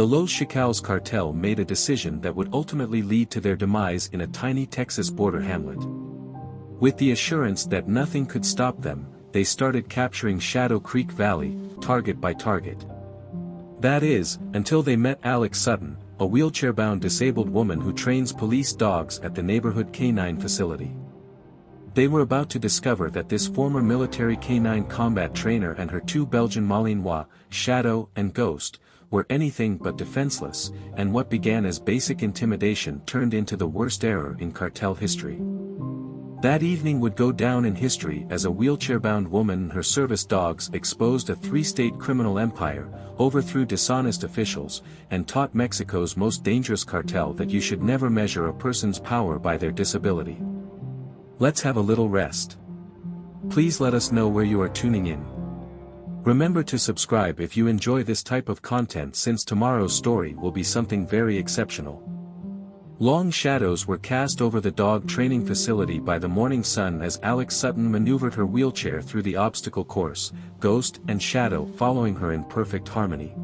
The Los Chacales cartel made a decision that would ultimately lead to their demise in a tiny Texas border hamlet. With the assurance that nothing could stop them, they started capturing Shadow Creek Valley, target by target. That is, until they met Alex Sutton, a wheelchair-bound disabled woman who trains police dogs at the neighborhood canine facility. They were about to discover that this former military canine combat trainer and her two Belgian Malinois, Shadow and Ghost, were anything but defenseless, and what began as basic intimidation turned into the worst error in cartel history. That evening would go down in history as a wheelchair-bound woman and her service dogs exposed a three-state criminal empire, overthrew dishonest officials, and taught Mexico's most dangerous cartel that you should never measure a person's power by their disability. Let's have a little rest. Please let us know where you are tuning in. Remember to subscribe if you enjoy this type of content, since tomorrow's story will be something very exceptional. Long shadows were cast over the dog training facility by the morning sun as Alex Sutton maneuvered her wheelchair through the obstacle course, Ghost and Shadow following her in perfect harmony.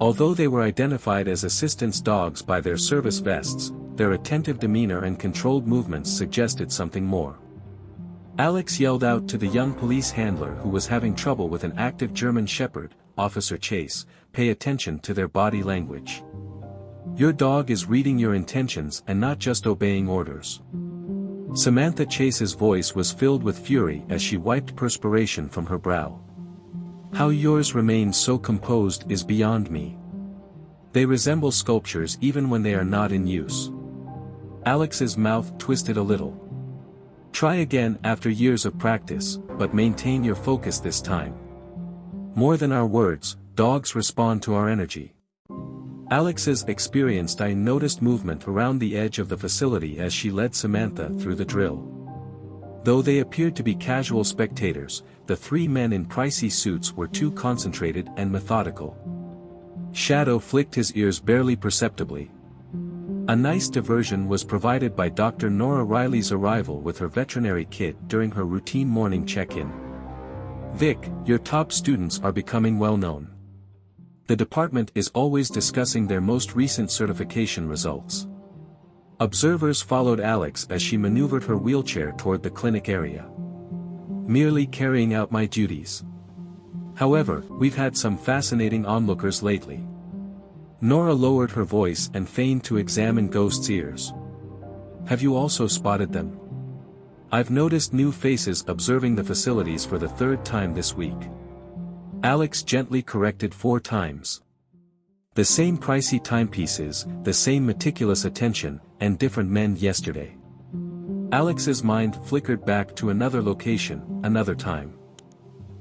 Although they were identified as assistance dogs by their service vests, their attentive demeanor and controlled movements suggested something more. Alex yelled out to the young police handler who was having trouble with an active German Shepherd, Officer Chase, "Pay attention to their body language. Your dog is reading your intentions and not just obeying orders." Samantha Chase's voice was filled with fury as she wiped perspiration from her brow. "How yours remain so composed is beyond me. They resemble sculptures even when they are not in use." Alex's mouth twisted a little. "Try again after years of practice, but maintain your focus this time. More than our words, dogs respond to our energy." Alex's experienced eye noticed movement around the edge of the facility as she led Samantha through the drill. Though they appeared to be casual spectators, the three men in pricey suits were too concentrated and methodical. Shadow flicked his ears barely perceptibly. A nice diversion was provided by Dr. Nora Riley's arrival with her veterinary kit during her routine morning check-in. "Vic, your top students are becoming well known. The department is always discussing their most recent certification results." Observers followed Alex as she maneuvered her wheelchair toward the clinic area. "Merely carrying out my duties. However, we've had some fascinating onlookers lately." Nora lowered her voice and feigned to examine Ghost's ears. "Have you also spotted them? I've noticed new faces observing the facilities for the third time this week." Alex gently corrected 4 times. "The same pricey timepieces, the same meticulous attention, and different men yesterday." Alex's mind flickered back to another location, another time.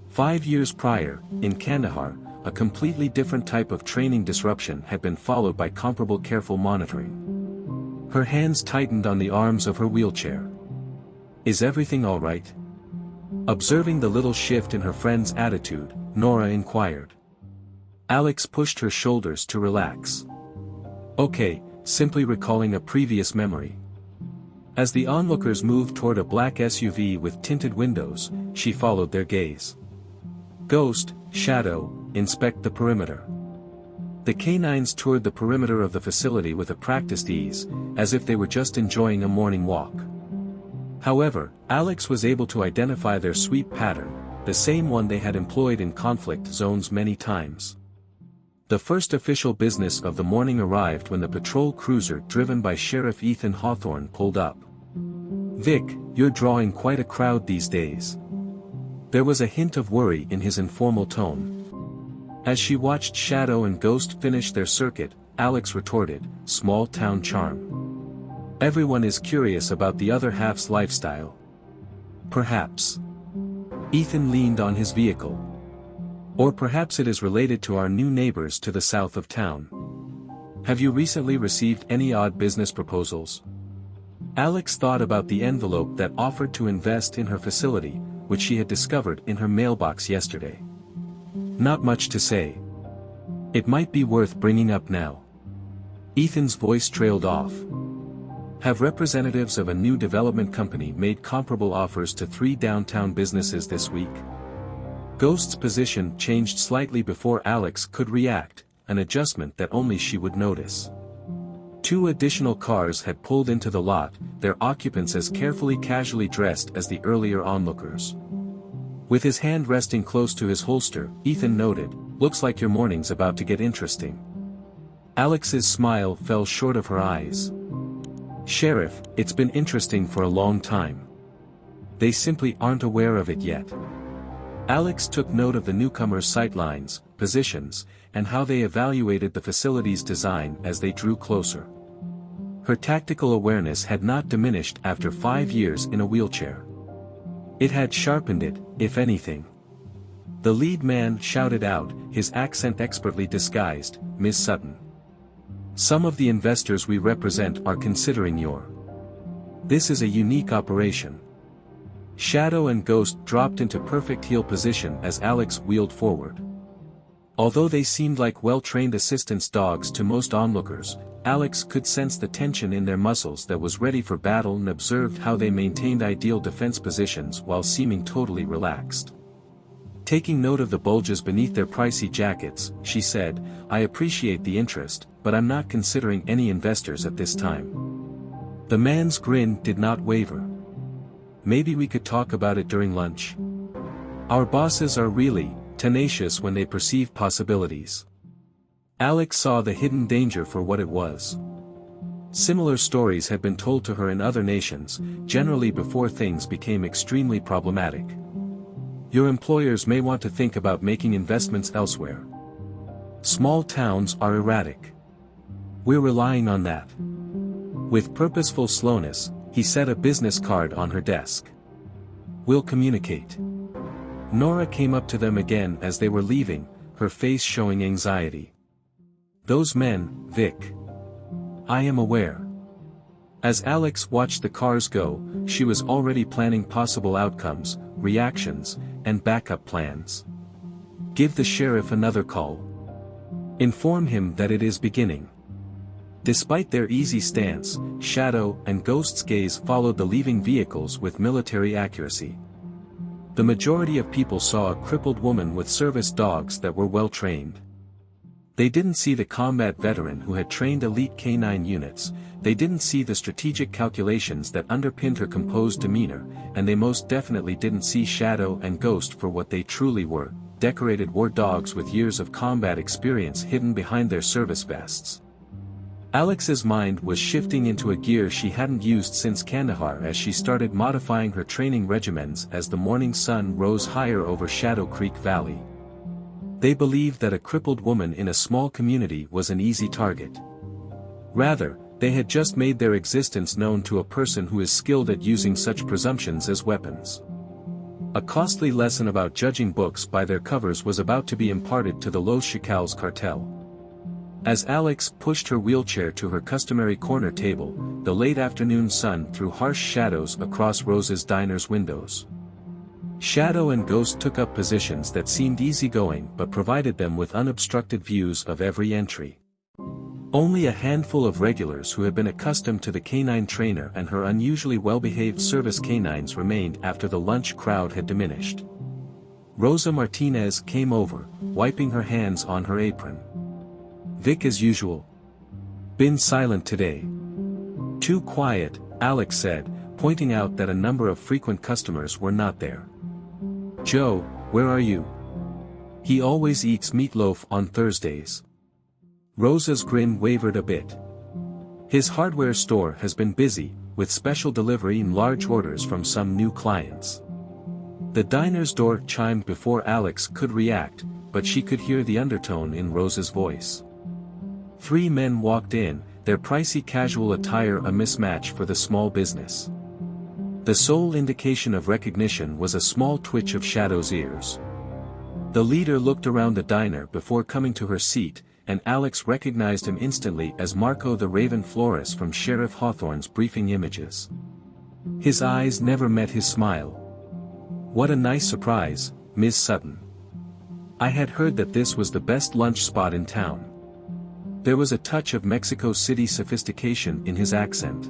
5 years prior, in Kandahar, a completely different type of training disruption had been followed by comparable careful monitoring. Her hands tightened on the arms of her wheelchair. "Is everything all right?" Observing the little shift in her friend's attitude, Nora inquired. Alex pushed her shoulders to relax. "Okay," simply recalling a previous memory. As the onlookers moved toward a black SUV with tinted windows, she followed their gaze. "Ghost, Shadow, inspect the perimeter." The canines toured the perimeter of the facility with a practiced ease, as if they were just enjoying a morning walk. However, Alex was able to identify their sweep pattern, the same one they had employed in conflict zones many times. The first official business of the morning arrived when the patrol cruiser driven by Sheriff Ethan Hawthorne pulled up. "Vic, you're drawing quite a crowd these days." There was a hint of worry in his informal tone. As she watched Shadow and Ghost finish their circuit, Alex retorted, "Small town charm. Everyone is curious about the other half's lifestyle." "Perhaps." Ethan leaned on his vehicle. "Or perhaps it is related to our new neighbors to the south of town. Have you recently received any odd business proposals?" Alex thought about the envelope that offered to invest in her facility, which she had discovered in her mailbox yesterday. "Not much to say. It might be worth bringing up now." Ethan's voice trailed off. "Have representatives of a new development company made comparable offers to 3 downtown businesses this week?" Ghost's position changed slightly before Alex could react. an adjustment that only she would notice. 2 additional cars had pulled into the lot, their occupants as carefully casually dressed as the earlier onlookers. With his hand resting close to his holster, Ethan noted, "Looks like your morning's about to get interesting." Alex's smile fell short of her eyes. "Sheriff, it's been interesting for a long time. They simply aren't aware of it yet." Alex took note of the newcomers' sightlines, positions, and how they evaluated the facility's design as they drew closer. Her tactical awareness had not diminished after 5 years in a wheelchair. It had sharpened it, if anything. The lead man shouted out, his accent expertly disguised, "Miss Sutton. Some of the investors we represent are considering This is a unique operation." Shadow and Ghost dropped into perfect heel position as Alex wheeled forward. Although they seemed like well-trained assistance dogs to most onlookers, Alex could sense the tension in their muscles that was ready for battle and observed how they maintained ideal defense positions while seeming totally relaxed. Taking note of the bulges beneath their pricey jackets, she said, "I appreciate the interest, but I'm not considering any investors at this time." The man's grin did not waver. "Maybe we could talk about it during lunch. Our bosses are really tenacious when they perceive possibilities." Alex saw the hidden danger for what it was. Similar stories had been told to her in other nations, generally before things became extremely problematic. "Your employers may want to think about making investments elsewhere. Small towns are erratic. We're relying on that." With purposeful slowness, he set a business card on her desk. "We'll communicate." Nora came up to them again as they were leaving, her face showing anxiety. "Those men, Vic. I am aware." As Alex watched the cars go, she was already planning possible outcomes, reactions, and backup plans. "Give the sheriff another call. Inform him that it is beginning." Despite their easy stance, Shadow and Ghost's gaze followed the leaving vehicles with military accuracy. The majority of people saw a crippled woman with service dogs that were well trained. They didn't see the combat veteran who had trained elite canine units, they didn't see the strategic calculations that underpinned her composed demeanor, and they most definitely didn't see Shadow and Ghost for what they truly were, decorated war dogs with years of combat experience hidden behind their service vests. Alex's mind was shifting into a gear she hadn't used since Kandahar as she started modifying her training regimens as the morning sun rose higher over Shadow Creek Valley. They believed that a crippled woman in a small community was an easy target. Rather, they had just made their existence known to a person who is skilled at using such presumptions as weapons. A costly lesson about judging books by their covers was about to be imparted to the Los Chacales cartel. As Alex pushed her wheelchair to her customary corner table, the late afternoon sun threw harsh shadows across Rose's diner's windows. Shadow and Ghost took up positions that seemed easygoing but provided them with unobstructed views of every entry. Only a handful of regulars who had been accustomed to the canine trainer and her unusually well-behaved service canines remained after the lunch crowd had diminished. Rosa Martinez came over, wiping her hands on her apron. "Vic as usual. Been silent today." "Too quiet," Alex said, pointing out that a number of frequent customers were not there. "Joe, where are you? He always eats meatloaf on Thursdays." Rosa's grin wavered a bit. "His hardware store has been busy, with special delivery and large orders from some new clients." The diner's door chimed before Alex could react, but she could hear the undertone in Rosa's voice. 3 men walked in, their pricey casual attire a mismatch for the small business. The sole indication of recognition was a small twitch of Shadow's ears. The leader looked around the diner before coming to her seat, and Alex recognized him instantly as Marco the Raven Flores from Sheriff Hawthorne's briefing images. His eyes never met his smile. "What a nice surprise, Miss Sutton. I had heard that this was the best lunch spot in town." There was a touch of Mexico City sophistication in his accent.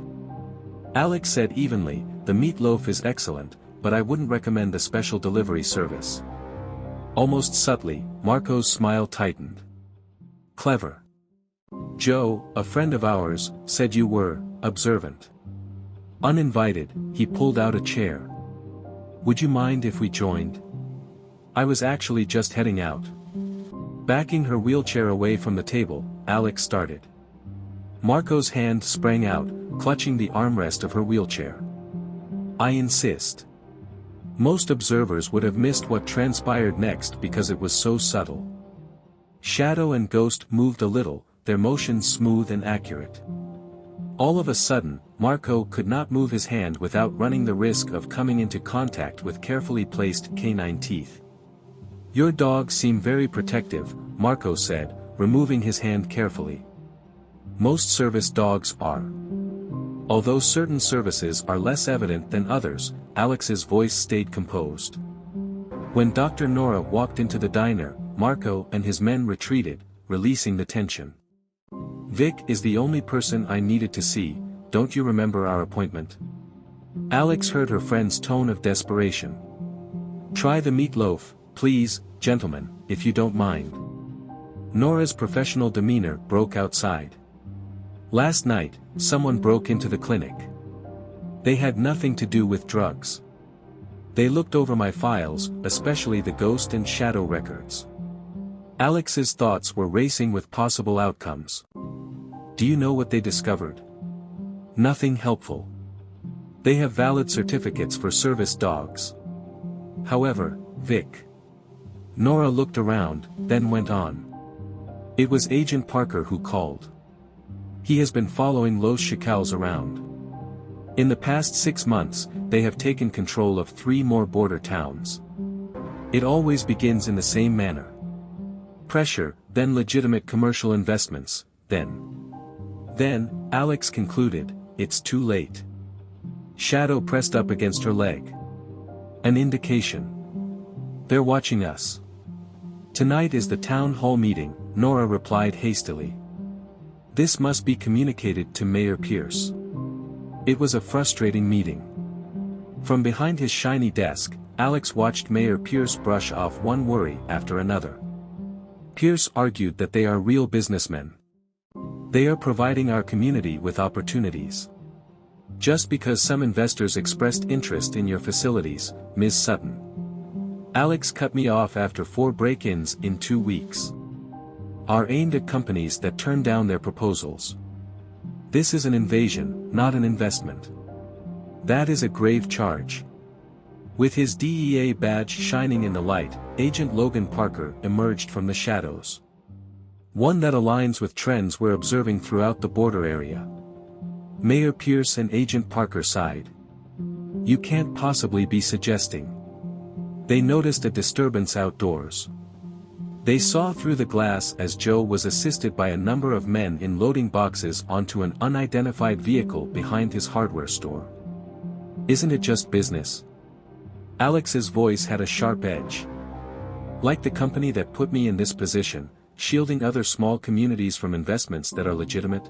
Alex said evenly, "The meatloaf is excellent, but I wouldn't recommend the special delivery service." Almost subtly, Marco's smile tightened. Clever. Joe, a friend of ours, said you were observant. Uninvited, he pulled out a chair. Would you mind if we joined? I was actually just heading out. Backing her wheelchair away from the table, Alex started. Marco's hand sprang out, clutching the armrest of her wheelchair. I insist. Most observers would have missed what transpired next because it was so subtle. Shadow and Ghost moved a little, their motions smooth and accurate. All of a sudden, Marco could not move his hand without running the risk of coming into contact with carefully placed canine teeth. Your dogs seem very protective, Marco said, removing his hand carefully. Most service dogs are. Although certain services are less evident than others, Alex's voice stayed composed. When Dr. Nora walked into the diner, Marco and his men retreated, releasing the tension. Vic is the only person I needed to see, don't you remember our appointment? Alex heard her friend's tone of desperation. Try the meatloaf, please, gentlemen, if you don't mind. Nora's professional demeanor broke outside. Last night, someone broke into the clinic. They had nothing to do with drugs. They looked over my files, especially the Ghost and Shadow records. Alex's thoughts were racing with possible outcomes. Do you know what they discovered? Nothing helpful. They have valid certificates for service dogs. However, Vic. Nora looked around, then went on. It was Agent Parker who called. He has been following Los Chacales around. In the past 6 months, they have taken control of 3 more border towns. It always begins in the same manner. Pressure, then legitimate commercial investments, Then, Alex concluded, it's too late. Shadow pressed up against her leg. An indication. They're watching us. Tonight is the town hall meeting, Nora replied hastily. This must be communicated to Mayor Pierce. It was a frustrating meeting. From behind his shiny desk, Alex watched Mayor Pierce brush off one worry after another. Pierce argued that they are real businessmen. They are providing our community with opportunities. Just because some investors expressed interest in your facilities, Ms. Sutton. Alex cut me off after 4 break-ins in 2 weeks. Are aimed at companies that turn down their proposals. This is an invasion, not an investment. That is a grave charge. With his DEA badge shining in the light, Agent Logan Parker emerged from the shadows. One that aligns with trends we're observing throughout the border area. Mayor Pierce and Agent Parker sighed. You can't possibly be suggesting. They noticed a disturbance outdoors. They saw through the glass as Joe was assisted by a number of men in loading boxes onto an unidentified vehicle behind his hardware store. Isn't it just business? Alex's voice had a sharp edge. Like the company that put me in this position, shielding other small communities from investments that are legitimate?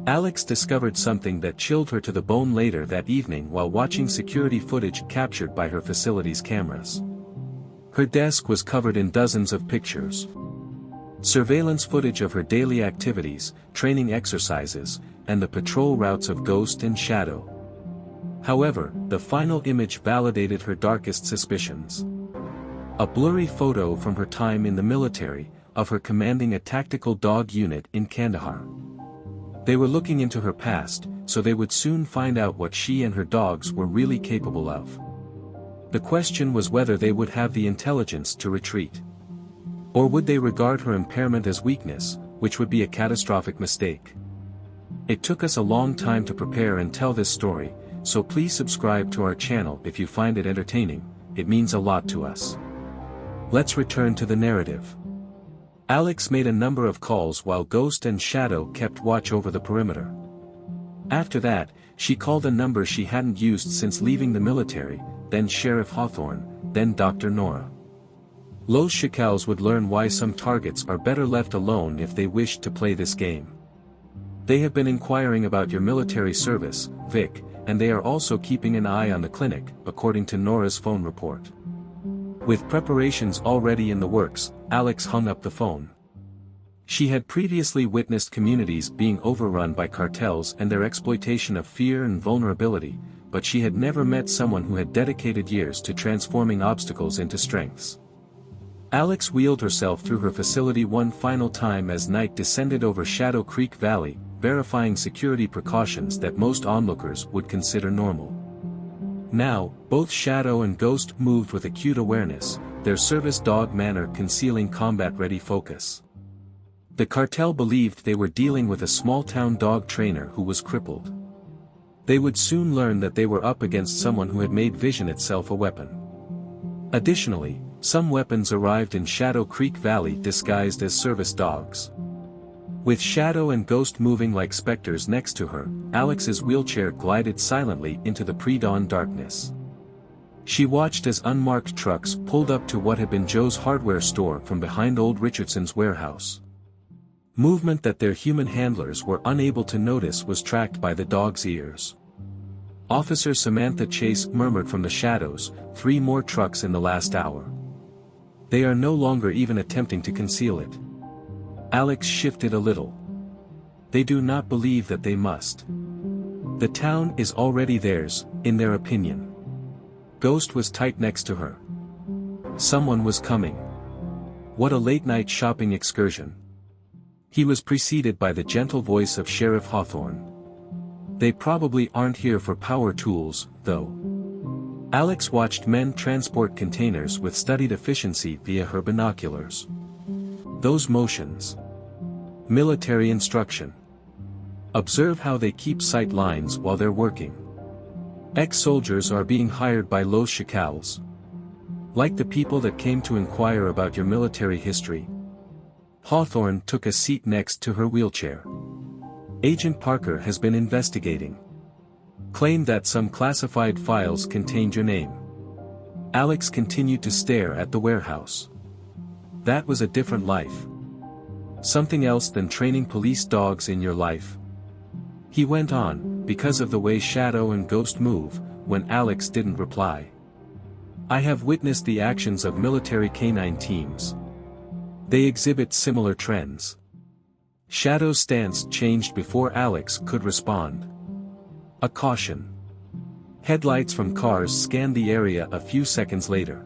Alex discovered something that chilled her to the bone later that evening while watching security footage captured by her facility's cameras. Her desk was covered in dozens of pictures. Surveillance footage of her daily activities, training exercises, and the patrol routes of Ghost and Shadow. However, the final image validated her darkest suspicions. A blurry photo from her time in the military, of her commanding a tactical dog unit in Kandahar. They were looking into her past, so they would soon find out what she and her dogs were really capable of. The question was whether they would have the intelligence to retreat. Or would they regard her impairment as weakness, which would be a catastrophic mistake. It took us a long time to prepare and tell this story, so please subscribe to our channel if you find it entertaining, it means a lot to us. Let's return to the narrative. Alex made a number of calls while Ghost and Shadow kept watch over the perimeter. After that, she called a number she hadn't used since leaving the military, then Sheriff Hawthorne, then Dr. Nora. Los Chacales would learn why some targets are better left alone if they wish to play this game. They have been inquiring about your military service, Vic, and they are also keeping an eye on the clinic, according to Nora's phone report. With preparations already in the works, Alex hung up the phone. She had previously witnessed communities being overrun by cartels and their exploitation of fear and vulnerability, but she had never met someone who had dedicated years to transforming obstacles into strengths. Alex wheeled herself through her facility one final time as night descended over Shadow Creek Valley, verifying security precautions that most onlookers would consider normal. Now, both Shadow and Ghost moved with acute awareness, their service dog manner concealing combat-ready focus. The cartel believed they were dealing with a small-town dog trainer who was crippled. They would soon learn that they were up against someone who had made vision itself a weapon. Additionally, some weapons arrived in Shadow Creek Valley disguised as service dogs. With Shadow and Ghost moving like specters next to her, Alex's wheelchair glided silently into the pre-dawn darkness. She watched as unmarked trucks pulled up to what had been Joe's hardware store from behind old Richardson's warehouse. Movement that their human handlers were unable to notice was tracked by the dog's ears. Officer Samantha Chase murmured from the shadows, 3 more trucks in the last hour. They are no longer even attempting to conceal it. Alex shifted a little. They do not believe that they must. The town is already theirs, in their opinion. Ghost was tight next to her. Someone was coming. What a late-night shopping excursion. He was preceded by the gentle voice of Sheriff Hawthorne. They probably aren't here for power tools, though. Alex watched men transport containers with studied efficiency via her binoculars. Those motions. Military instruction. Observe how they keep sight lines while they're working. Ex-soldiers are being hired by Los Chacales. Like the people that came to inquire about your military history. Hawthorne took a seat next to her wheelchair. Agent Parker has been investigating. Claimed that some classified files contained your name. Alex continued to stare at the warehouse. That was a different life. Something else than training police dogs in your life. He went on, because of the way Shadow and Ghost move, when Alex didn't reply. I have witnessed the actions of military canine teams. They exhibit similar trends. Shadow's stance changed before Alex could respond. A caution. Headlights from cars scanned the area a few seconds later.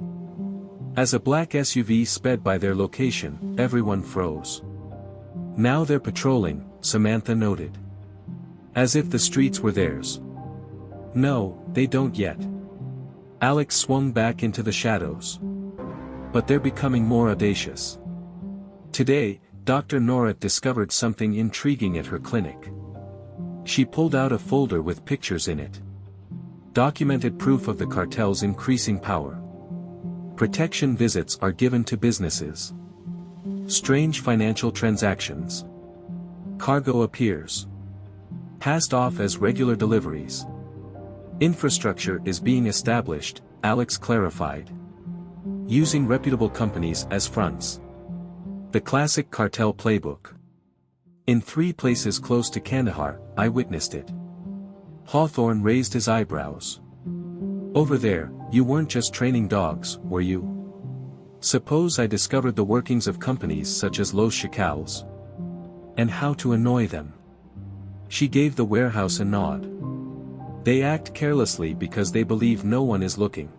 As a black SUV sped by their location, everyone froze. Now they're patrolling, Samantha noted. As if the streets were theirs. No, they don't yet. Alex swung back into the shadows. But they're becoming more audacious. Today, Dr. Nora discovered something intriguing at her clinic. She pulled out a folder with pictures in it. Documented proof of the cartel's increasing power. Protection visits are given to businesses. Strange financial transactions. Cargo appears. Passed off as regular deliveries. Infrastructure is being established, Alex clarified. Using reputable companies as fronts. The classic cartel playbook. In 3 places close to Kandahar, I witnessed it. Hawthorne raised his eyebrows. Over there, you weren't just training dogs, were you? Suppose I discovered the workings of companies such as Los Chacales. And how to annoy them. She gave the warehouse a nod. They act carelessly because they believe no one is looking.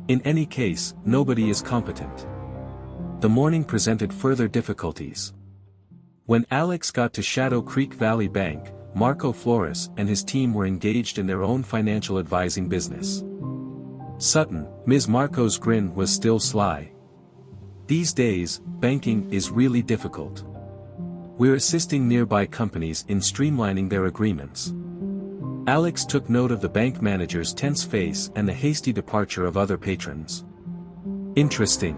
In any case, nobody is competent. The morning presented further difficulties. When Alex got to Shadow Creek Valley Bank, Marco Flores and his team were engaged in their own financial advising business. Sutton, Ms. Marco's grin was still sly. These days, banking is really difficult. We're assisting nearby companies in streamlining their agreements. Alex took note of the bank manager's tense face and the hasty departure of other patrons. Interesting.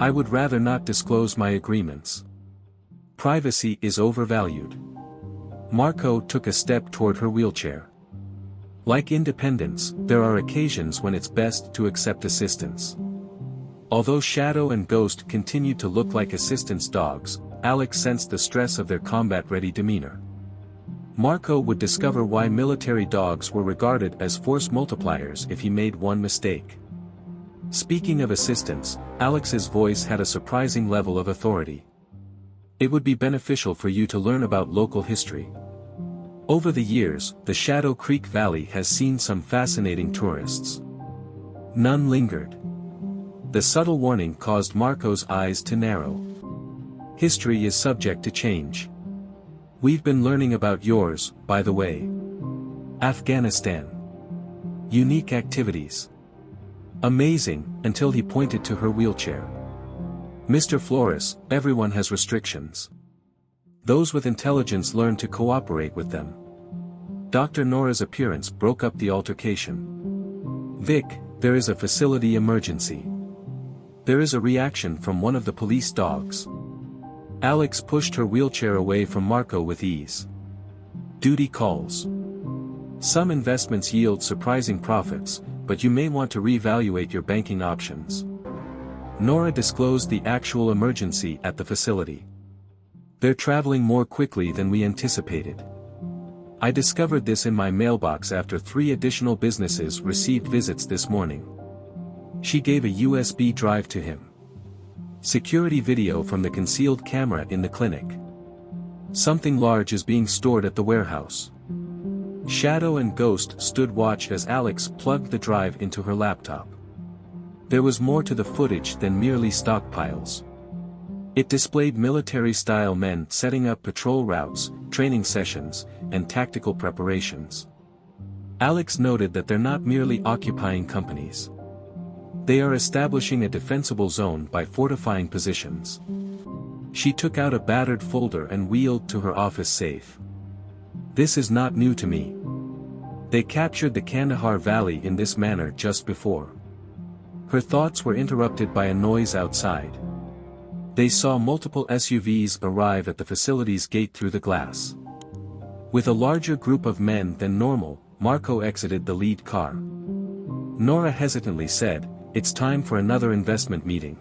I would rather not disclose my agreements. Privacy is overvalued. Marco took a step toward her wheelchair. Like independence, there are occasions when it's best to accept assistance. Although Shadow and Ghost continued to look like assistance dogs, Alex sensed the stress of their combat-ready demeanor. Marco would discover why military dogs were regarded as force multipliers if he made one mistake. Speaking of assistance, Alex's voice had a surprising level of authority. It would be beneficial for you to learn about local history. Over the years, the Shadow Creek Valley has seen some fascinating tourists. None lingered. The subtle warning caused Marco's eyes to narrow. History is subject to change. We've been learning about yours, by the way. Afghanistan. Unique activities. Amazing, until he pointed to her wheelchair. Mr. Flores, everyone has restrictions. Those with intelligence learn to cooperate with them. Dr. Nora's appearance broke up the altercation. Vic, there is a facility emergency. There is a reaction from one of the police dogs. Alex pushed her wheelchair away from Marco with ease. Duty calls. Some investments yield surprising profits, but you may want to reevaluate your banking options. Nora disclosed the actual emergency at the facility. They're traveling more quickly than we anticipated. I discovered this in my mailbox after 3 additional businesses received visits this morning. She gave a USB drive to him. Security video from the concealed camera in the clinic. Something large is being stored at the warehouse. Shadow and Ghost stood watch as Alex plugged the drive into her laptop. There was more to the footage than merely stockpiles. It displayed military-style men setting up patrol routes, training sessions, and tactical preparations. Alex noted that they're not merely occupying companies. They are establishing a defensible zone by fortifying positions. She took out a battered folder and wheeled to her office safe. This is not new to me. They captured the Kandahar Valley in this manner just before. Her thoughts were interrupted by a noise outside. They saw multiple SUVs arrive at the facility's gate through the glass. With a larger group of men than normal, Marco exited the lead car. Nora hesitantly said, "It's time for another investment meeting."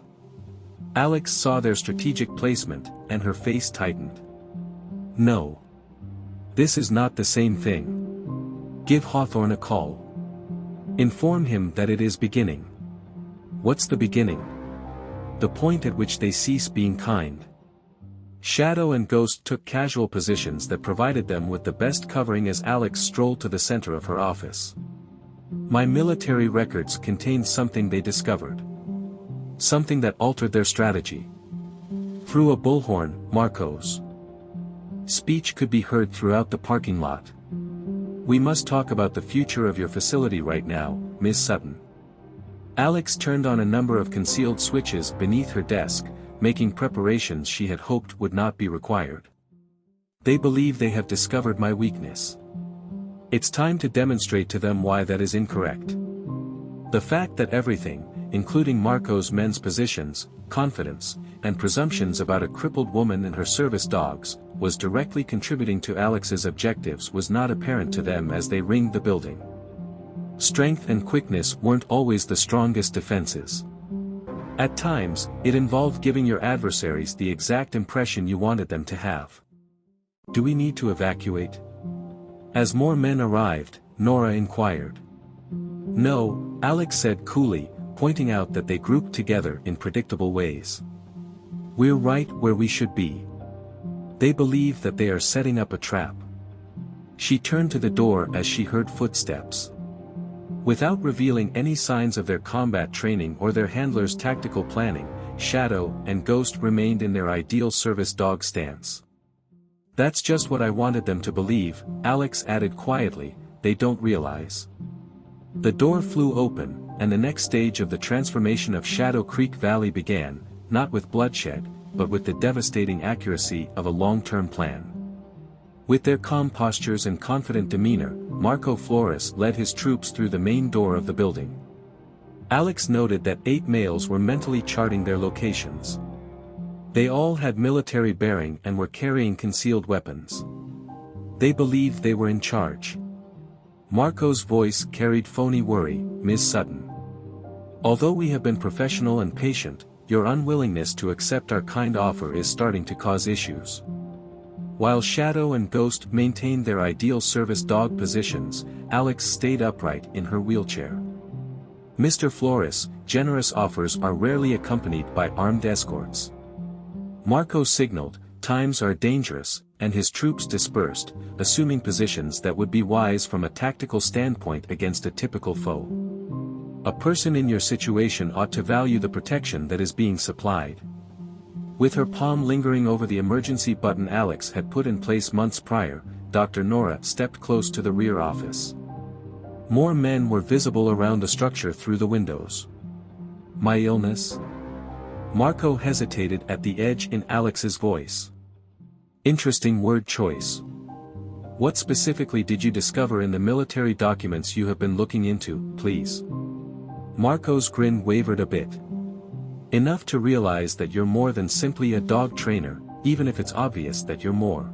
Alex saw their strategic placement, and her face tightened. No. This is not the same thing. Give Hawthorne a call. Inform him that it is beginning. What's the beginning? The point at which they cease being kind. Shadow and Ghost took casual positions that provided them with the best covering as Alex strolled to the center of her office. My military records contained something they discovered. Something that altered their strategy. Through a bullhorn, Marco's speech could be heard throughout the parking lot. We must talk about the future of your facility right now, Ms. Sutton. Alex turned on a number of concealed switches beneath her desk, making preparations she had hoped would not be required. They believe they have discovered my weakness. It's time to demonstrate to them why that is incorrect. The fact that everything, including Marco's men's positions, confidence, and presumptions about a crippled woman and her service dogs, was directly contributing to Alex's objectives was not apparent to them as they ringed the building. Strength and quickness weren't always the strongest defenses. At times, it involved giving your adversaries the exact impression you wanted them to have. Do we need to evacuate? As more men arrived, Nora inquired. No, Alex said coolly, pointing out that they grouped together in predictable ways. We're right where we should be. They believe that they are setting up a trap. She turned to the door as she heard footsteps. Without revealing any signs of their combat training or their handlers' tactical planning, Shadow and Ghost remained in their ideal service dog stance. That's just what I wanted them to believe, Alex added quietly, they don't realize. The door flew open, and the next stage of the transformation of Shadow Creek Valley began, not with bloodshed, but with the devastating accuracy of a long-term plan. With their calm postures and confident demeanor, Marco Flores led his troops through the main door of the building. Alex noted that 8 males were mentally charting their locations. They all had military bearing and were carrying concealed weapons. They believed they were in charge. Marco's voice carried phony worry, Ms. Sutton. Although we have been professional and patient, your unwillingness to accept our kind offer is starting to cause issues. While Shadow and Ghost maintained their ideal service dog positions, Alex stayed upright in her wheelchair. Mr. Flores, generous offers are rarely accompanied by armed escorts. Marco signaled, Times are dangerous, and his troops dispersed, assuming positions that would be wise from a tactical standpoint against a typical foe. A person in your situation ought to value the protection that is being supplied. With her palm lingering over the emergency button Alex had put in place months prior, Dr. Nora stepped close to the rear office. More men were visible around the structure through the windows. My illness? Marco hesitated at the edge in Alex's voice. Interesting word choice. What specifically did you discover in the military documents you have been looking into, please? Marco's grin wavered a bit. Enough to realize that you're more than simply a dog trainer, even if it's obvious that you're more.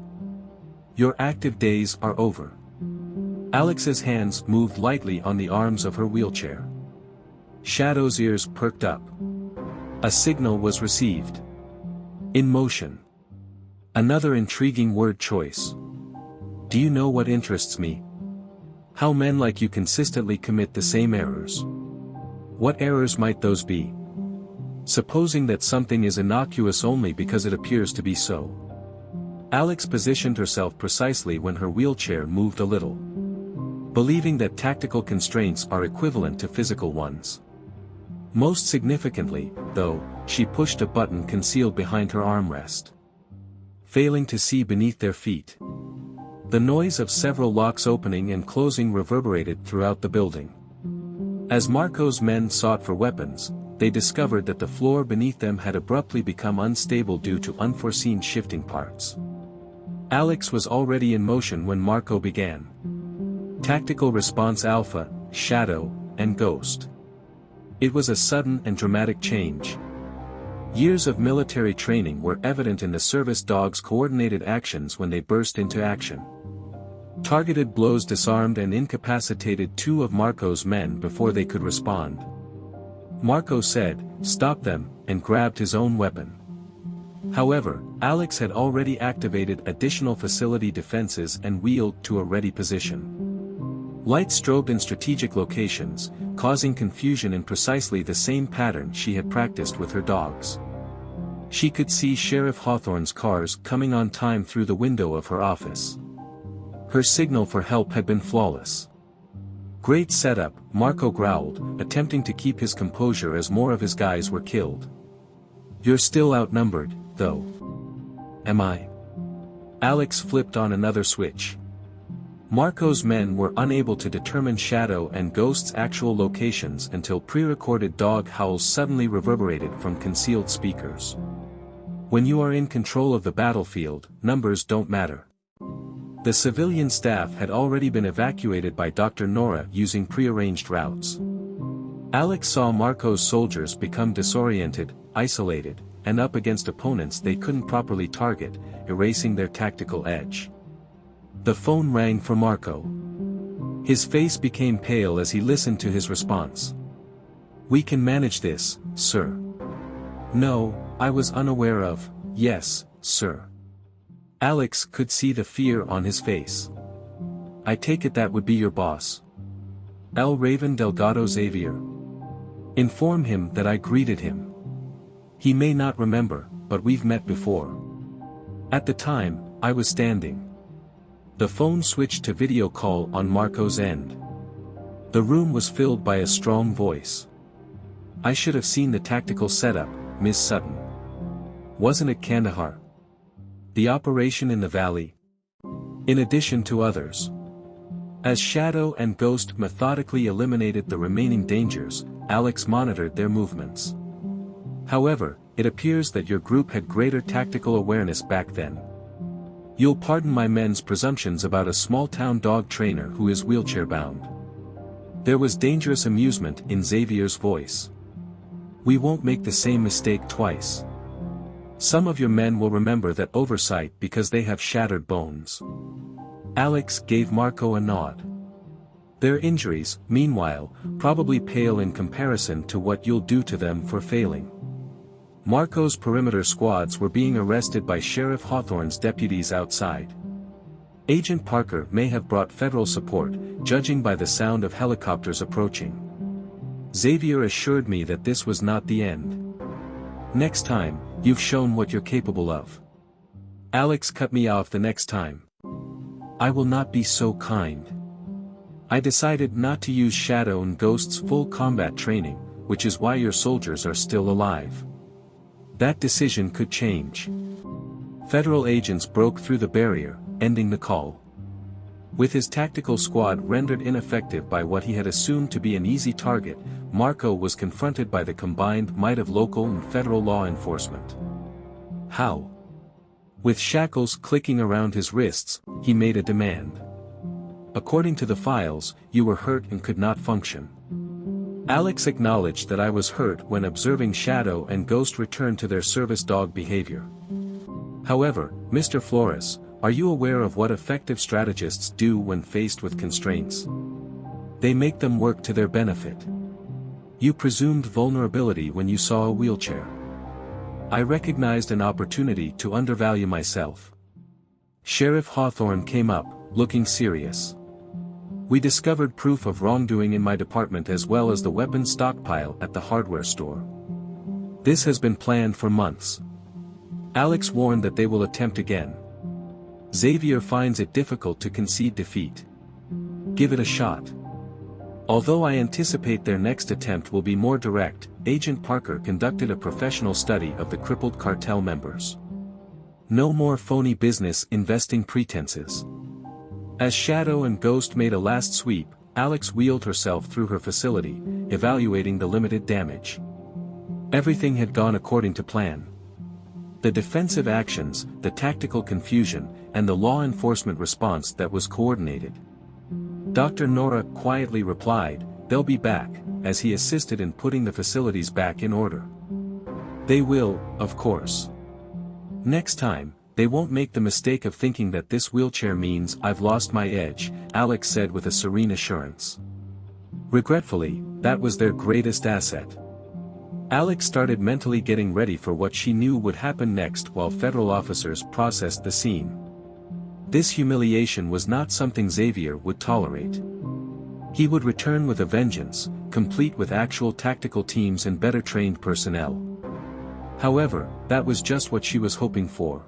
Your active days are over. Alex's hands moved lightly on the arms of her wheelchair. Shadow's ears perked up. A signal was received. In motion. Another intriguing word choice. Do you know what interests me? How men like you consistently commit the same errors. What errors might those be? Supposing that something is innocuous only because it appears to be so. Alex positioned herself precisely when her wheelchair moved a little. Believing that tactical constraints are equivalent to physical ones. Most significantly, though, she pushed a button concealed behind her armrest. Failing to see beneath their feet. The noise of several locks opening and closing reverberated throughout the building. As Marco's men sought for weapons, they discovered that the floor beneath them had abruptly become unstable due to unforeseen shifting parts. Alex was already in motion when Marco began. Tactical Response Alpha, Shadow, and Ghost. It was a sudden and dramatic change. Years of military training were evident in the service dog's coordinated actions when they burst into action. Targeted blows disarmed and incapacitated two of Marco's men before they could respond. Marco said, "Stop them," and grabbed his own weapon. However, Alex had already activated additional facility defenses and wheeled to a ready position. Lights strobed in strategic locations, causing confusion in precisely the same pattern she had practiced with her dogs. She could see Sheriff Hawthorne's cars coming on time through the window of her office. Her signal for help had been flawless. Great setup, Marco growled, attempting to keep his composure as more of his guys were killed. You're still outnumbered, though. Am I? Alex flipped on another switch. Marco's men were unable to determine Shadow and Ghost's actual locations until pre-recorded dog howls suddenly reverberated from concealed speakers. When you are in control of the battlefield, numbers don't matter. The civilian staff had already been evacuated by Dr. Nora using prearranged routes. Alex saw Marco's soldiers become disoriented, isolated, and up against opponents they couldn't properly target, erasing their tactical edge. The phone rang for Marco. His face became pale as he listened to his response. "We can manage this, sir." "No, I was unaware of." "Yes, sir." Alex could see the fear on his face. "I take it that would be your boss." "El Raven Delgado Xavier." "Inform him that I greeted him. He may not remember, but we've met before. At the time, I was standing." The phone switched to video call on Marco's end. The room was filled by a strong voice. "I should have seen the tactical setup, Miss Sutton. Wasn't it Kandahar? The operation in the valley? In addition to others." As Shadow and Ghost methodically eliminated the remaining dangers, Alex monitored their movements. "However, it appears that your group had greater tactical awareness back then. You'll pardon my men's presumptions about a small-town dog trainer who is wheelchair-bound." There was dangerous amusement in Xavier's voice. "We won't make the same mistake twice. Some of your men will remember that oversight because they have shattered bones." Alex gave Marco a nod. "Their injuries, meanwhile, probably pale in comparison to what you'll do to them for failing." Marco's perimeter squads were being arrested by Sheriff Hawthorne's deputies outside. Agent Parker may have brought federal support, judging by the sound of helicopters approaching. Xavier assured me that this was not the end. "Next time, you've shown what you're capable of." Alex cut me off the next time. I will not be so kind. I decided not to use Shadow and Ghost's full combat training, which is why your soldiers are still alive. That decision could change. Federal agents broke through the barrier, ending the call. With his tactical squad rendered ineffective by what he had assumed to be an easy target, Marco was confronted by the combined might of local and federal law enforcement. How? With shackles clicking around his wrists, he made a demand. According to the files, you were hurt and could not function. Alex acknowledged that I was hurt when observing Shadow and Ghost return to their service dog behavior. However, Mr. Flores, are you aware of what effective strategists do when faced with constraints? They make them work to their benefit. You presumed vulnerability when you saw a wheelchair. I recognized an opportunity to undervalue myself. Sheriff Hawthorne came up, looking serious. We discovered proof of wrongdoing in my department as well as the weapons stockpile at the hardware store. This has been planned for months. Alex warned that they will attempt again. Xavier finds it difficult to concede defeat. Give it a shot. Although I anticipate their next attempt will be more direct, Agent Parker conducted a professional study of the crippled cartel members. No more phony business investing pretenses. As Shadow and Ghost made a last sweep, Alex wheeled herself through her facility, evaluating the limited damage. Everything had gone according to plan. The defensive actions, the tactical confusion, and the law enforcement response that was coordinated. Dr. Nora quietly replied, "They'll be back," as he assisted in putting the facilities back in order. They will, of course. Next time, they won't make the mistake of thinking that this wheelchair means I've lost my edge, Alex said with a serene assurance. Regretfully, that was their greatest asset. Alex started mentally getting ready for what she knew would happen next while federal officers processed the scene. This humiliation was not something Xavier would tolerate. He would return with a vengeance, complete with actual tactical teams and better trained personnel. However, that was just what she was hoping for.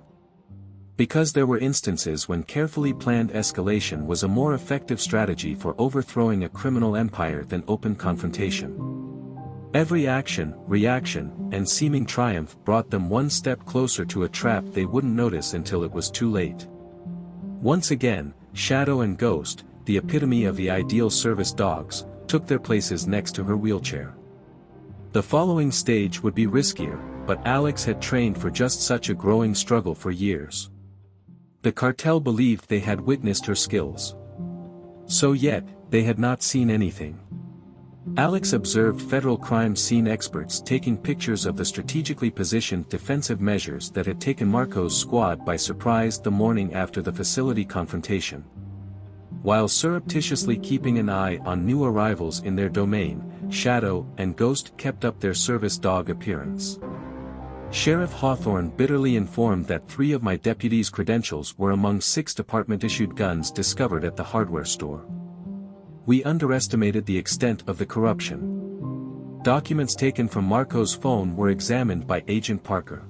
Because there were instances when carefully planned escalation was a more effective strategy for overthrowing a criminal empire than open confrontation. Every action, reaction, and seeming triumph brought them one step closer to a trap they wouldn't notice until it was too late. Once again, Shadow and Ghost, the epitome of the ideal service dogs, took their places next to her wheelchair. The following stage would be riskier, but Alex had trained for just such a growing struggle for years. The cartel believed they had witnessed her skills. So yet, they had not seen anything. Alex observed federal crime scene experts taking pictures of the strategically positioned defensive measures that had taken Marco's squad by surprise the morning after the facility confrontation. While surreptitiously keeping an eye on new arrivals in their domain, Shadow and Ghost kept up their service dog appearance. Sheriff Hawthorne bitterly informed that 3 of my deputies' credentials were among 6 department-issued guns discovered at the hardware store. We underestimated the extent of the corruption. Documents taken from Marco's phone were examined by Agent Parker.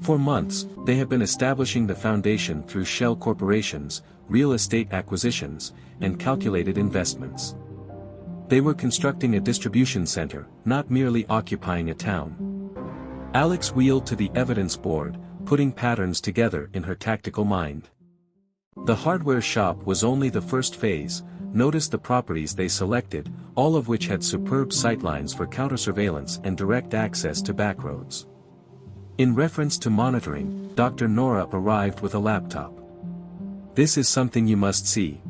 For months, they have been establishing the foundation through shell corporations, real estate acquisitions, and calculated investments. They were constructing a distribution center, not merely occupying a town. Alex wheeled to the evidence board, putting patterns together in her tactical mind. The hardware shop was only the first phase. Notice the properties they selected, all of which had superb sightlines for counter-surveillance and direct access to backroads. In reference to monitoring, Dr. Nora arrived with a laptop. This is something you must see.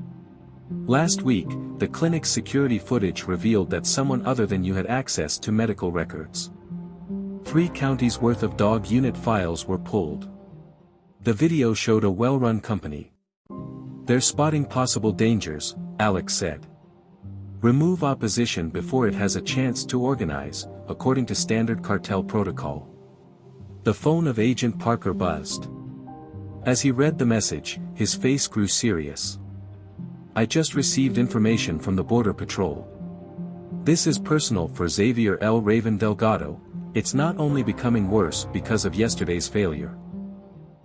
Last week, the clinic's security footage revealed that someone other than you had access to medical records. 3 counties worth of dog unit files were pulled. The video showed a well-run company. They're spotting possible dangers, Alex said. Remove opposition before it has a chance to organize, according to standard cartel protocol. The phone of Agent Parker buzzed. As he read the message, his face grew serious. I just received information from the Border Patrol. This is personal for Xavier L. Raven Delgado. It's not only becoming worse because of yesterday's failure.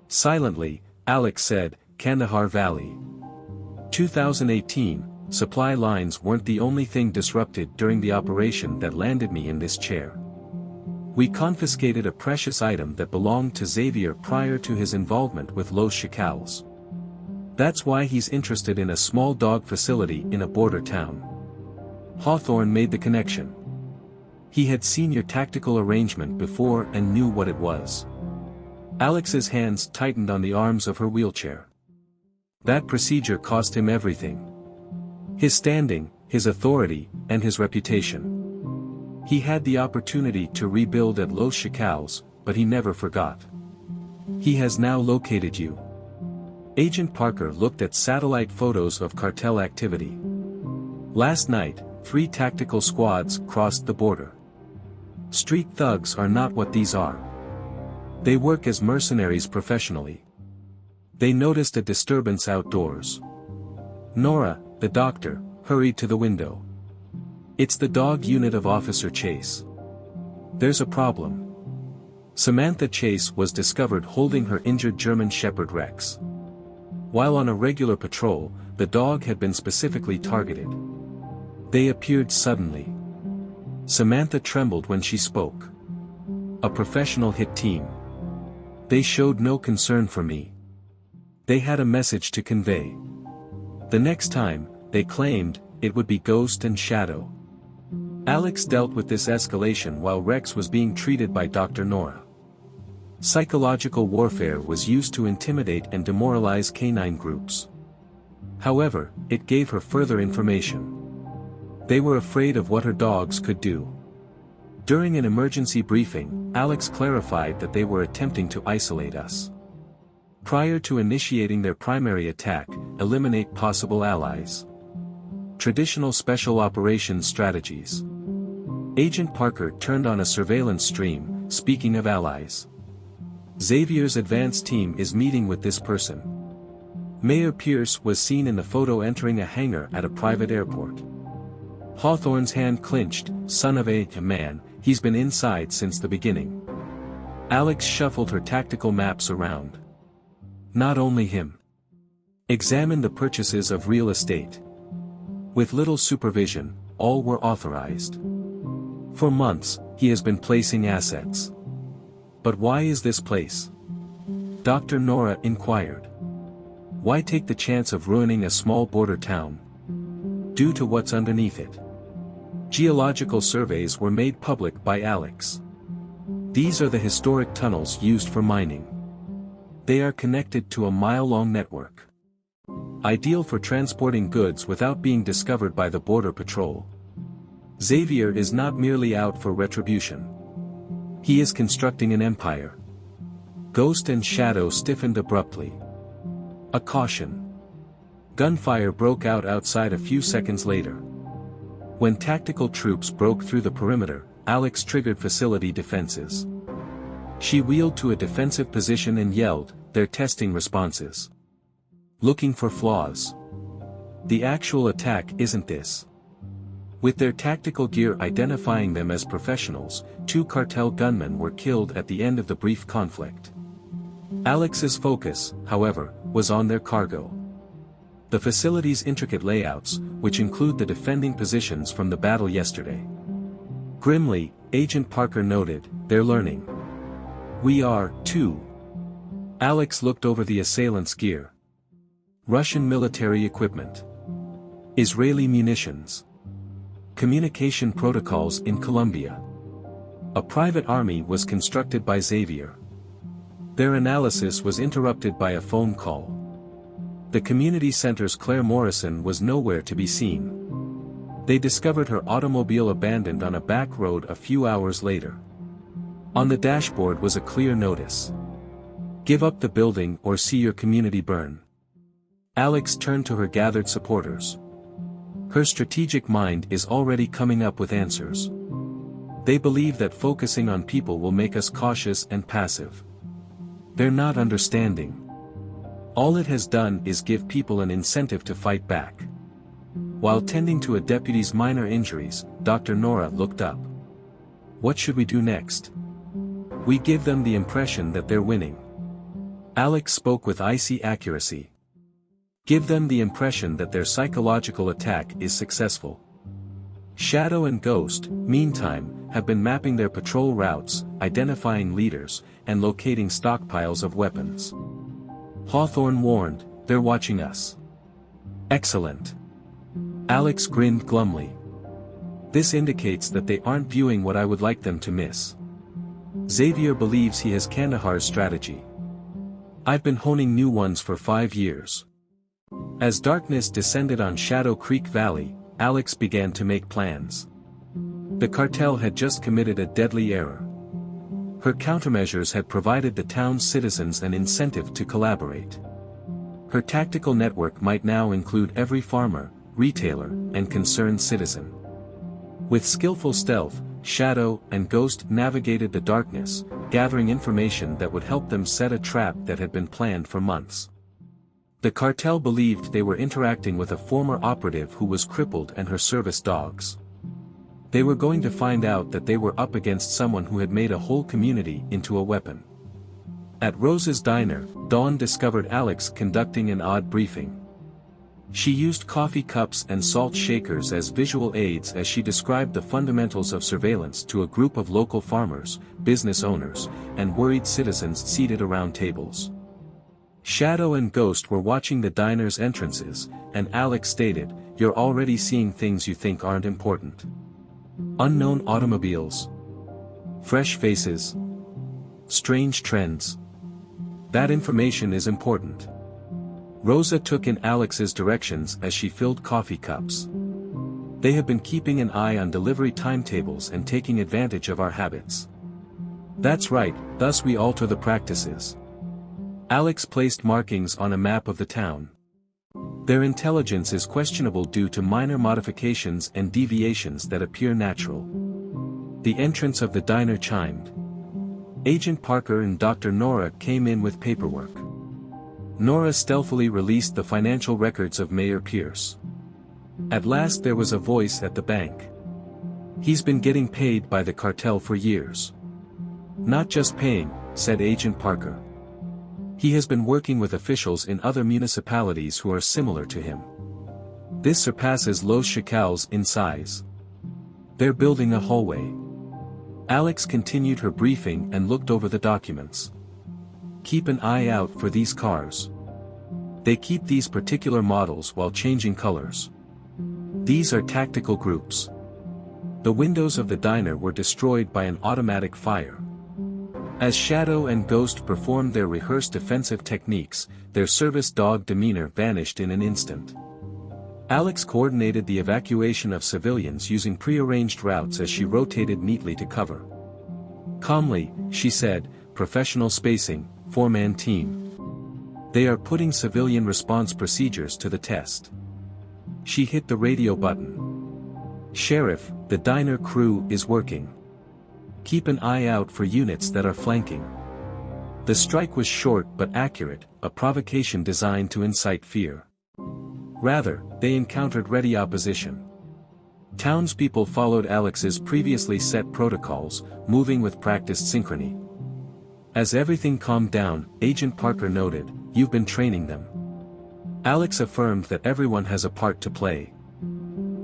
Silently, Alex said, Kandahar Valley. 2018, supply lines weren't the only thing disrupted during the operation that landed me in this chair. We confiscated a precious item that belonged to Xavier prior to his involvement with Los Chacales. That's why he's interested in a small dog facility in a border town. Hawthorne made the connection. He had seen your tactical arrangement before and knew what it was. Alex's hands tightened on the arms of her wheelchair. That procedure cost him everything. His standing, his authority, and his reputation. He had the opportunity to rebuild at Los Chacales, but he never forgot. He has now located you. Agent Parker looked at satellite photos of cartel activity. Last night, 3 tactical squads crossed the border. Street thugs are not what these are. They work as mercenaries professionally. They noticed a disturbance outdoors. Nora, the doctor, hurried to the window. It's the dog unit of Officer Chase. There's a problem. Samantha Chase was discovered holding her injured German Shepherd Rex. While on a regular patrol, the dog had been specifically targeted. They appeared suddenly. Samantha trembled when she spoke. A professional hit team. They showed no concern for me. They had a message to convey. The next time, they claimed, it would be Ghost and Shadow. Alex dealt with this escalation while Rex was being treated by Dr. Nora. Psychological warfare was used to intimidate and demoralize canine groups. However, it gave her further information. They were afraid of what her dogs could do. During an emergency briefing, Alex clarified that they were attempting to isolate us. Prior to initiating their primary attack, eliminate possible allies. Traditional special operations strategies. Agent Parker turned on a surveillance stream, speaking of allies. Xavier's advance team is meeting with this person. Mayor Pierce was seen in the photo entering a hangar at a private airport. Hawthorne's hand clenched, son of a man, he's been inside since the beginning. Alex shuffled her tactical maps around. Not only him. Examine the purchases of real estate. With little supervision, all were authorized. For months, he has been placing assets. But why is this place? Dr. Nora inquired. Why take the chance of ruining a small border town? Due to what's underneath it. Geological surveys were made public by Alex. These are the historic tunnels used for mining. They are connected to a mile-long network. Ideal for transporting goods without being discovered by the Border Patrol. Xavier is not merely out for retribution. He is constructing an empire. Ghost and Shadow stiffened abruptly. A caution. Gunfire broke out outside a few seconds later. When tactical troops broke through the perimeter, Alex triggered facility defenses. She wheeled to a defensive position and yelled, "They're testing responses. Looking for flaws. The actual attack isn't this." With their tactical gear identifying them as professionals, 2 cartel gunmen were killed at the end of the brief conflict. Alex's focus, however, was on their cargo. The facility's intricate layouts, which include the defending positions from the battle yesterday. Grimly, Agent Parker noted, "They're learning. We are, too." Alex looked over the assailants' gear. Russian military equipment. Israeli munitions. Communication protocols in Colombia. A private army was constructed by Xavier. Their analysis was interrupted by a phone call. The community center's Claire Morrison was nowhere to be seen. They discovered her automobile abandoned on a back road a few hours later. On the dashboard was a clear notice. "Give up the building or see your community burn." Alex turned to her gathered supporters. Her strategic mind is already coming up with answers. They believe that focusing on people will make us cautious and passive. They're not understanding. All it has done is give people an incentive to fight back. While tending to a deputy's minor injuries, Dr. Nora looked up. "What should we do next?" "We give them the impression that they're winning." Alex spoke with icy accuracy. Give them the impression that their psychological attack is successful. Shadow and Ghost, meantime, have been mapping their patrol routes, identifying leaders, and locating stockpiles of weapons. Hawthorne warned, they're watching us. Excellent. Alex grinned glumly. This indicates that they aren't viewing what I would like them to miss. Xavier believes he has Kandahar's strategy. I've been honing new ones for 5 years. As darkness descended on Shadow Creek Valley, Alex began to make plans. The cartel had just committed a deadly error. Her countermeasures had provided the town's citizens an incentive to collaborate. Her tactical network might now include every farmer, retailer, and concerned citizen. With skillful stealth, Shadow and Ghost navigated the darkness, gathering information that would help them set a trap that had been planned for months. The cartel believed they were interacting with a former operative who was crippled and her service dogs. They were going to find out that they were up against someone who had made a whole community into a weapon. At Rose's diner, Dawn discovered Alex conducting an odd briefing. She used coffee cups and salt shakers as visual aids as she described the fundamentals of surveillance to a group of local farmers, business owners, and worried citizens seated around tables. Shadow and Ghost were watching the diner's entrances, and Alex stated, "You're already seeing things you think aren't important. Unknown automobiles. Fresh faces. Strange trends. That information is important." Rosa took in Alex's directions as she filled coffee cups. "They have been keeping an eye on delivery timetables and taking advantage of our habits." "That's right, thus we alter the practices." Alex placed markings on a map of the town. "Their intelligence is questionable due to minor modifications and deviations that appear natural." The entrance of the diner chimed. Agent Parker and Dr. Nora came in with paperwork. Nora stealthily released the financial records of Mayor Pierce. At last there was a voice at the bank. "He's been getting paid by the cartel for years." "Not just paying," said Agent Parker. "He has been working with officials in other municipalities who are similar to him. This surpasses Los Chacales in size. They're building a hallway." Alex continued her briefing and looked over the documents. "Keep an eye out for these cars. They keep these particular models while changing colors. These are tactical groups." The windows of the diner were destroyed by an automatic fire. As Shadow and Ghost performed their rehearsed defensive techniques, their service dog demeanor vanished in an instant. Alex coordinated the evacuation of civilians using prearranged routes as she rotated neatly to cover. Calmly, she said, "Professional spacing, 4-man team. They are putting civilian response procedures to the test." She hit the radio button. "Sheriff, the diner crew is working. Keep an eye out for units that are flanking." The strike was short but accurate, a provocation designed to incite fear. Rather, they encountered ready opposition. Townspeople followed Alex's previously set protocols, moving with practiced synchrony. As everything calmed down, Agent Parker noted, "You've been training them." Alex affirmed that everyone has a part to play.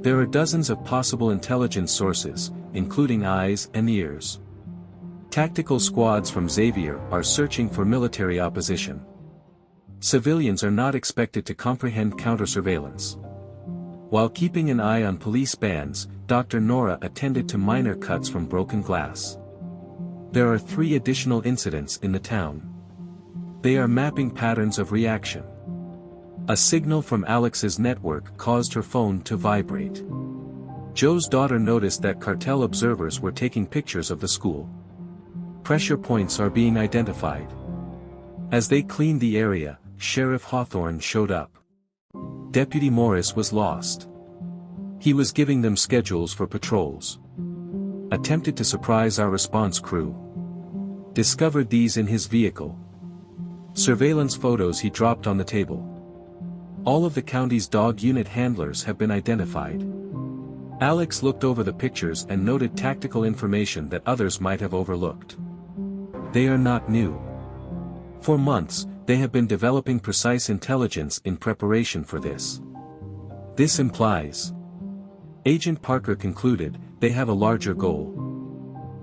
There are dozens of possible intelligence sources, including eyes and ears. Tactical squads from Xavier are searching for military opposition. Civilians are not expected to comprehend counter-surveillance. While keeping an eye on police bands, Dr. Nora attended to minor cuts from broken glass. There are 3 additional incidents in the town. They are mapping patterns of reaction. A signal from Alex's network caused her phone to vibrate. Joe's daughter noticed that cartel observers were taking pictures of the school. Pressure points are being identified. As they cleaned the area, Sheriff Hawthorne showed up. Deputy Morris was lost. He was giving them schedules for patrols. Attempted to surprise our response crew. Discovered these in his vehicle. Surveillance photos he dropped on the table. All of the county's dog unit handlers have been identified. Alex looked over the pictures and noted tactical information that others might have overlooked. They are not new. For months, They have been developing precise intelligence in preparation for this. This implies, Agent Parker concluded, they have a larger goal.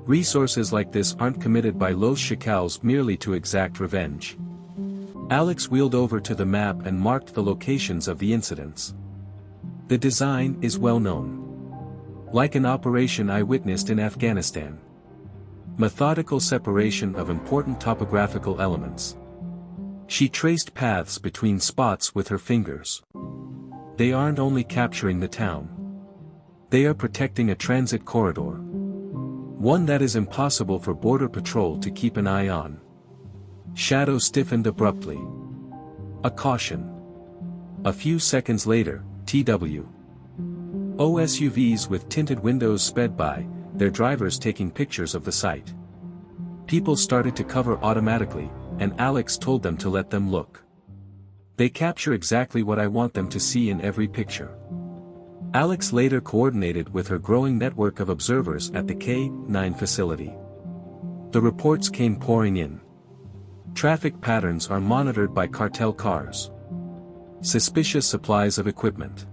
Resources like this aren't committed by Los Chacales merely to exact revenge. Alex wheeled over to the map and marked the locations of the incidents. The design is well known. Like an operation I witnessed in Afghanistan. Methodical separation of important topographical elements. She traced paths between spots with her fingers. They aren't only capturing the town. They are protecting a transit corridor. One that is impossible for Border Patrol to keep an eye on. Shadow stiffened abruptly. A caution. A few seconds later, TW. SUVs with tinted windows sped by, their drivers taking pictures of the site. People started to cover automatically, and Alex told them to let them look. They capture exactly what I want them to see in every picture. Alex later coordinated with her growing network of observers at the K9 facility. The reports came pouring in. Traffic patterns are monitored by cartel cars. Suspicious supplies of equipment.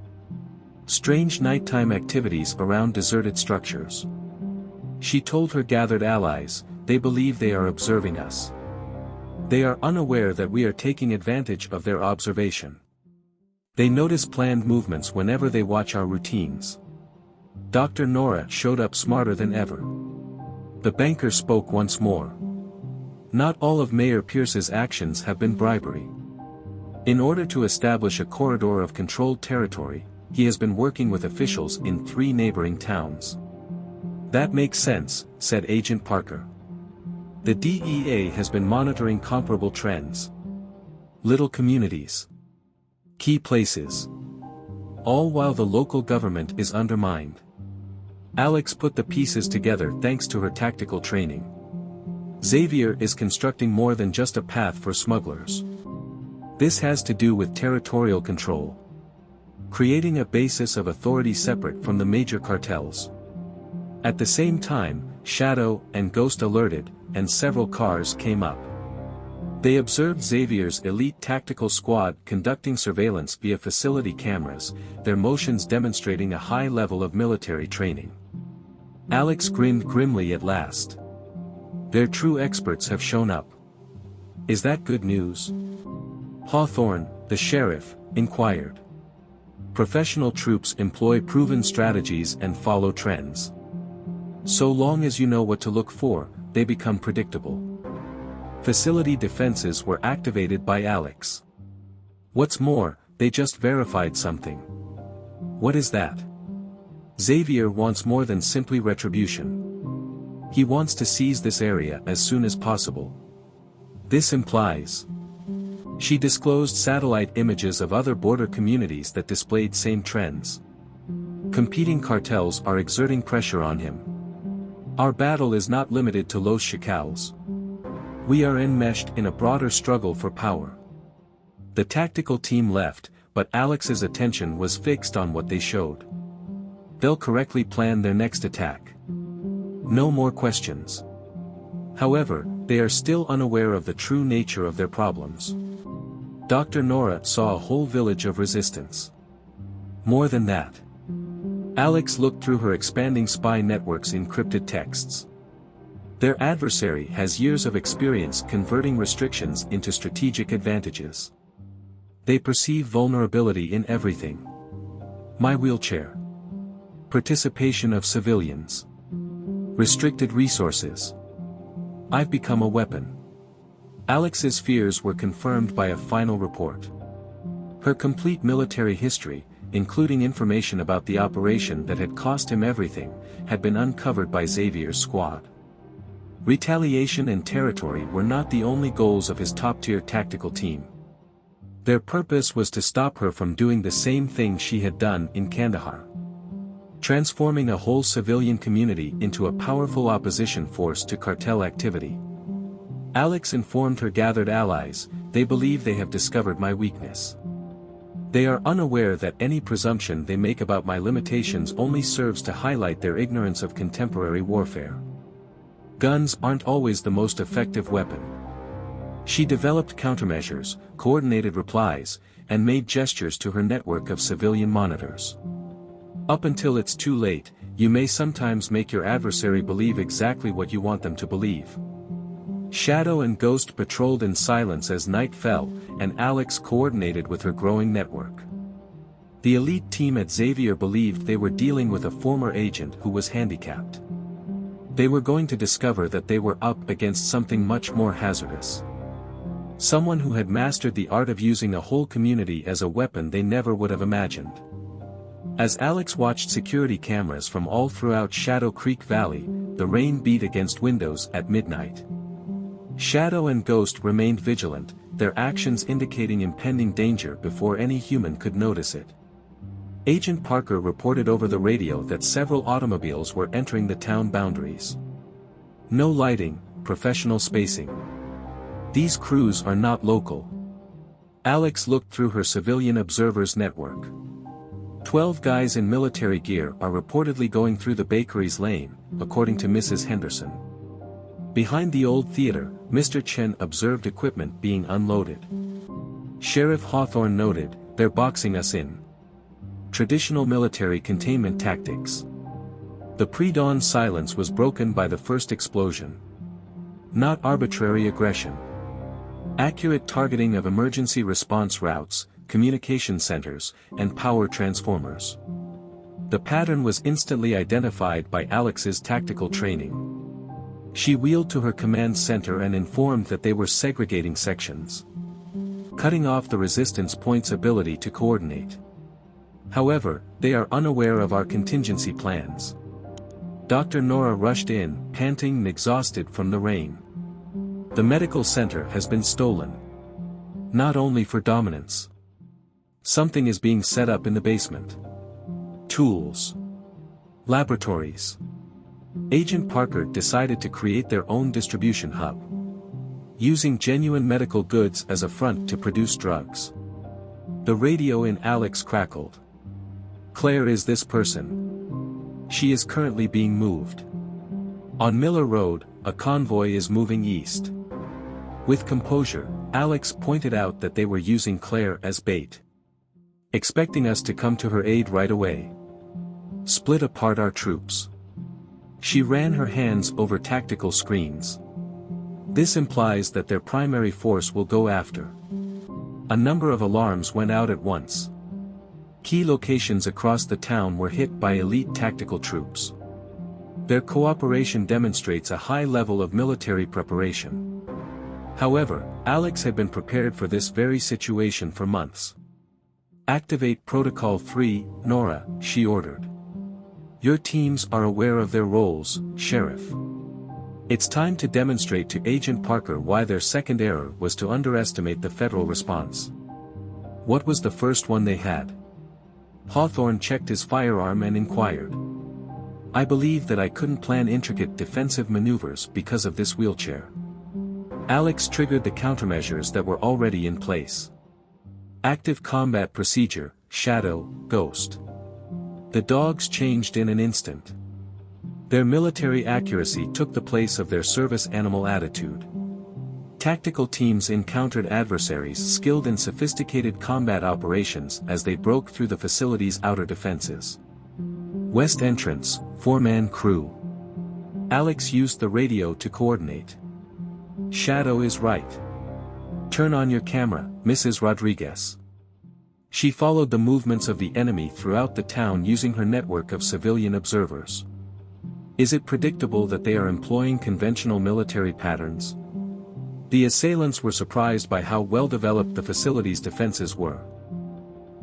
Strange nighttime activities around deserted structures. She told her gathered allies, they believe they are observing us. They are unaware that we are taking advantage of their observation. They notice planned movements whenever they watch our routines. Dr. Nora showed up smarter than ever. The banker spoke once more. Not all of Mayor Pierce's actions have been bribery. In order to establish a corridor of controlled territory, he has been working with officials in 3 neighboring towns. That makes sense, said Agent Parker. The DEA has been monitoring comparable trends. Little communities. Key places. All while the local government is undermined. Alex put the pieces together thanks to her tactical training. Xavier is constructing more than just a path for smugglers. This has to do with territorial control. Creating a basis of authority separate from the major cartels. At the same time, Shadow and Ghost alerted, and several cars came up. They observed Xavier's elite tactical squad conducting surveillance via facility cameras, their motions demonstrating a high level of military training. Alex grinned grimly at last. Their true experts have shown up. Is that good news? Hawthorne, the sheriff, inquired. Professional troops employ proven strategies and follow trends. So long as you know what to look for, they become predictable. Facility defenses were activated by Alex. What's more, they just verified something. What is that? Xavier wants more than simply retribution. He wants to seize this area as soon as possible. This implies. She disclosed satellite images of other border communities that displayed same trends. Competing cartels are exerting pressure on him. Our battle is not limited to Los Chacales. We are enmeshed in a broader struggle for power. The tactical team left, but Alex's attention was fixed on what they showed. They'll correctly plan their next attack. No more questions. However, they are still unaware of the true nature of their problems. Dr. Nora saw a whole village of resistance. More than that. Alex looked through her expanding spy network's encrypted texts. Their adversary has years of experience converting restrictions into strategic advantages. They perceive vulnerability in everything. My wheelchair. Participation of civilians. Restricted resources. I've become a weapon. Alex's fears were confirmed by a final report. Her complete military history, including information about the operation that had cost him everything, had been uncovered by Xavier's squad. Retaliation and territory were not the only goals of his top-tier tactical team. Their purpose was to stop her from doing the same thing she had done in Kandahar. Transforming a whole civilian community into a powerful opposition force to cartel activity. Alex informed her gathered allies, they believe they have discovered my weakness. They are unaware that any presumption they make about my limitations only serves to highlight their ignorance of contemporary warfare. Guns aren't always the most effective weapon. She developed countermeasures, coordinated replies, and made gestures to her network of civilian monitors. Up until it's too late, you may sometimes make your adversary believe exactly what you want them to believe. Shadow and Ghost patrolled in silence as night fell, and Alex coordinated with her growing network. The elite team at Xavier believed they were dealing with a former agent who was handicapped. They were going to discover that they were up against something much more hazardous. Someone who had mastered the art of using a whole community as a weapon they never would have imagined. As Alex watched security cameras from all throughout Shadow Creek Valley, the rain beat against windows at midnight. Shadow and Ghost remained vigilant, their actions indicating impending danger before any human could notice it. Agent Parker reported over the radio that several automobiles were entering the town boundaries. No lighting, professional spacing. These crews are not local. Alex looked through her civilian observers network. 12 guys in military gear are reportedly going through the bakery's lane, according to Mrs. Henderson. Behind the old theater, Mr. Chen observed equipment being unloaded. Sheriff Hawthorne noted, "They're boxing us in. Traditional military containment tactics." The pre-dawn silence was broken by the first explosion. Not arbitrary aggression. Accurate targeting of emergency response routes, communication centers, and power transformers. The pattern was instantly identified by Alex's tactical training. She wheeled to her command center and informed that they were segregating sections, cutting off the resistance point's ability to coordinate. However, they are unaware of our contingency plans. Dr. Nora rushed in, panting and exhausted from the rain. The medical center has been stolen. Not only for dominance. Something is being set up in the basement. Tools. Laboratories. Agent Parker decided to create their own distribution hub, using genuine medical goods as a front to produce drugs. The radio in Alex crackled. "Claire is this person. She is currently being moved. On Miller Road, a convoy is moving east." With composure, Alex pointed out that they were using Claire as bait, expecting us to come to her aid right away. "Split apart our troops." She ran her hands over tactical screens. "This implies that their primary force will go after." A number of alarms went out at once. Key locations across the town were hit by elite tactical troops. Their cooperation demonstrates a high level of military preparation. However, Alex had been prepared for this very situation for months. "Activate Protocol 3, Nora," she ordered. "Your teams are aware of their roles, Sheriff. It's time to demonstrate to Agent Parker why their second error was to underestimate the federal response." "What was the first one they had?" Hawthorne checked his firearm and inquired. "I believe that I couldn't plan intricate defensive maneuvers because of this wheelchair." Alex triggered the countermeasures that were already in place. Active combat procedure, Shadow, Ghost. The dogs changed in an instant. Their military accuracy took the place of their service animal attitude. Tactical teams encountered adversaries skilled in sophisticated combat operations as they broke through the facility's outer defenses. West entrance, 4-man crew. Alex used the radio to coordinate. "Shadow is right. Turn on your camera, Mrs. Rodriguez." She followed the movements of the enemy throughout the town using her network of civilian observers. Is it predictable that they are employing conventional military patterns? The assailants were surprised by how well-developed the facility's defenses were.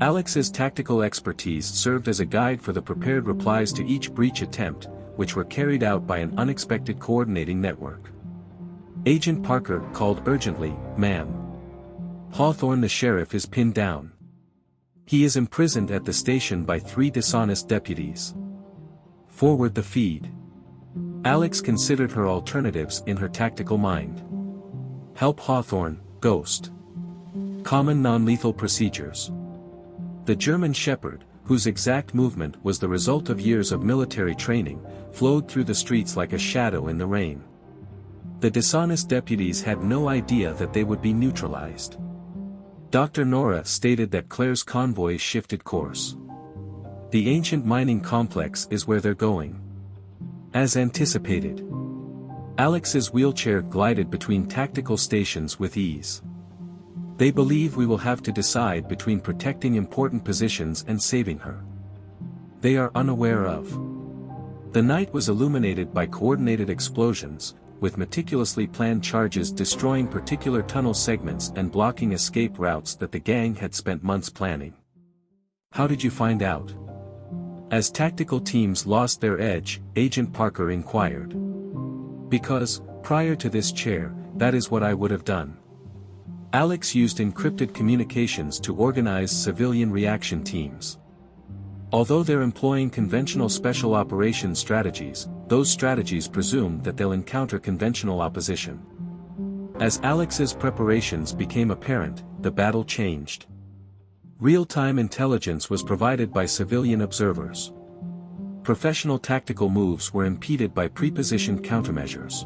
Alex's tactical expertise served as a guide for the prepared replies to each breach attempt, which were carried out by an unexpected coordinating network. Agent Parker called urgently, "Ma'am. Hawthorne the sheriff is pinned down. He is imprisoned at the station by 3 dishonest deputies. Forward the feed." Alex considered her alternatives in her tactical mind. Help Hawthorne, Ghost. Common non-lethal procedures. The German Shepherd, whose exact movement was the result of years of military training, flowed through the streets like a shadow in the rain. The dishonest deputies had no idea that they would be neutralized. Dr. Nora stated that Claire's convoy shifted course. The ancient mining complex is where they're going. As anticipated, Alex's wheelchair glided between tactical stations with ease. They believe we will have to decide between protecting important positions and saving her. They are unaware of. The night was illuminated by coordinated explosions, with meticulously planned charges destroying particular tunnel segments and blocking escape routes that the gang had spent months planning. How did you find out? As tactical teams lost their edge, Agent Parker inquired. Because, prior to this chair, that is what I would have done. Alex used encrypted communications to organize civilian reaction teams. Although they're employing conventional special operations strategies, those strategies presume that they'll encounter conventional opposition. As Alex's preparations became apparent, the battle changed. Real-time intelligence was provided by civilian observers. Professional tactical moves were impeded by prepositioned countermeasures.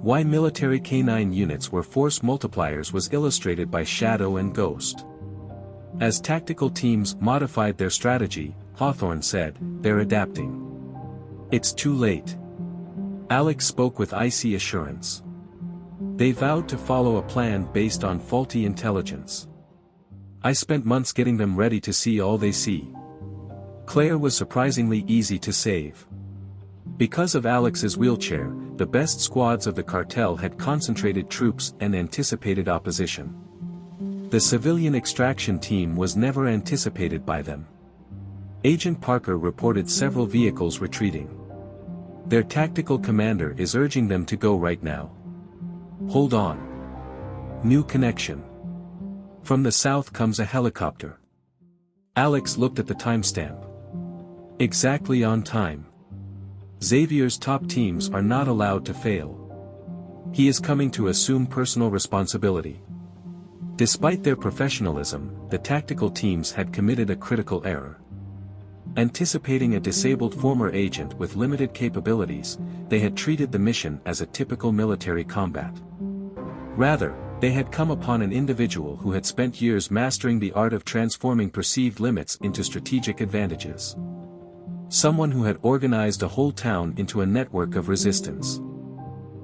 Why military canine units were force multipliers was illustrated by Shadow and Ghost. As tactical teams modified their strategy, Hawthorne said, they're adapting. It's too late. Alex spoke with icy assurance. They vowed to follow a plan based on faulty intelligence. I spent months getting them ready to see all they see. Claire was surprisingly easy to save. Because of Alex's wheelchair, the best squads of the cartel had concentrated troops and anticipated opposition. The civilian extraction team was never anticipated by them. Agent Parker reported several vehicles retreating. Their tactical commander is urging them to go right now. Hold on. New connection. From the south comes a helicopter. Alex looked at the timestamp. Exactly on time. Xavier's top teams are not allowed to fail. He is coming to assume personal responsibility. Despite their professionalism, the tactical teams had committed a critical error. Anticipating a disabled former agent with limited capabilities, they had treated the mission as a typical military combat. Rather, they had come upon an individual who had spent years mastering the art of transforming perceived limits into strategic advantages. Someone who had organized a whole town into a network of resistance.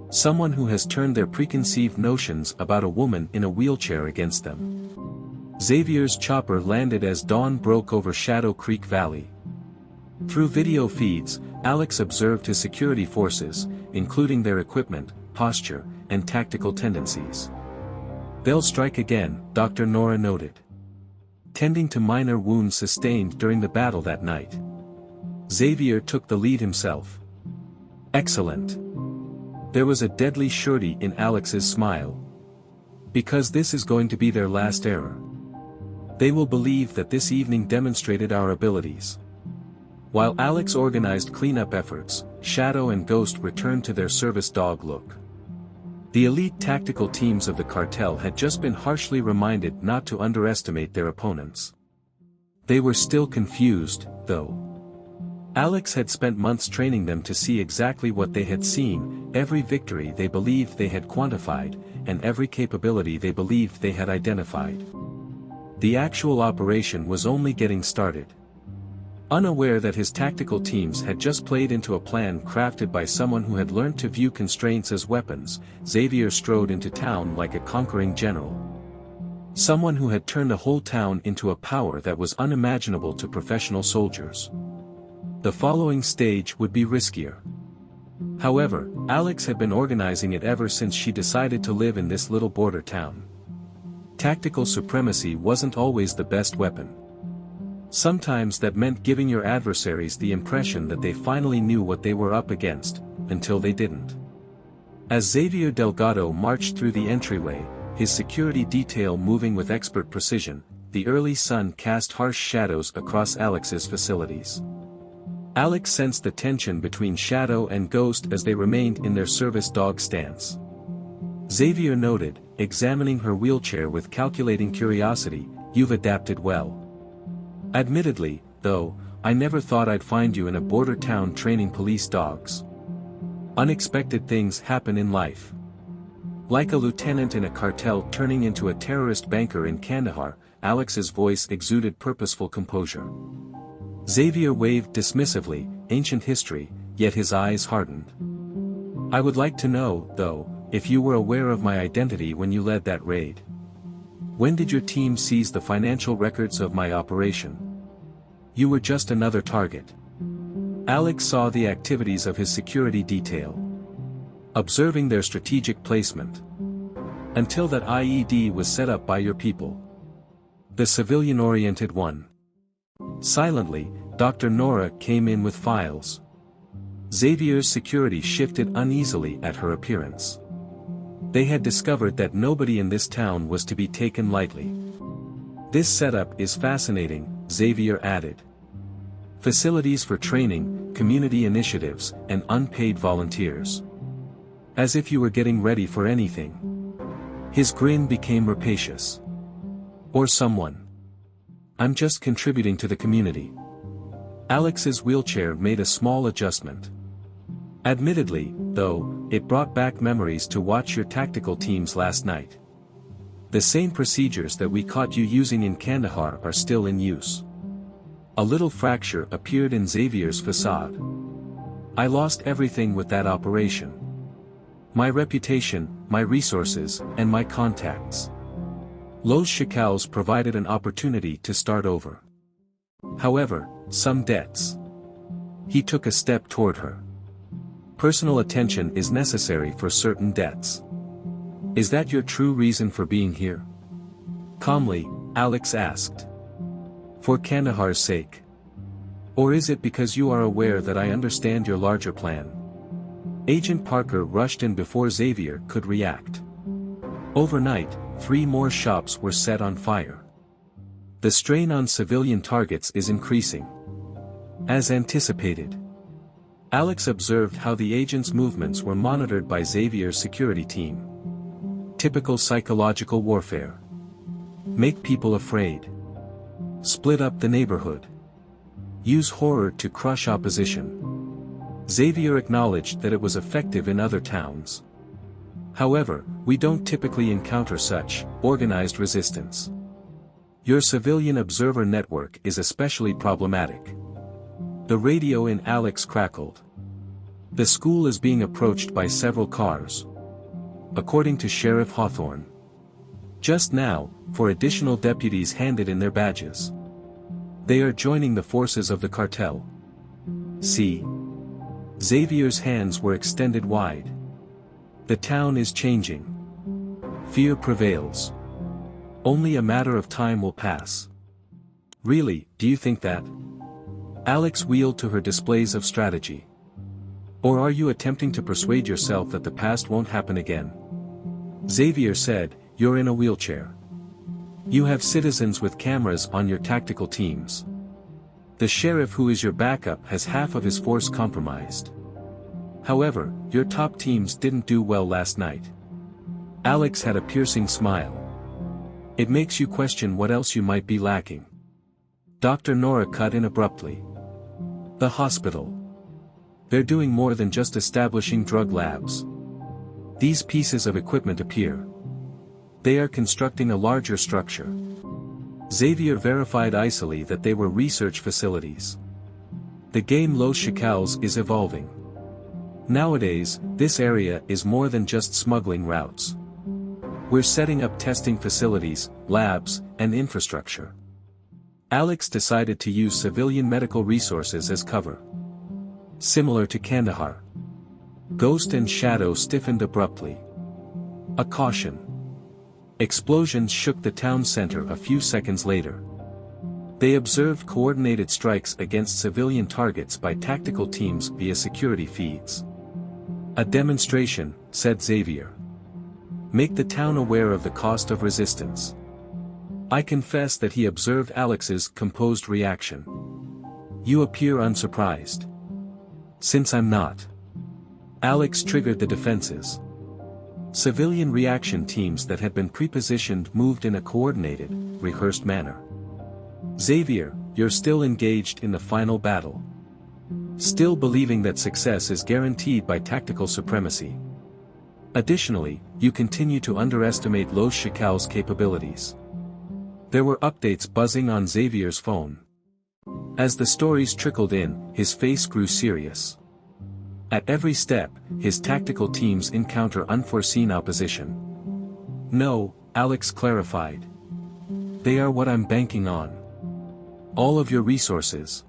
Someone who has turned their preconceived notions about a woman in a wheelchair against them. Xavier's chopper landed as dawn broke over Shadow Creek Valley. Through video feeds, Alex observed his security forces, including their equipment, posture, and tactical tendencies. They'll strike again, Dr. Nora noted. Tending to minor wounds sustained during the battle that night. Xavier took the lead himself. Excellent. There was a deadly surety in Alex's smile. Because this is going to be their last error. They will believe that this evening demonstrated our abilities. While Alex organized cleanup efforts, Shadow and Ghost returned to their service dog look. The elite tactical teams of the cartel had just been harshly reminded not to underestimate their opponents. They were still confused, though. Alex had spent months training them to see exactly what they had seen, every victory they believed they had quantified, and every capability they believed they had identified. The actual operation was only getting started. Unaware that his tactical teams had just played into a plan crafted by someone who had learned to view constraints as weapons, Xavier strode into town like a conquering general. Someone who had turned a whole town into a power that was unimaginable to professional soldiers. The following stage would be riskier. However, Alex had been organizing it ever since she decided to live in this little border town. Tactical supremacy wasn't always the best weapon. Sometimes that meant giving your adversaries the impression that they finally knew what they were up against, until they didn't. As Xavier Delgado marched through the entryway, his security detail moving with expert precision, the early sun cast harsh shadows across Alex's facilities. Alex sensed the tension between Shadow and Ghost as they remained in their service dog stance. Xavier noted, examining her wheelchair with calculating curiosity, "You've adapted well. Admittedly, though, I never thought I'd find you in a border town training police dogs." Unexpected things happen in life. Like a lieutenant in a cartel turning into a terrorist banker in Kandahar, Alex's voice exuded purposeful composure. Xavier waved dismissively, ancient history, yet his eyes hardened. I would like to know, though, if you were aware of my identity when you led that raid. When did your team seize the financial records of my operation? You were just another target. Alex saw the activities of his security detail, observing their strategic placement. Until that IED was set up by your people. The civilian-oriented one. Silently, Dr. Nora came in with files. Xavier's security shifted uneasily at her appearance. They had discovered that nobody in this town was to be taken lightly. This setup is fascinating, Xavier added. Facilities for training, community initiatives, and unpaid volunteers. As if you were getting ready for anything. His grin became rapacious. Or someone. I'm just contributing to the community. Alex's wheelchair made a small adjustment. Admittedly, though, it brought back memories to watch your tactical teams last night. The same procedures that we caught you using in Kandahar are still in use. A little fracture appeared in Xavier's facade. I lost everything with that operation. My reputation, my resources, and my contacts. Los Chacales provided an opportunity to start over. However, some debts. He took a step toward her. Personal attention is necessary for certain debts. Is that your true reason for being here? Calmly, Alex asked. For Kandahar's sake? Or is it because you are aware that I understand your larger plan? Agent Parker rushed in before Xavier could react. Overnight, 3 more shops were set on fire. The strain on civilian targets is increasing. As anticipated. Alex observed how the agent's movements were monitored by Xavier's security team. Typical psychological warfare. Make people afraid. Split up the neighborhood. Use horror to crush opposition. Xavier acknowledged that it was effective in other towns. However, we don't typically encounter such organized resistance. Your civilian observer network is especially problematic. The radio in Alex crackled. The school is being approached by several cars. According to Sheriff Hawthorne. Just now, 4 additional deputies handed in their badges. They are joining the forces of the cartel. See. Xavier's hands were extended wide. The town is changing. Fear prevails. Only a matter of time will pass. Really, do you think that? Alex wheeled to her displays of strategy. Or are you attempting to persuade yourself that the past won't happen again? Xavier said, you're in a wheelchair. You have citizens with cameras on your tactical teams. The sheriff who is your backup has half of his force compromised. However, your top teams didn't do well last night. Alex had a piercing smile. It makes you question what else you might be lacking. Dr. Nora cut in abruptly. The hospital. They're doing more than just establishing drug labs. These pieces of equipment appear. They are constructing a larger structure. Xavier verified icily that they were research facilities. The game Los Chacales is evolving. Nowadays, this area is more than just smuggling routes. We're setting up testing facilities, labs, and infrastructure. Alex decided to use civilian medical resources as cover. Similar to Kandahar. Ghost and Shadow stiffened abruptly. A caution. Explosions shook the town center a few seconds later. They observed coordinated strikes against civilian targets by tactical teams via security feeds. A demonstration, said Xavier. Make the town aware of the cost of resistance. I confess that he observed Alex's composed reaction. You appear unsurprised. Since I'm not. Alex triggered the defenses. Civilian reaction teams that had been prepositioned moved in a coordinated, rehearsed manner. Xavier, you're still engaged in the final battle. still believing that success is guaranteed by tactical supremacy. Additionally, you continue to underestimate Los Chacales' capabilities. There were updates buzzing on Xavier's phone. As the stories trickled in, his face grew serious. At every step, his tactical teams encounter unforeseen opposition. No, Alex clarified. They are what I'm banking on. All of your resources.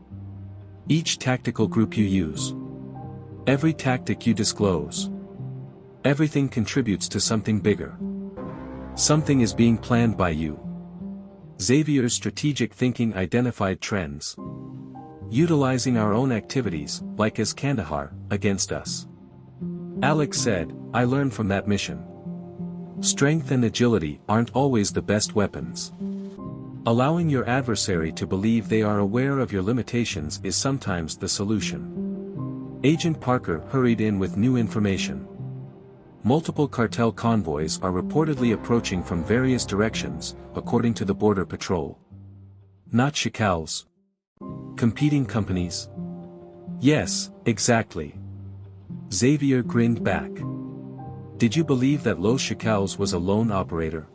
Each tactical group you use. Every tactic you disclose. Everything contributes to something bigger. Something is being planned by you. Xavier's strategic thinking identified trends. Utilizing our own activities, like as Kandahar, against us. Alex said, I learned from that mission. Strength and agility aren't always the best weapons. Allowing your adversary to believe they are aware of your limitations is sometimes the solution. Agent Parker hurried in with new information. Multiple cartel convoys are reportedly approaching from various directions, according to the Border Patrol. Not Chacales. Competing companies? Yes, exactly. Xavier grinned back. Did you believe that Los Chacales was a lone operator?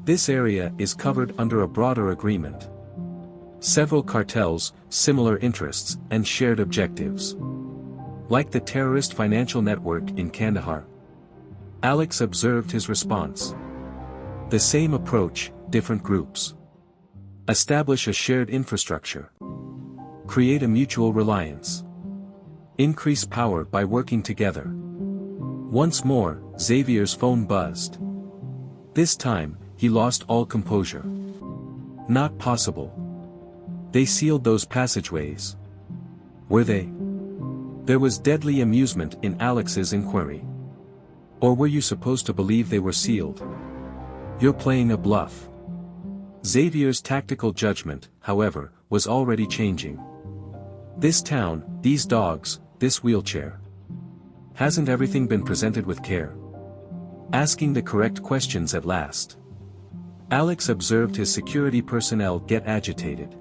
This area is covered under a broader agreement. Several cartels, similar interests, and shared objectives. Like the terrorist financial network in Kandahar. Alex observed his response. The same approach, different groups. Establish a shared infrastructure. Create a mutual reliance. Increase power by working together. Once more, Xavier's phone buzzed. This time, he lost all composure. Not possible. They sealed those passageways. Were they? There was deadly amusement in Alex's inquiry. Or were you supposed to believe they were sealed? You're playing a bluff. Xavier's tactical judgment, however, was already changing. This town, these dogs, this wheelchair. Hasn't everything been presented with care? Asking the correct questions at last. Alex observed his security personnel get agitated.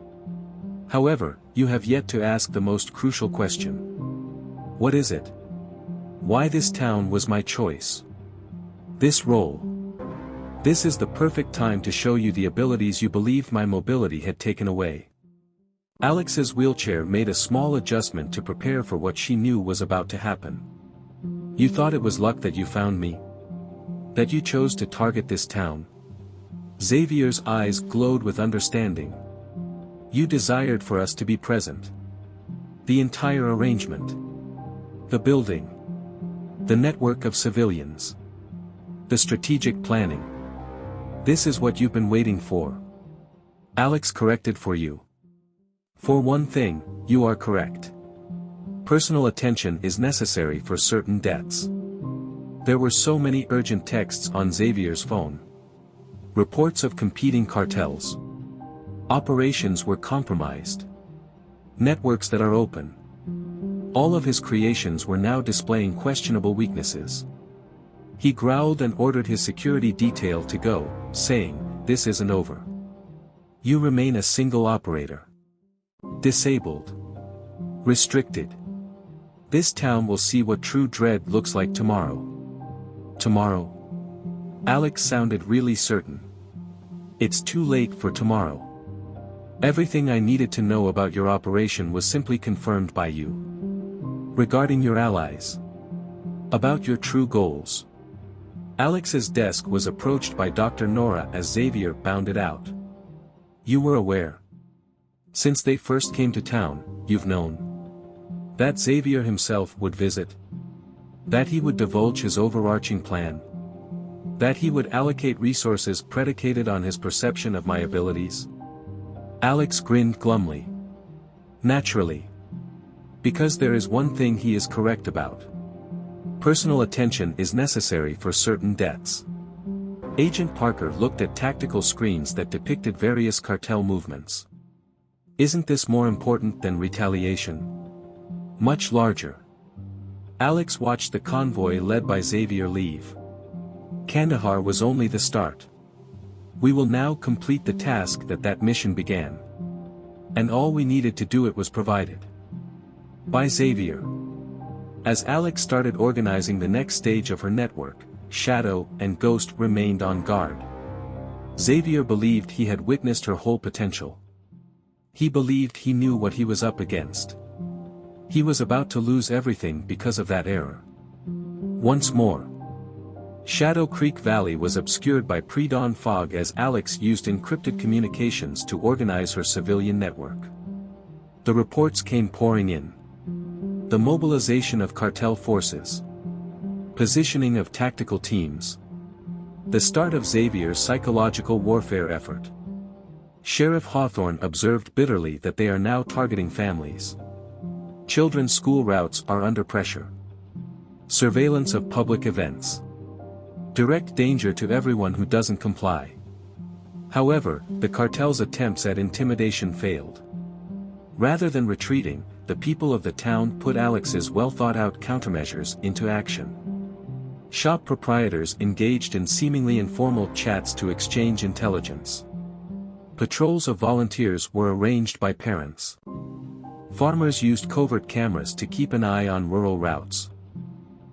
However, you have yet to ask the most crucial question. What is it? Why this town was my choice? This role. This is the perfect time to show you the abilities you believed my mobility had taken away. Alex's wheelchair made a small adjustment to prepare for what she knew was about to happen. You thought it was luck that you found me? That you chose to target this town? Xavier's eyes glowed with understanding. You desired for us to be present. The entire arrangement. The building. The network of civilians. The strategic planning. This is what you've been waiting for. Alex corrected for you. For one thing, you are correct. Personal attention is necessary for certain debts. There were so many urgent texts on Xavier's phone. Reports of competing cartels. Operations were compromised. Networks that are open. All of his creations were now displaying questionable weaknesses. He growled and ordered his security detail to go, saying, "This isn't over. You remain a single operator. Disabled. Restricted. This town will see what true dread looks like tomorrow." Tomorrow? Alex sounded really certain. It's too late for tomorrow. Everything I needed to know about your operation was simply confirmed by you. Regarding your allies. About your true goals. Alex's desk was approached by Dr. Nora as Xavier bounded out. You were aware. Since they first came to town, you've known. That Xavier himself would visit. That he would divulge his overarching plan. That he would allocate resources predicated on his perception of my abilities. Alex grinned glumly. Naturally. Because there is one thing he is correct about. Personal attention is necessary for certain debts. Agent Parker looked at tactical screens that depicted various cartel movements. Isn't this more important than retaliation? Much larger. Alex watched the convoy led by Xavier leave. Kandahar was only the start. We will now complete the task that mission began. And all we needed to do it was provided. By Xavier. As Alex started organizing the next stage of her network, Shadow and Ghost remained on guard. Xavier believed he had witnessed her whole potential. He believed he knew what he was up against. He was about to lose everything because of that error. Once more. Shadow Creek Valley was obscured by pre-dawn fog as Alex used encrypted communications to organize her civilian network. The reports came pouring in. The mobilization of cartel forces. Positioning of tactical teams. The start of Xavier's psychological warfare effort. Sheriff Hawthorne observed bitterly that they are now targeting families. Children's school routes are under pressure. Surveillance of public events. Direct danger to everyone who doesn't comply. However, the cartel's attempts at intimidation failed. Rather than retreating, the people of the town put Alex's well-thought-out countermeasures into action. Shop proprietors engaged in seemingly informal chats to exchange intelligence. Patrols of volunteers were arranged by parents. Farmers used covert cameras to keep an eye on rural routes.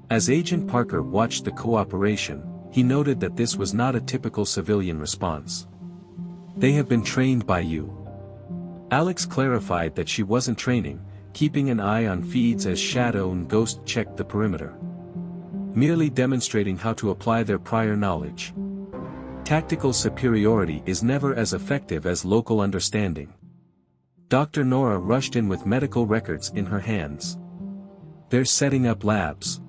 As Agent Parker watched the cooperation, he noted that this was not a typical civilian response. "They have been trained by you." Alex clarified that she wasn't training, keeping an eye on feeds as Shadow and Ghost checked the perimeter. Merely demonstrating how to apply their prior knowledge. Tactical superiority is never as effective as local understanding. Dr. Nora rushed in with medical records in her hands. "They're setting up labs.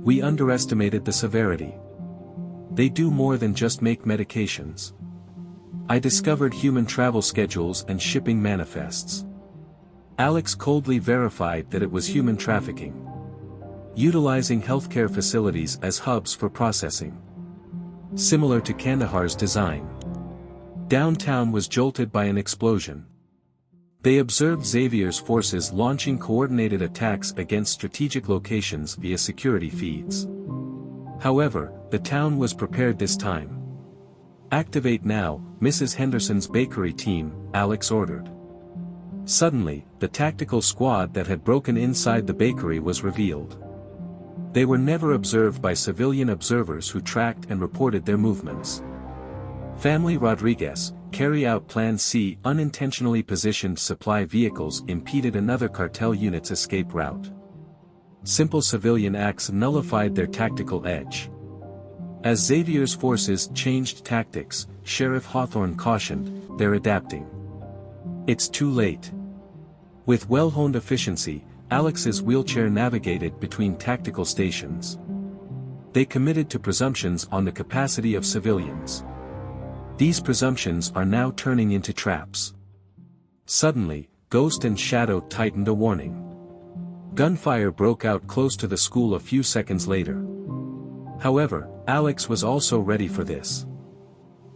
We underestimated the severity. They do more than just make medications. I discovered human travel schedules and shipping manifests." Alex coldly verified that it was human trafficking. Utilizing healthcare facilities as hubs for processing. Similar to Kandahar's design. Downtown was jolted by an explosion. They observed Xavier's forces launching coordinated attacks against strategic locations via security feeds. However, the town was prepared this time. "Activate now, Mrs. Henderson's bakery team," Alex ordered. Suddenly, the tactical squad that had broken inside the bakery was revealed. They were never observed by civilian observers who tracked and reported their movements. Family Rodriguez, carry out Plan C. Unintentionally positioned supply vehicles impeded another cartel unit's escape route. Simple civilian acts nullified their tactical edge. As Xavier's forces changed tactics, Sheriff Hawthorne cautioned, "They're adapting. It's too late." With well-honed efficiency, Alex's wheelchair navigated between tactical stations. They committed to presumptions on the capacity of civilians. These presumptions are now turning into traps. Suddenly, Ghost and Shadow tightened a warning. Gunfire broke out close to the school a few seconds later. However, Alex was also ready for this.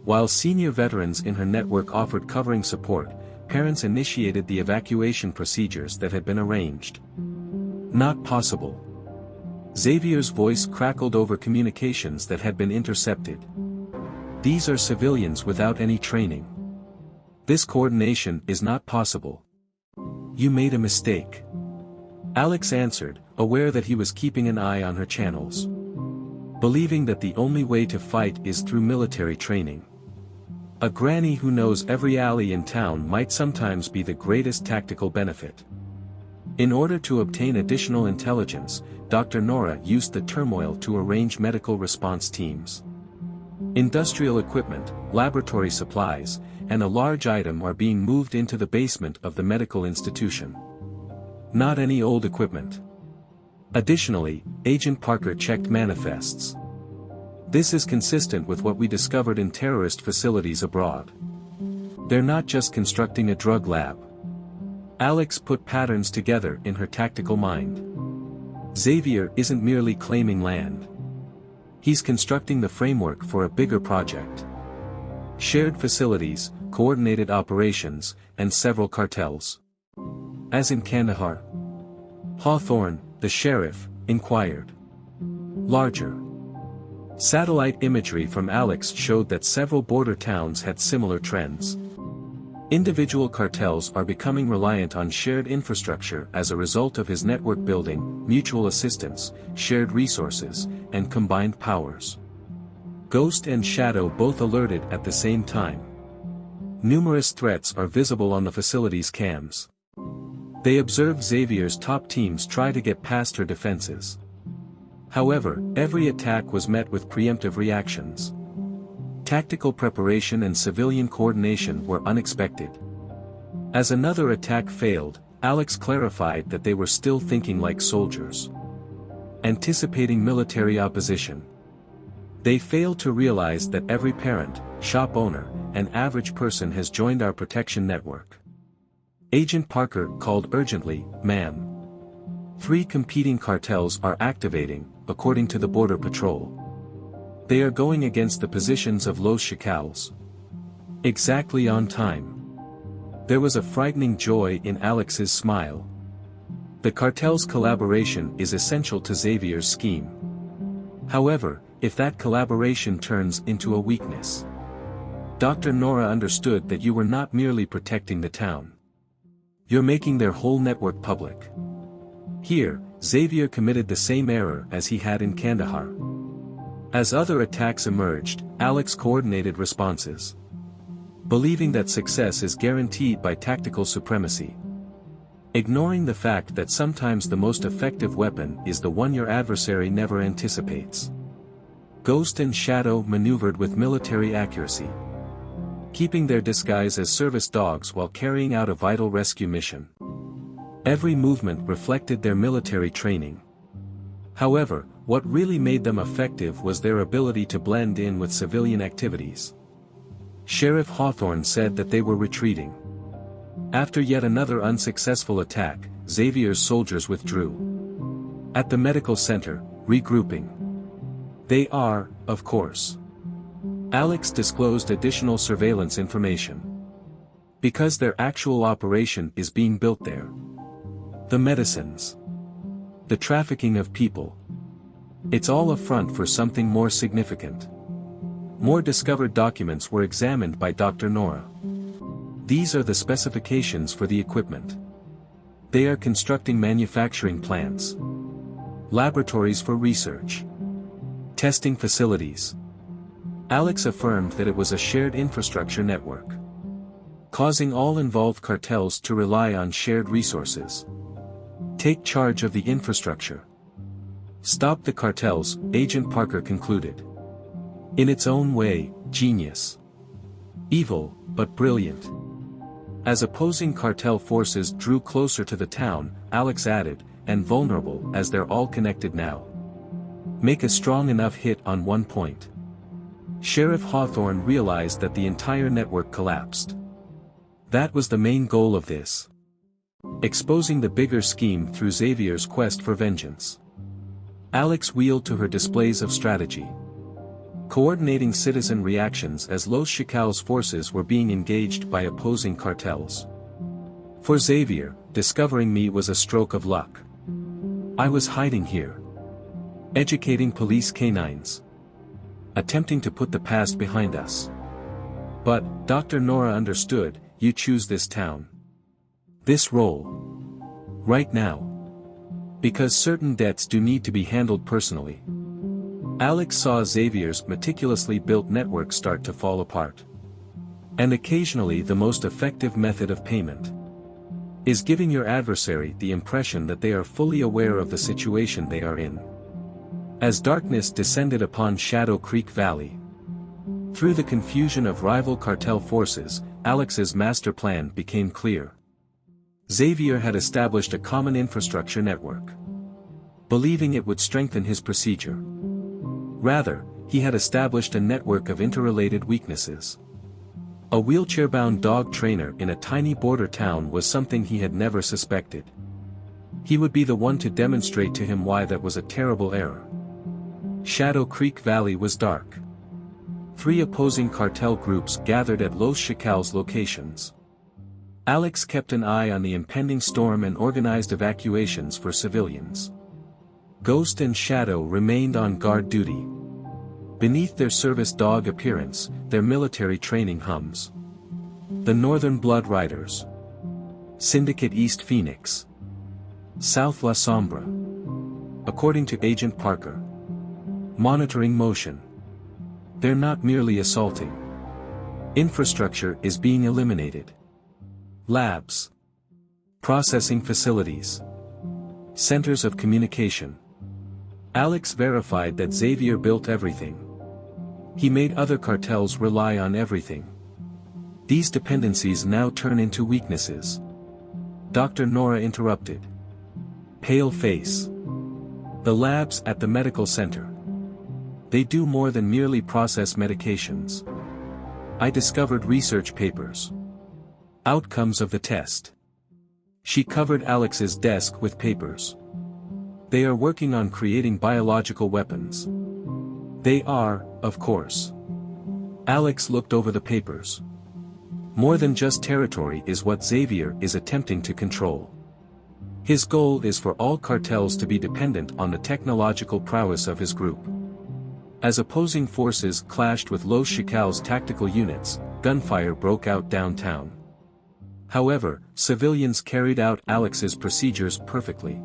While senior veterans in her network offered covering support, parents initiated the evacuation procedures that had been arranged. "Not possible." Xavier's voice crackled over communications that had been intercepted. "These are civilians without any training. This coordination is not possible. You made a mistake." Alex answered, aware that he was keeping an eye on her channels. Believing that the only way to fight is through military training. A granny who knows every alley in town might sometimes be the greatest tactical benefit. In order to obtain additional intelligence, Dr. Nora used the turmoil to arrange medical response teams. Industrial equipment, laboratory supplies, and a large item are being moved into the basement of the medical institution. Not any old equipment. Additionally, Agent Parker checked manifests. This is consistent with what we discovered in terrorist facilities abroad. They're not just constructing a drug lab. Alex put patterns together in her tactical mind. Xavier isn't merely claiming land. He's constructing the framework for a bigger project. Shared facilities, coordinated operations, and several cartels. As in Kandahar. Hawthorne, the sheriff, inquired. Larger. Satellite imagery from Alex showed that several border towns had similar trends. Individual cartels are becoming reliant on shared infrastructure as a result of his network building, mutual assistance, shared resources, and combined powers. Ghost and Shadow both alerted at the same time. Numerous threats are visible on the facility's cams. They observe Xavier's top teams try to get past her defenses. However, every attack was met with preemptive reactions. Tactical preparation and civilian coordination were unexpected. As another attack failed, Alex clarified that they were still thinking like soldiers. Anticipating military opposition. They failed to realize that every parent, shop owner, and average person has joined our protection network. Agent Parker called urgently, "Ma'am. 3 competing cartels are activating, according to the Border Patrol. They are going against the positions of Los Chacales." Exactly on time. There was a frightening joy in Alex's smile. The cartel's collaboration is essential to Xavier's scheme. However, if that collaboration turns into a weakness. Dr. Nora understood that you were not merely protecting the town. You're making their whole network public. Here, Xavier committed the same error as he had in Kandahar. As other attacks emerged, Alex coordinated responses. Believing that success is guaranteed by tactical supremacy. Ignoring the fact that sometimes the most effective weapon is the one your adversary never anticipates. Ghost and Shadow maneuvered with military accuracy. Keeping their disguise as service dogs while carrying out a vital rescue mission. Every movement reflected their military training. However, what really made them effective was their ability to blend in with civilian activities. Sheriff Hawthorne said that they were retreating. After yet another unsuccessful attack, Xavier's soldiers withdrew. At the medical center, regrouping. They are, of course. Alex disclosed additional surveillance information. Because their actual operation is being built there. The medicines. The trafficking of people. It's all a front for something more significant. More discovered documents were examined by Dr. Nora. These are the specifications for the equipment. They are constructing manufacturing plants. Laboratories for research. Testing facilities. Alex affirmed that it was a shared infrastructure network. Causing all involved cartels to rely on shared resources. Take charge of the infrastructure. Stop the cartels, Agent Parker concluded. In its own way, genius. Evil, but brilliant. As opposing cartel forces drew closer to the town, Alex added, and vulnerable as they're all connected now. Make a strong enough hit on one point. Sheriff Hawthorne realized that the entire network collapsed. That was the main goal of this. Exposing the bigger scheme through Xavier's quest for vengeance. Alex wheeled to her displays of strategy. Coordinating citizen reactions as Los Chacales forces were being engaged by opposing cartels. For Xavier, discovering me was a stroke of luck. I was hiding here. Educating police canines. Attempting to put the past behind us. But, Dr. Nora understood, you choose this town. This role. Right now. Because certain debts do need to be handled personally. Alex saw Xavier's meticulously built network start to fall apart. And occasionally the most effective method of payment is giving your adversary the impression that they are fully aware of the situation they are in. As darkness descended upon Shadow Creek Valley. Through the confusion of rival cartel forces, Alex's master plan became clear. Xavier had established a common infrastructure network. Believing it would strengthen his procedure. Rather, he had established a network of interrelated weaknesses. A wheelchair-bound dog trainer in a tiny border town was something he had never suspected. He would be the one to demonstrate to him why that was a terrible error. Shadow Creek Valley was dark. 3 opposing cartel groups gathered at Los Chacales locations. Alex kept an eye on the impending storm and organized evacuations for civilians. Ghost and Shadow remained on guard duty. Beneath their service dog appearance, their military training hums. The Northern Blood Riders. Syndicate East Phoenix. South La Sombra. According to Agent Parker. Monitoring motion. They're not merely assaulting. Infrastructure is being eliminated. Labs. Processing facilities. Centers of communication. Alex verified that Xavier built everything. He made other cartels rely on everything. These dependencies now turn into weaknesses. Dr. Nora interrupted. Pale face. The labs at the medical center. They do more than merely process medications. I discovered research papers. Outcomes of the test. She covered Alex's desk with papers. They are working on creating biological weapons. They are, of course. Alex looked over the papers. More than just territory is what Xavier is attempting to control. His goal is for all cartels to be dependent on the technological prowess of his group. As opposing forces clashed with Los Chacales tactical units, gunfire broke out downtown. However, civilians carried out Alex's procedures perfectly.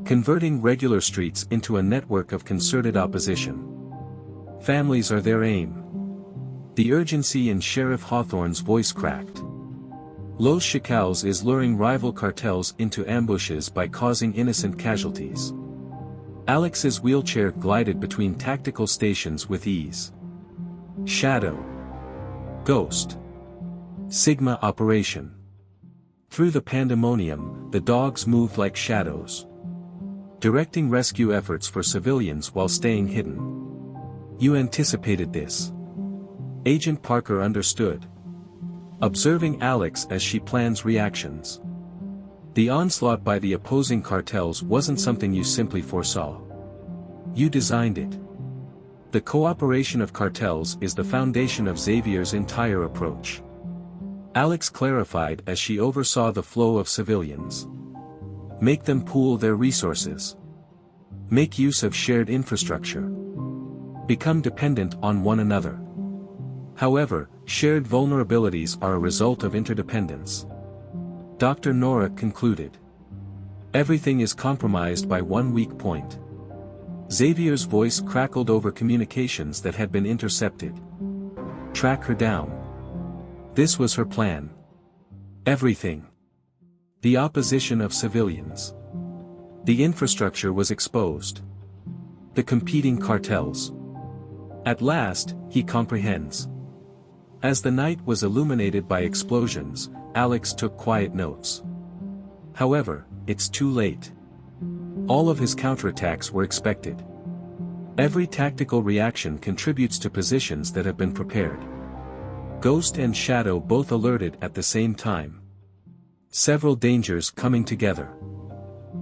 Converting regular streets into a network of concerted opposition. Families are their aim. The urgency in Sheriff Hawthorne's voice cracked. Los Chacales is luring rival cartels into ambushes by causing innocent casualties. Alex's wheelchair glided between tactical stations with ease. Shadow. Ghost. Sigma operation. Through the pandemonium, the dogs moved like shadows. Directing rescue efforts for civilians while staying hidden. You anticipated this. Agent Parker understood. Observing Alex as she plans reactions. The onslaught by the opposing cartels wasn't something you simply foresaw. You designed it. The cooperation of cartels is the foundation of Xavier's entire approach. Alex clarified as she oversaw the flow of civilians. Make them pool their resources. Make use of shared infrastructure. Become dependent on one another. However, shared vulnerabilities are a result of interdependence. Dr. Nora concluded. Everything is compromised by one weak point. Xavier's voice crackled over communications that had been intercepted. Track her down. This was her plan. Everything. The opposition of civilians. The infrastructure was exposed. The competing cartels. At last, he comprehends. As the night was illuminated by explosions, Alex took quiet notes. However, it's too late. All of his counterattacks were expected. Every tactical reaction contributes to positions that have been prepared. Ghost and Shadow both alerted at the same time. Several dangers coming together.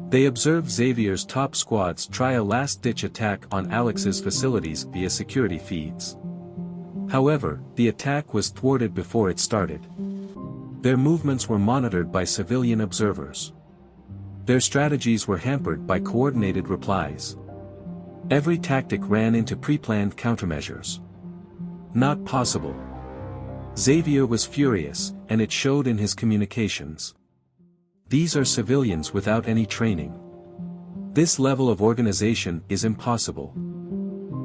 They observed Xavier's top squads try a last-ditch attack on Alex's facilities via security feeds. However, the attack was thwarted before it started. Their movements were monitored by civilian observers. Their strategies were hampered by coordinated replies. Every tactic ran into pre-planned countermeasures. Not possible. Xavier was furious, and it showed in his communications. These are civilians without any training. This level of organization is impossible.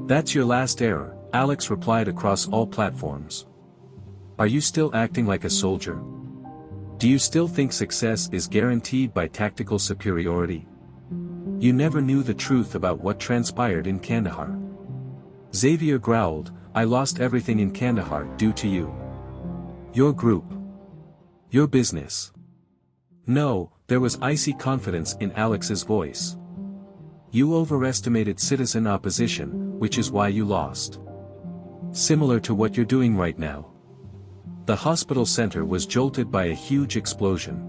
That's your last error, Alex replied across all platforms. Are you still acting like a soldier? Do you still think success is guaranteed by tactical superiority? You never knew the truth about what transpired in Kandahar. Xavier growled, I lost everything in Kandahar due to you. Your group. Your business. No, there was icy confidence in Alex's voice. You overestimated citizen opposition, which is why you lost. Similar to what you're doing right now. The hospital center was jolted by a huge explosion.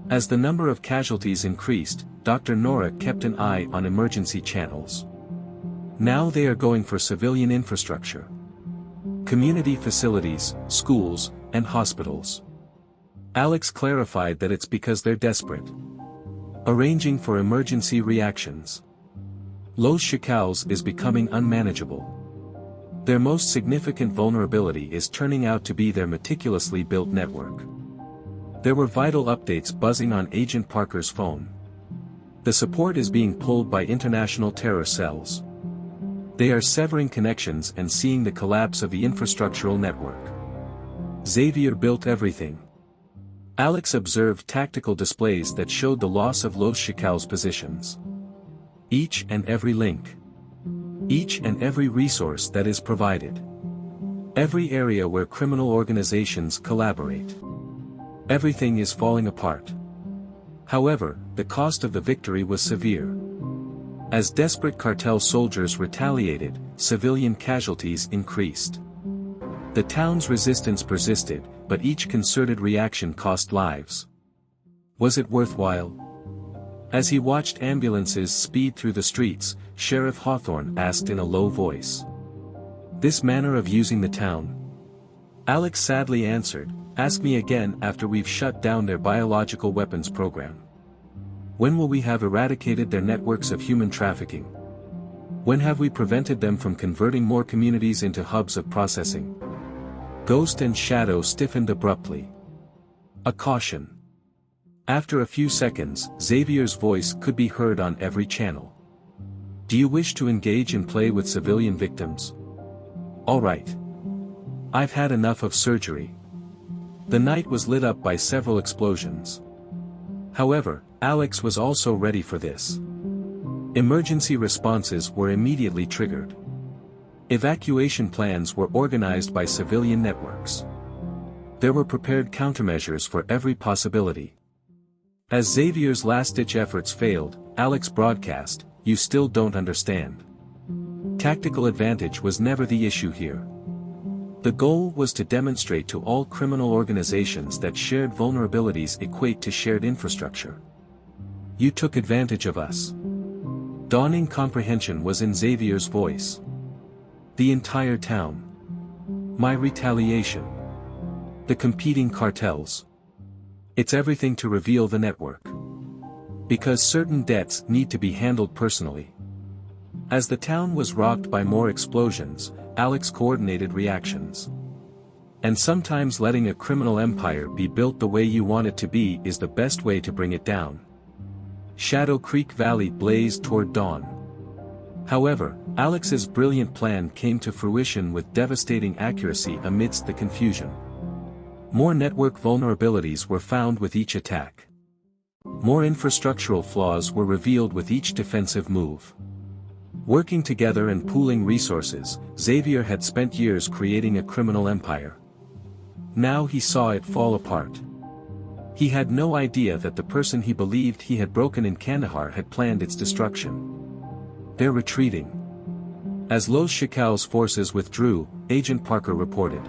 As the number of casualties increased, Dr. Nora kept an eye on emergency channels. Now they are going for civilian infrastructure. Community facilities, schools, and hospitals. Alex clarified that it's because they're desperate. Arranging for emergency reactions. Los Chacales is becoming unmanageable. Their most significant vulnerability is turning out to be their meticulously built network. There were vital updates buzzing on Agent Parker's phone. The support is being pulled by international terror cells. They are severing connections and seeing the collapse of the infrastructural network. Xavier built everything. Alex observed tactical displays that showed the loss of Los Chacales positions. Each and every link. Each and every resource that is provided. Every area where criminal organizations collaborate. Everything is falling apart. However, the cost of the victory was severe. As desperate cartel soldiers retaliated, civilian casualties increased. The town's resistance persisted, but each concerted reaction cost lives. Was it worthwhile? As he watched ambulances speed through the streets, Sheriff Hawthorne asked in a low voice. "This manner of using the town?" Alex sadly answered, "Ask me again after we've shut down their biological weapons program. When will we have eradicated their networks of human trafficking? When have we prevented them from converting more communities into hubs of processing?" Ghost and Shadow stiffened abruptly. A caution. After a few seconds, Xavier's voice could be heard on every channel. "Do you wish to engage in play with civilian victims? All right. I've had enough of surgery." The night was lit up by several explosions. However, Alex was also ready for this. Emergency responses were immediately triggered. Evacuation plans were organized by civilian networks. There were prepared countermeasures for every possibility. As Xavier's last-ditch efforts failed, Alex broadcast, "You still don't understand. Tactical advantage was never the issue here. The goal was to demonstrate to all criminal organizations that shared vulnerabilities equate to shared infrastructure. You took advantage of us." Dawning comprehension was in Xavier's voice. The entire town. My retaliation. The competing cartels. It's everything to reveal the network. Because certain debts need to be handled personally. As the town was rocked by more explosions, Alex coordinated reactions. And sometimes letting a criminal empire be built the way you want it to be is the best way to bring it down. Shadow Creek Valley blazed toward dawn. However, Alex's brilliant plan came to fruition with devastating accuracy amidst the confusion. More network vulnerabilities were found with each attack. More infrastructural flaws were revealed with each defensive move. Working together and pooling resources, Xavier had spent years creating a criminal empire. Now he saw it fall apart. He had no idea that the person he believed he had broken in Kandahar had planned its destruction. They're retreating. As Los Chacales forces withdrew, Agent Parker reported.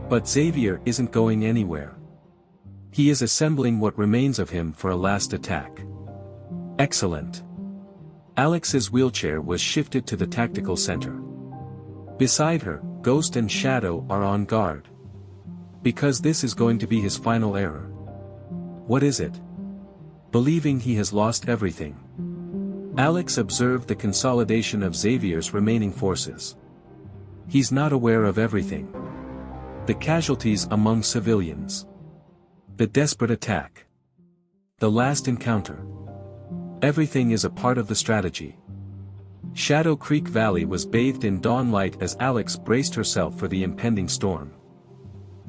But Xavier isn't going anywhere. He is assembling what remains of him for a last attack. Excellent. Alex's wheelchair was shifted to the tactical center. Beside her, Ghost and Shadow are on guard. Because this is going to be his final error. What is it? Believing he has lost everything. Alex observed the consolidation of Xavier's remaining forces. He's not aware of everything. The casualties among civilians. The desperate attack. The last encounter. Everything is a part of the strategy. Shadow Creek Valley was bathed in dawn light as Alex braced herself for the impending storm.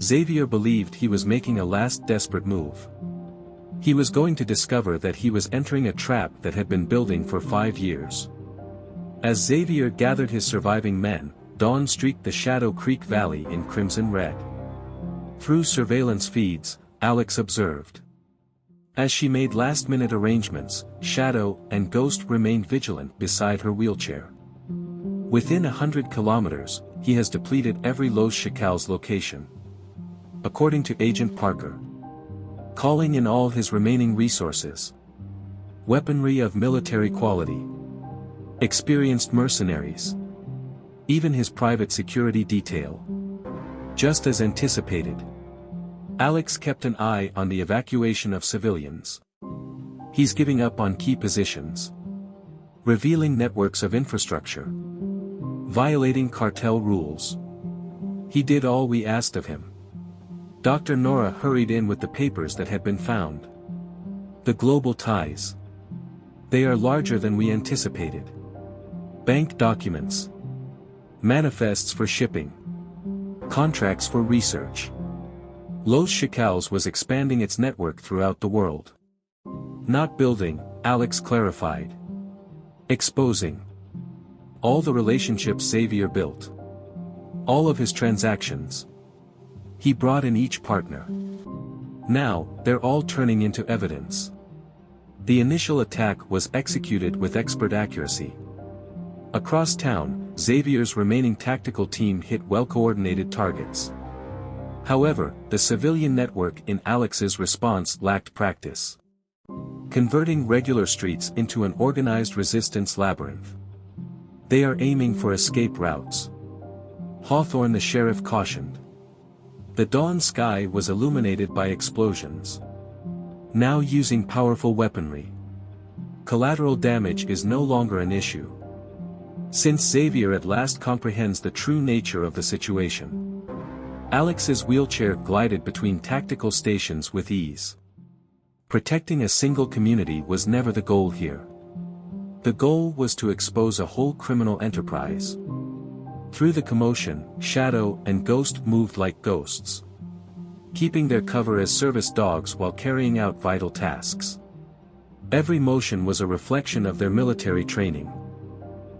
Xavier believed he was making a last desperate move. He was going to discover that he was entering a trap that had been building for 5 years. As Xavier gathered his surviving men, dawn streaked the Shadow Creek Valley in crimson red. Through surveillance feeds, Alex observed. As she made last-minute arrangements, Shadow and Ghost remained vigilant beside her wheelchair. Within 100 kilometers, he has depleted every Los Chacales location. According to Agent Parker. Calling in all his remaining resources. Weaponry of military quality. Experienced mercenaries. Even his private security detail. Just as anticipated. Alex kept an eye on the evacuation of civilians. He's giving up on key positions. Revealing networks of infrastructure. violating cartel rules. He did all we asked of him. Dr. Nora hurried in with the papers that had been found. The global ties. They are larger than we anticipated. Bank documents. Manifests for shipping. Contracts for research. Los Chacales was expanding its network throughout the world. Not building, Alex clarified. Exposing. All the relationships Xavier built. All of his transactions. He brought in each partner. Now, they're all turning into evidence. The initial attack was executed with expert accuracy. Across town, Xavier's remaining tactical team hit well-coordinated targets. However, the civilian network in Alex's response lacked practice. Converting regular streets into an organized resistance labyrinth. They are aiming for escape routes. Hawthorne the sheriff cautioned. The dawn sky was illuminated by explosions. Now using powerful weaponry. Collateral damage is no longer an issue. Since Xavier at last comprehends the true nature of the situation. Alex's wheelchair glided between tactical stations with ease. Protecting a single community was never the goal here. The goal was to expose a whole criminal enterprise. Through the commotion, Shadow and Ghost moved like ghosts. Keeping their cover as service dogs while carrying out vital tasks. Every motion was a reflection of their military training.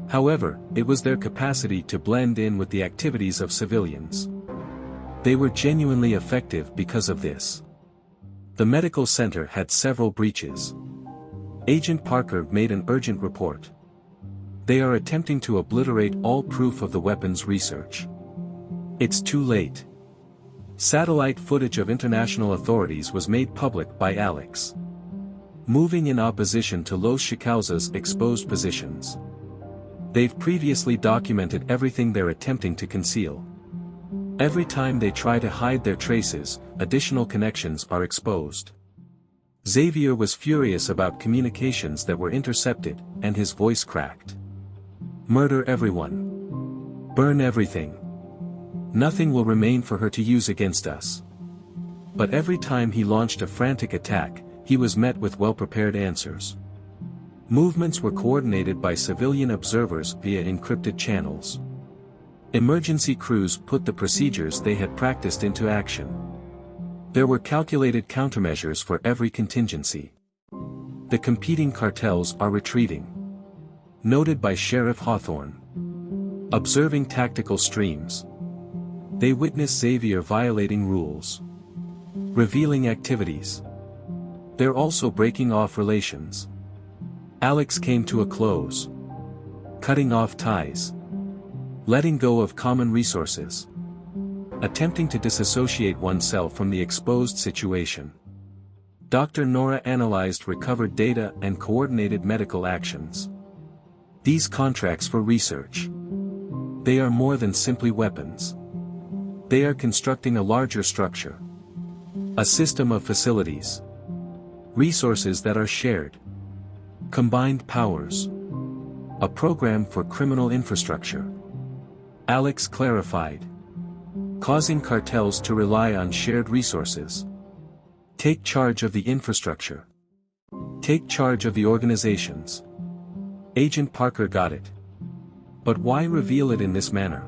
However, it was their capacity to blend in with the activities of civilians. They were genuinely effective because of this. The medical center had several breaches. Agent Parker made an urgent report. They are attempting to obliterate all proof of the weapons research. It's too late. Satellite footage of international authorities was made public by Alex. Moving in opposition to Los Chacales' exposed positions. They've previously documented everything they're attempting to conceal. Every time they try to hide their traces, additional connections are exposed. Xavier was furious about communications that were intercepted, and his voice cracked. Murder everyone. Burn everything. Nothing will remain for her to use against us. But every time he launched a frantic attack, he was met with well-prepared answers. Movements were coordinated by civilian observers via encrypted channels. Emergency crews put the procedures they had practiced into action. There were calculated countermeasures for every contingency. The competing cartels are retreating. Noted by Sheriff Hawthorne. Observing tactical streams. They witness Xavier violating rules. Revealing activities. They're also breaking off relations. Alex came to a close. Cutting off ties. Letting go of common resources. Attempting to disassociate oneself from the exposed situation. Dr. Nora analyzed recovered data and coordinated medical actions. These contracts for research. They are more than simply weapons. They are constructing a larger structure. A system of facilities. Resources that are shared. Combined powers. A program for criminal infrastructure. Alex clarified. Causing cartels to rely on shared resources. Take charge of the infrastructure. Take charge of the organizations. Agent Parker got it. But why reveal it in this manner?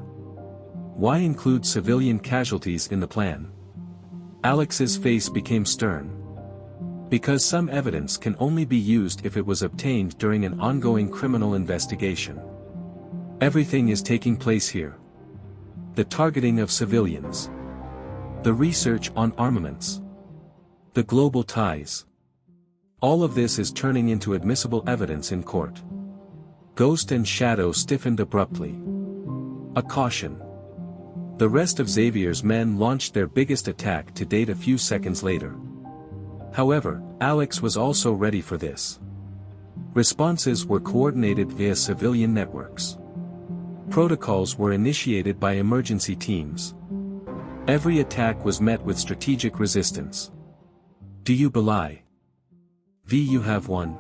Why include civilian casualties in the plan? Alex's face became stern. Because some evidence can only be used if it was obtained during an ongoing criminal investigation. Everything is taking place here. The targeting of civilians. The research on armaments. The global ties. All of this is turning into admissible evidence in court. Ghost and Shadow stiffened abruptly. A caution. The rest of Xavier's men launched their biggest attack to date a few seconds later. However, Alex was also ready for this. Responses were coordinated via civilian networks. Protocols were initiated by emergency teams. Every attack was met with strategic resistance. Do you belie? You have won.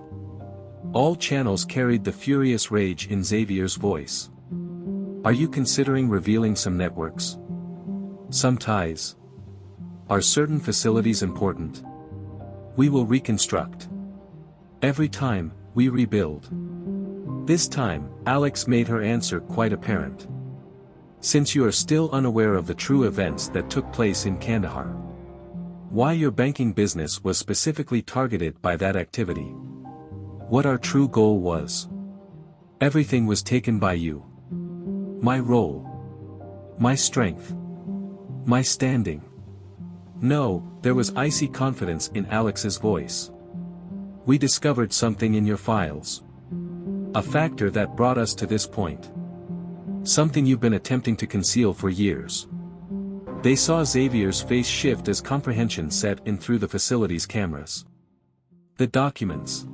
All channels carried the furious rage in Xavier's voice. Are you considering revealing some networks? Some ties? Are certain facilities important? We will reconstruct. Every time, we rebuild. This time, Alex made her answer quite apparent. Since you are still unaware of the true events that took place in Kandahar. Why your banking business was specifically targeted by that activity. What our true goal was. Everything was taken by you. My role. My strength. My standing. No, there was icy confidence in Alex's voice. We discovered something in your files. A factor that brought us to this point. Something you've been attempting to conceal for years. They saw Xavier's face shift as comprehension set in through the facility's cameras. The documents.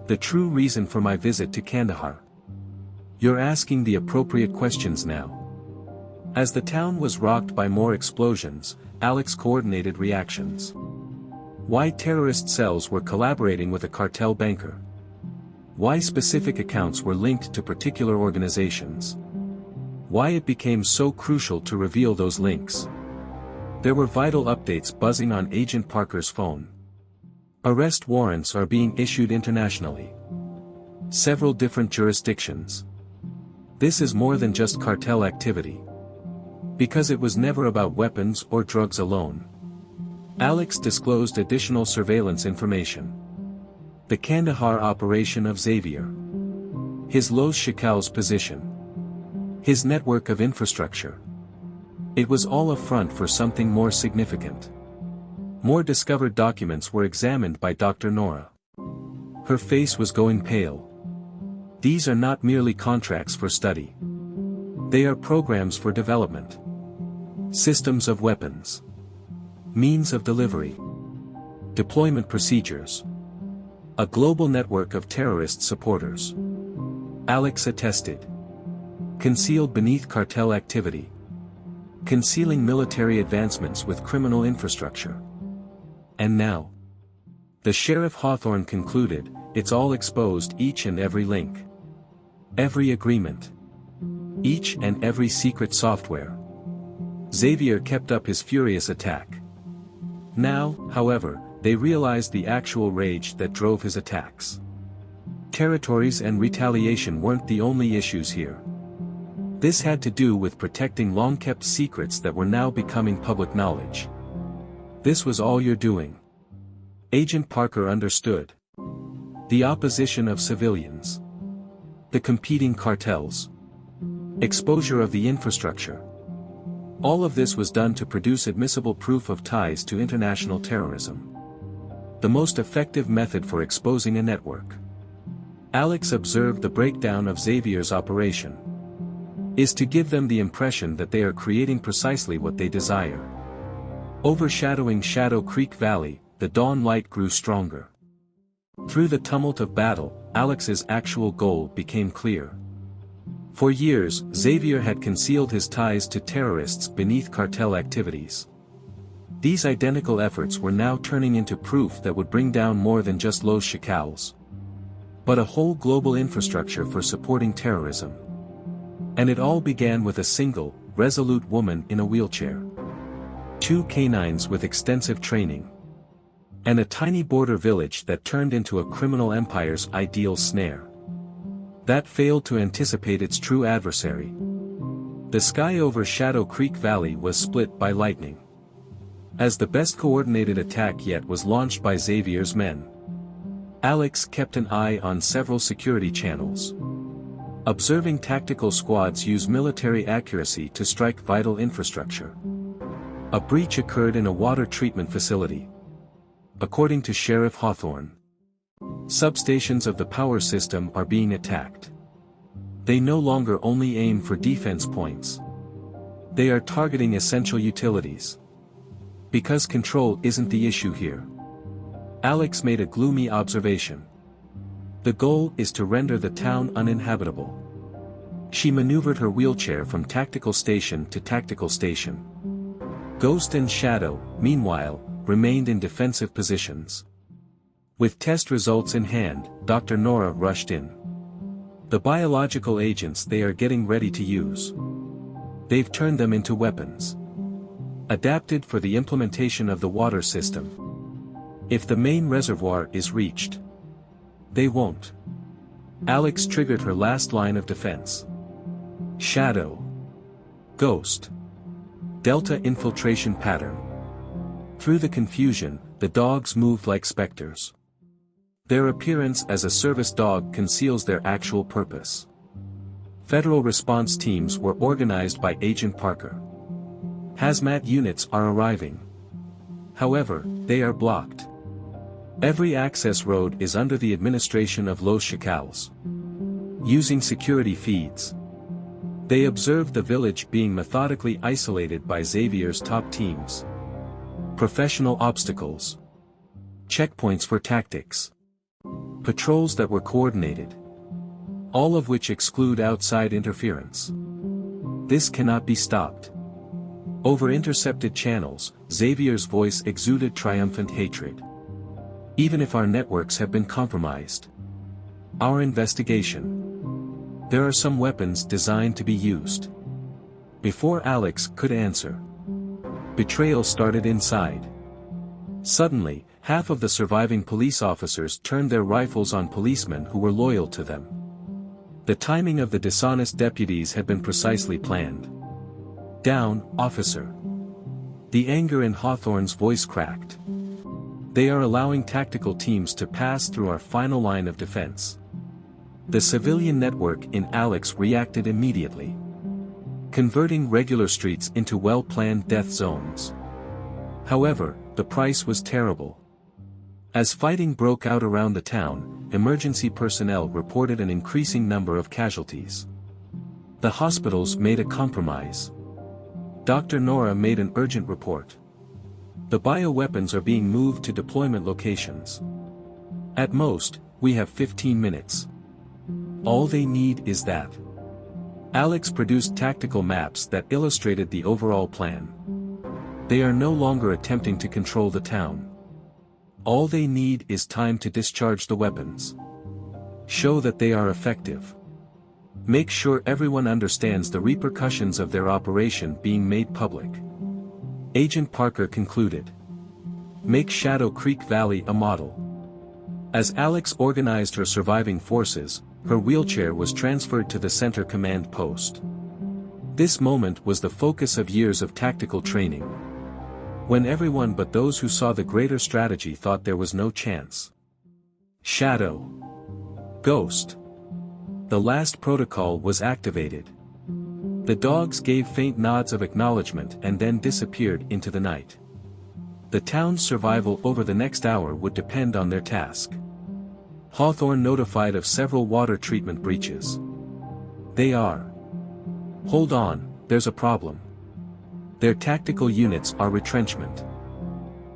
The true reason for my visit to Kandahar. You're asking the appropriate questions now. As the town was rocked by more explosions, Alex coordinated reactions. Why terrorist cells were collaborating with a cartel banker. Why specific accounts were linked to particular organizations. Why it became so crucial to reveal those links. There were vital updates buzzing on Agent Parker's phone. Arrest warrants are being issued internationally. Several different jurisdictions. This is more than just cartel activity. Because it was never about weapons or drugs alone. Alex disclosed additional surveillance information. The Kandahar operation of Xavier. His Los Chacales position. His network of infrastructure. It was all a front for something more significant. More discovered documents were examined by Dr. Nora. Her face was going pale. These are not merely contracts for study. They are programs for development. Systems of weapons. Means of delivery. Deployment procedures. A global network of terrorist supporters. Alex attested. Concealed beneath cartel activity. Concealing military advancements with criminal infrastructure. And now. The Sheriff Hawthorne concluded, it's all exposed, each and every link. Every agreement. Each and every secret software. Xavier kept up his furious attack. Now, however, they realized the actual rage that drove his attacks. Territories and retaliation weren't the only issues here. This had to do with protecting long-kept secrets that were now becoming public knowledge. This was all you're doing. Agent Parker understood. The opposition of civilians. The competing cartels. Exposure of the infrastructure. All of this was done to produce admissible proof of ties to international terrorism. The most effective method for exposing a network. Alex observed the breakdown of Xavier's operation. Is to give them the impression that they are creating precisely what they desire. Overshadowing Shadow Creek Valley, the dawn light grew stronger. Through the tumult of battle, Alex's actual goal became clear. For years, Xavier had concealed his ties to terrorists beneath cartel activities. These identical efforts were now turning into proof that would bring down more than just Los Chacales, but a whole global infrastructure for supporting terrorism. And it all began with a single, resolute woman in a wheelchair. 2 canines with extensive training. And a tiny border village that turned into a criminal empire's ideal snare. That failed to anticipate its true adversary. The sky over Shadow Creek Valley was split by lightning. As the best coordinated attack yet was launched by Xavier's men. Alex kept an eye on several security channels. Observing tactical squads use military accuracy to strike vital infrastructure. A breach occurred in a water treatment facility. According to Sheriff Hawthorne. Substations of the power system are being attacked. They no longer only aim for defense points. They are targeting essential utilities. Because control isn't the issue here. Alex made a gloomy observation. The goal is to render the town uninhabitable. She maneuvered her wheelchair from tactical station to tactical station. Ghost and Shadow, meanwhile, remained in defensive positions. With test results in hand, Dr. Nora rushed in. The biological agents they are getting ready to use. They've turned them into weapons. Adapted for the implementation of the water system. If the main reservoir is reached. They won't. Alex triggered her last line of defense. Shadow. Ghost. Delta infiltration pattern. Through the confusion, the dogs moved like specters. Their appearance as a service dog conceals their actual purpose. Federal response teams were organized by Agent Parker. Hazmat units are arriving. However, they are blocked. Every access road is under the administration of Los Chacales. Using security feeds. They observed the village being methodically isolated by Xavier's top teams. Professional obstacles. Checkpoints for tactics. Patrols that were coordinated. All of which exclude outside interference. This cannot be stopped. Over intercepted channels, Xavier's voice exuded triumphant hatred. Even if our networks have been compromised. Our investigation. There are some weapons designed to be used. Before Alex could answer. Betrayal started inside. Suddenly, half of the surviving police officers turned their rifles on policemen who were loyal to them. The timing of the dishonest deputies had been precisely planned. Down, officer. The anger in Hawthorne's voice cracked. They are allowing tactical teams to pass through our final line of defense. The civilian network in Alex reacted immediately. Converting regular streets into well-planned death zones. However, the price was terrible. As fighting broke out around the town, emergency personnel reported an increasing number of casualties. The hospitals made a compromise. Dr. Nora made an urgent report. The bioweapons are being moved to deployment locations. At most, we have 15 minutes. All they need is that. Alex produced tactical maps that illustrated the overall plan. They are no longer attempting to control the town. All they need is time to discharge the weapons. Show that they are effective. Make sure everyone understands the repercussions of their operation being made public. Agent Parker concluded. Make Shadow Creek Valley a model. As Alex organized her surviving forces, her wheelchair was transferred to the center command post. This moment was the focus of years of tactical training. When everyone but those who saw the greater strategy thought there was no chance. Shadow. Ghost. The last protocol was activated. The dogs gave faint nods of acknowledgement and then disappeared into the night. The town's survival over the next hour would depend on their task. Hawthorne notified of several water treatment breaches. They are. Hold on, there's a problem. Their tactical units are retrenchment.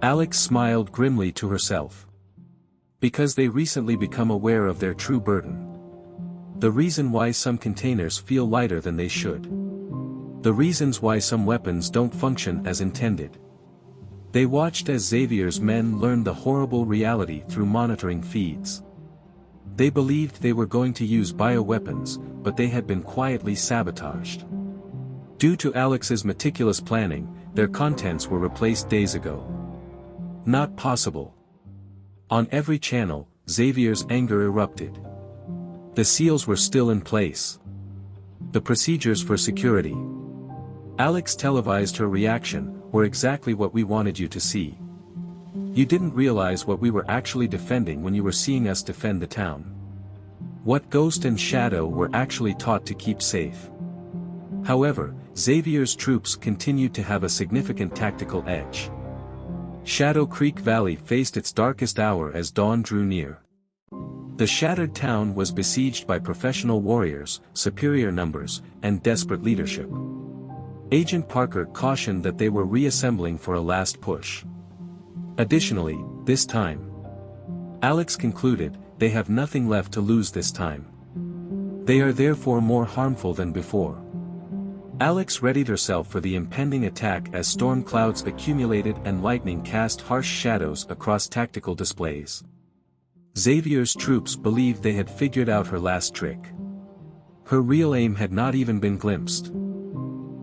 Alex smiled grimly to herself. Because they recently become aware of their true burden. The reason why some containers feel lighter than they should. The reasons why some weapons don't function as intended. They watched as Xavier's men learned the horrible reality through monitoring feeds. They believed they were going to use bioweapons, but they had been quietly sabotaged. Due to Alex's meticulous planning, their contents were replaced days ago. Not possible. On every channel, Xavier's anger erupted. The seals were still in place. The procedures for security. Alex televised her reaction, were exactly what we wanted you to see. You didn't realize what we were actually defending when you were seeing us defend the town. What Ghost and Shadow were actually taught to keep safe. However, Xavier's troops continued to have a significant tactical edge. Shadow Creek Valley faced its darkest hour as dawn drew near. The shattered town was besieged by professional warriors, superior numbers, and desperate leadership. Agent Parker cautioned that they were reassembling for a last push. Additionally, this time, Alex concluded, they have nothing left to lose this time. They are therefore more harmful than before. Alex readied herself for the impending attack as storm clouds accumulated and lightning cast harsh shadows across tactical displays. Xavier's troops believed they had figured out her last trick. Her real aim had not even been glimpsed.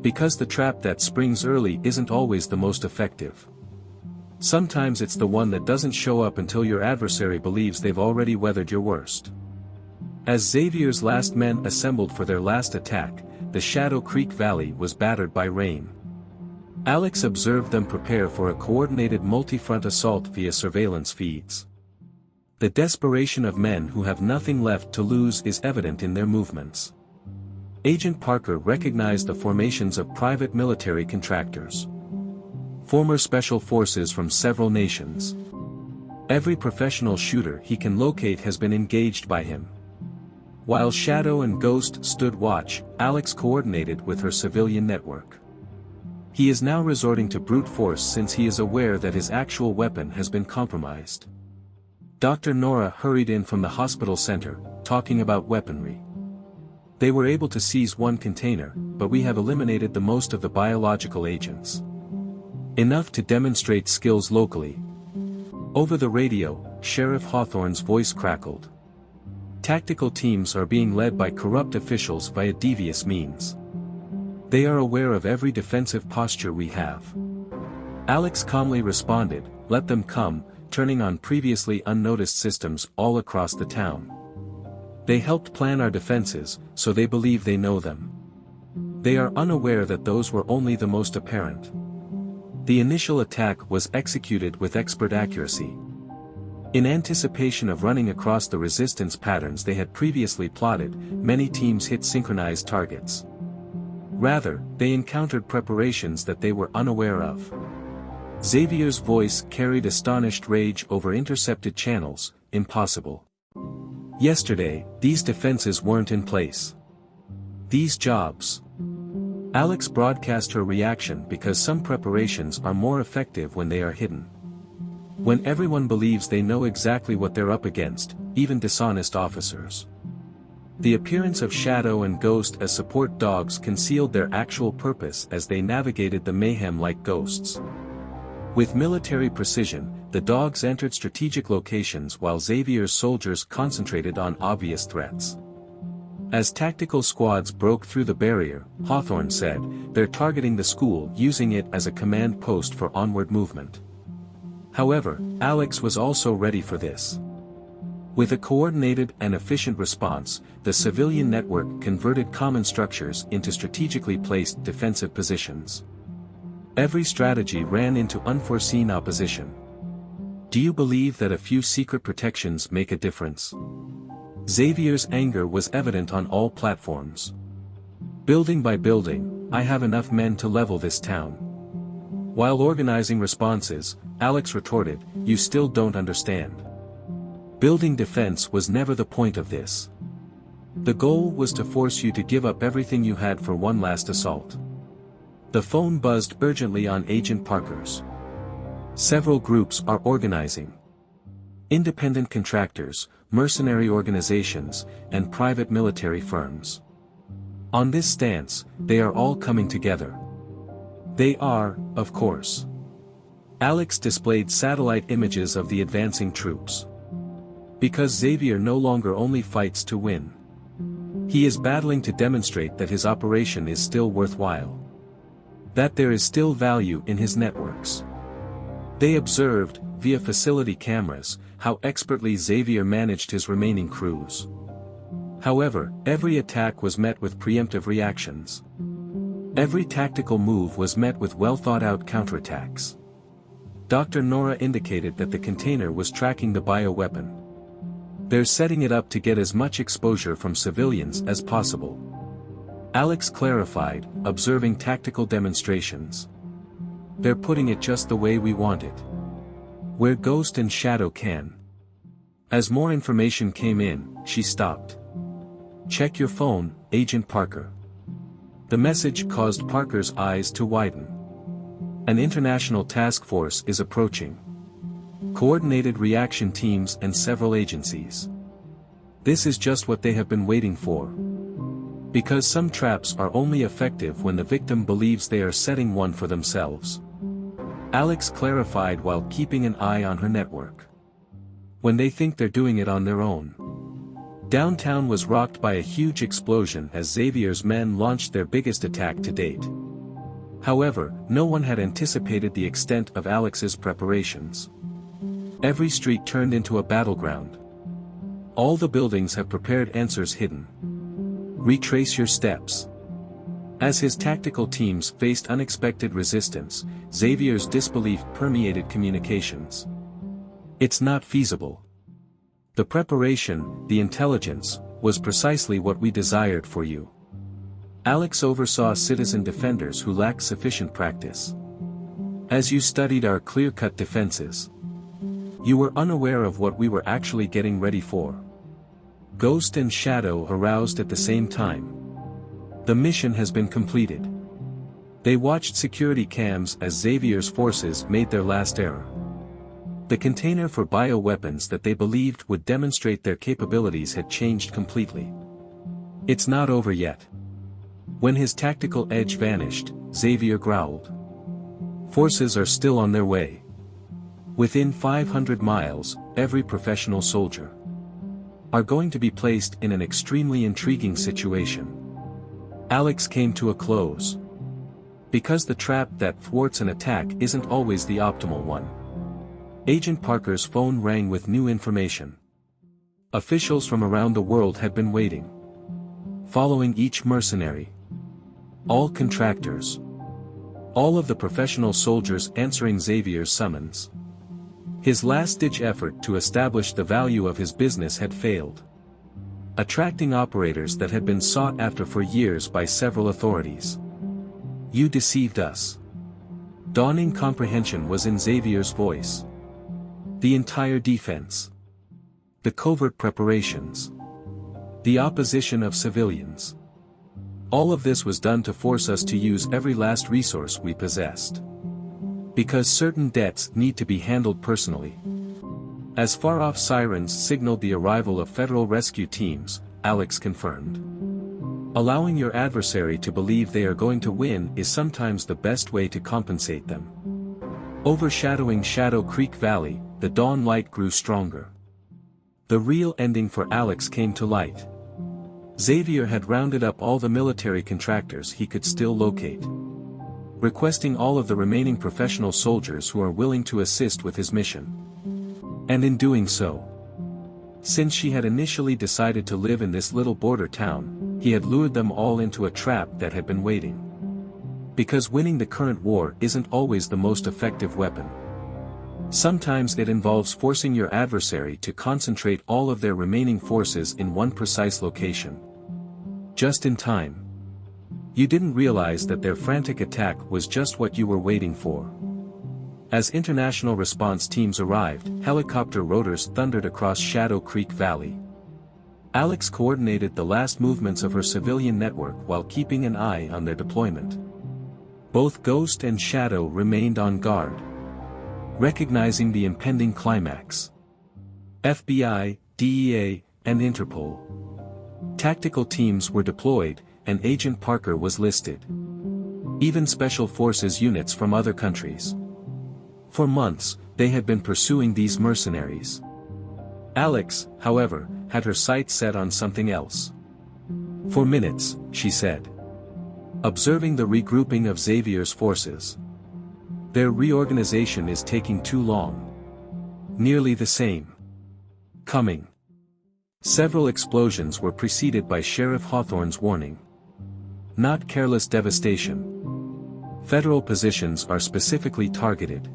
Because the trap that springs early isn't always the most effective. Sometimes it's the one that doesn't show up until your adversary believes they've already weathered your worst. As Xavier's last men assembled for their last attack, the Shadow Creek Valley was battered by rain. Alex observed them prepare for a coordinated multi-front assault via surveillance feeds. The desperation of men who have nothing left to lose is evident in their movements. Agent Parker recognized the formations of private military contractors. Former special forces from several nations. Every professional shooter he can locate has been engaged by him. While Shadow and Ghost stood watch, Alex coordinated with her civilian network. He is now resorting to brute force since he is aware that his actual weapon has been compromised. Dr. Nora hurried in from the hospital center, talking about weaponry. They were able to seize one container, but we have eliminated the most of the biological agents. Enough to demonstrate skills locally. Over the radio, Sheriff Hawthorne's voice crackled. Tactical teams are being led by corrupt officials via devious means. They are aware of every defensive posture we have. Alex calmly responded, "Let them come," turning on previously unnoticed systems all across the town. They helped plan our defenses, so they believe they know them. They are unaware that those were only the most apparent. The initial attack was executed with expert accuracy. In anticipation of running across the resistance patterns they had previously plotted, many teams hit synchronized targets. Rather, they encountered preparations that they were unaware of. Xavier's voice carried astonished rage over intercepted channels. Impossible. Yesterday, these defenses weren't in place. These jobs. Alex broadcast her reaction because some preparations are more effective when they are hidden. When everyone believes they know exactly what they're up against, even dishonest officers. The appearance of Shadow and Ghost as support dogs concealed their actual purpose as they navigated the mayhem like ghosts. With military precision, the dogs entered strategic locations while Xavier's soldiers concentrated on obvious threats. As tactical squads broke through the barrier, Hawthorne said, "They're targeting the school using it as a command post for onward movement." However, Alex was also ready for this. With a coordinated and efficient response, the civilian network converted common structures into strategically placed defensive positions. Every strategy ran into unforeseen opposition. Do you believe that a few secret protections make a difference? Xavier's anger was evident on all platforms. Building by building, I have enough men to level this town. While organizing responses, Alex retorted, "You still don't understand. Building defense was never the point of this. The goal was to force you to give up everything you had for one last assault." The phone buzzed urgently on Agent Parker's. Several groups are organizing. Independent contractors, mercenary organizations, and private military firms. On this stance, they are all coming together. They are, of course. Alex displayed satellite images of the advancing troops. Because Xavier no longer only fights to win. He is battling to demonstrate that his operation is still worthwhile. That there is still value in his networks. They observed, via facility cameras, how expertly Xavier managed his remaining crews. However, every attack was met with preemptive reactions. Every tactical move was met with well-thought-out counterattacks. Dr. Nora indicated that the container was tracking the bioweapon. They're setting it up to get as much exposure from civilians as possible. Alex clarified, observing tactical demonstrations. They're putting it just the way we want it. Where Ghost and Shadow can. As more information came in, she stopped. "Check your phone, Agent Parker." The message caused Parker's eyes to widen. An international task force is approaching. Coordinated reaction teams and several agencies. This is just what they have been waiting for. Because some traps are only effective when the victim believes they are setting one for themselves. Alex clarified while keeping an eye on her network. When they think they're doing it on their own. Downtown was rocked by a huge explosion as Xavier's men launched their biggest attack to date. However, no one had anticipated the extent of Alex's preparations. Every street turned into a battleground. All the buildings have prepared answers hidden. Retrace your steps. As his tactical teams faced unexpected resistance, Xavier's disbelief permeated communications. It's not feasible. The preparation, the intelligence, was precisely what we desired for you. Alex oversaw citizen defenders who lacked sufficient practice. As you studied our clear-cut defenses, you were unaware of what we were actually getting ready for. Ghost and Shadow aroused at the same time. The mission has been completed. They watched security cams as Xavier's forces made their last error. The container for bioweapons that they believed would demonstrate their capabilities had changed completely. It's not over yet. When his tactical edge vanished, Xavier growled. Forces are still on their way. Within 500 miles, every professional soldier are going to be placed in an extremely intriguing situation. Alex came to a close. Because the trap that thwarts an attack isn't always the optimal one. Agent Parker's phone rang with new information. Officials from around the world had been waiting. Following each mercenary. All contractors. All of the professional soldiers answering Xavier's summons. His last-ditch effort to establish the value of his business had failed. Attracting operators that had been sought after for years by several authorities. You deceived us. Dawning comprehension was in Xavier's voice. The entire defense. The covert preparations. The opposition of civilians. All of this was done to force us to use every last resource we possessed. Because certain debts need to be handled personally. As far-off sirens signaled the arrival of federal rescue teams, Alex confirmed. Allowing your adversary to believe they are going to win is sometimes the best way to compensate them. Overshadowing Shadow Creek Valley, the dawn light grew stronger. The real ending for Alex came to light. Xavier had rounded up all the military contractors he could still locate. Requesting all of the remaining professional soldiers who are willing to assist with his mission. And in doing so, since she had initially decided to live in this little border town, he had lured them all into a trap that had been waiting. Because winning the current war isn't always the most effective weapon. Sometimes it involves forcing your adversary to concentrate all of their remaining forces in one precise location. Just in time. You didn't realize that their frantic attack was just what you were waiting for. As international response teams arrived, helicopter rotors thundered across Shadow Creek Valley. Alex coordinated the last movements of her civilian network while keeping an eye on their deployment. Both Ghost and Shadow remained on guard. Recognizing the impending climax. FBI, DEA, and Interpol. Tactical teams were deployed, and Agent Parker was listed. Even Special Forces units from other countries. For months, they had been pursuing these mercenaries. Alex, however, had her sights set on something else. For minutes, she said. Observing the regrouping of Xavier's forces. Their reorganization is taking too long. Nearly the same. Coming. Several explosions were preceded by Sheriff Hawthorne's warning. Not careless devastation. Federal positions are specifically targeted.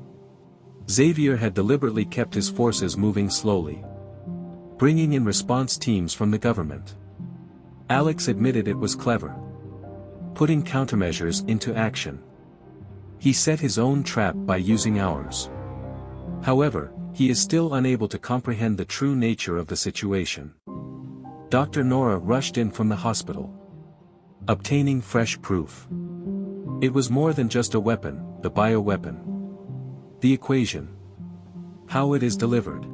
Xavier had deliberately kept his forces moving slowly. Bringing in response teams from the government. Alex admitted it was clever. Putting countermeasures into action. He set his own trap by using ours. However, he is still unable to comprehend the true nature of the situation. Dr. Nora rushed in from the hospital. Obtaining fresh proof. It was more than just a weapon, the bioweapon. The equation. How it is delivered.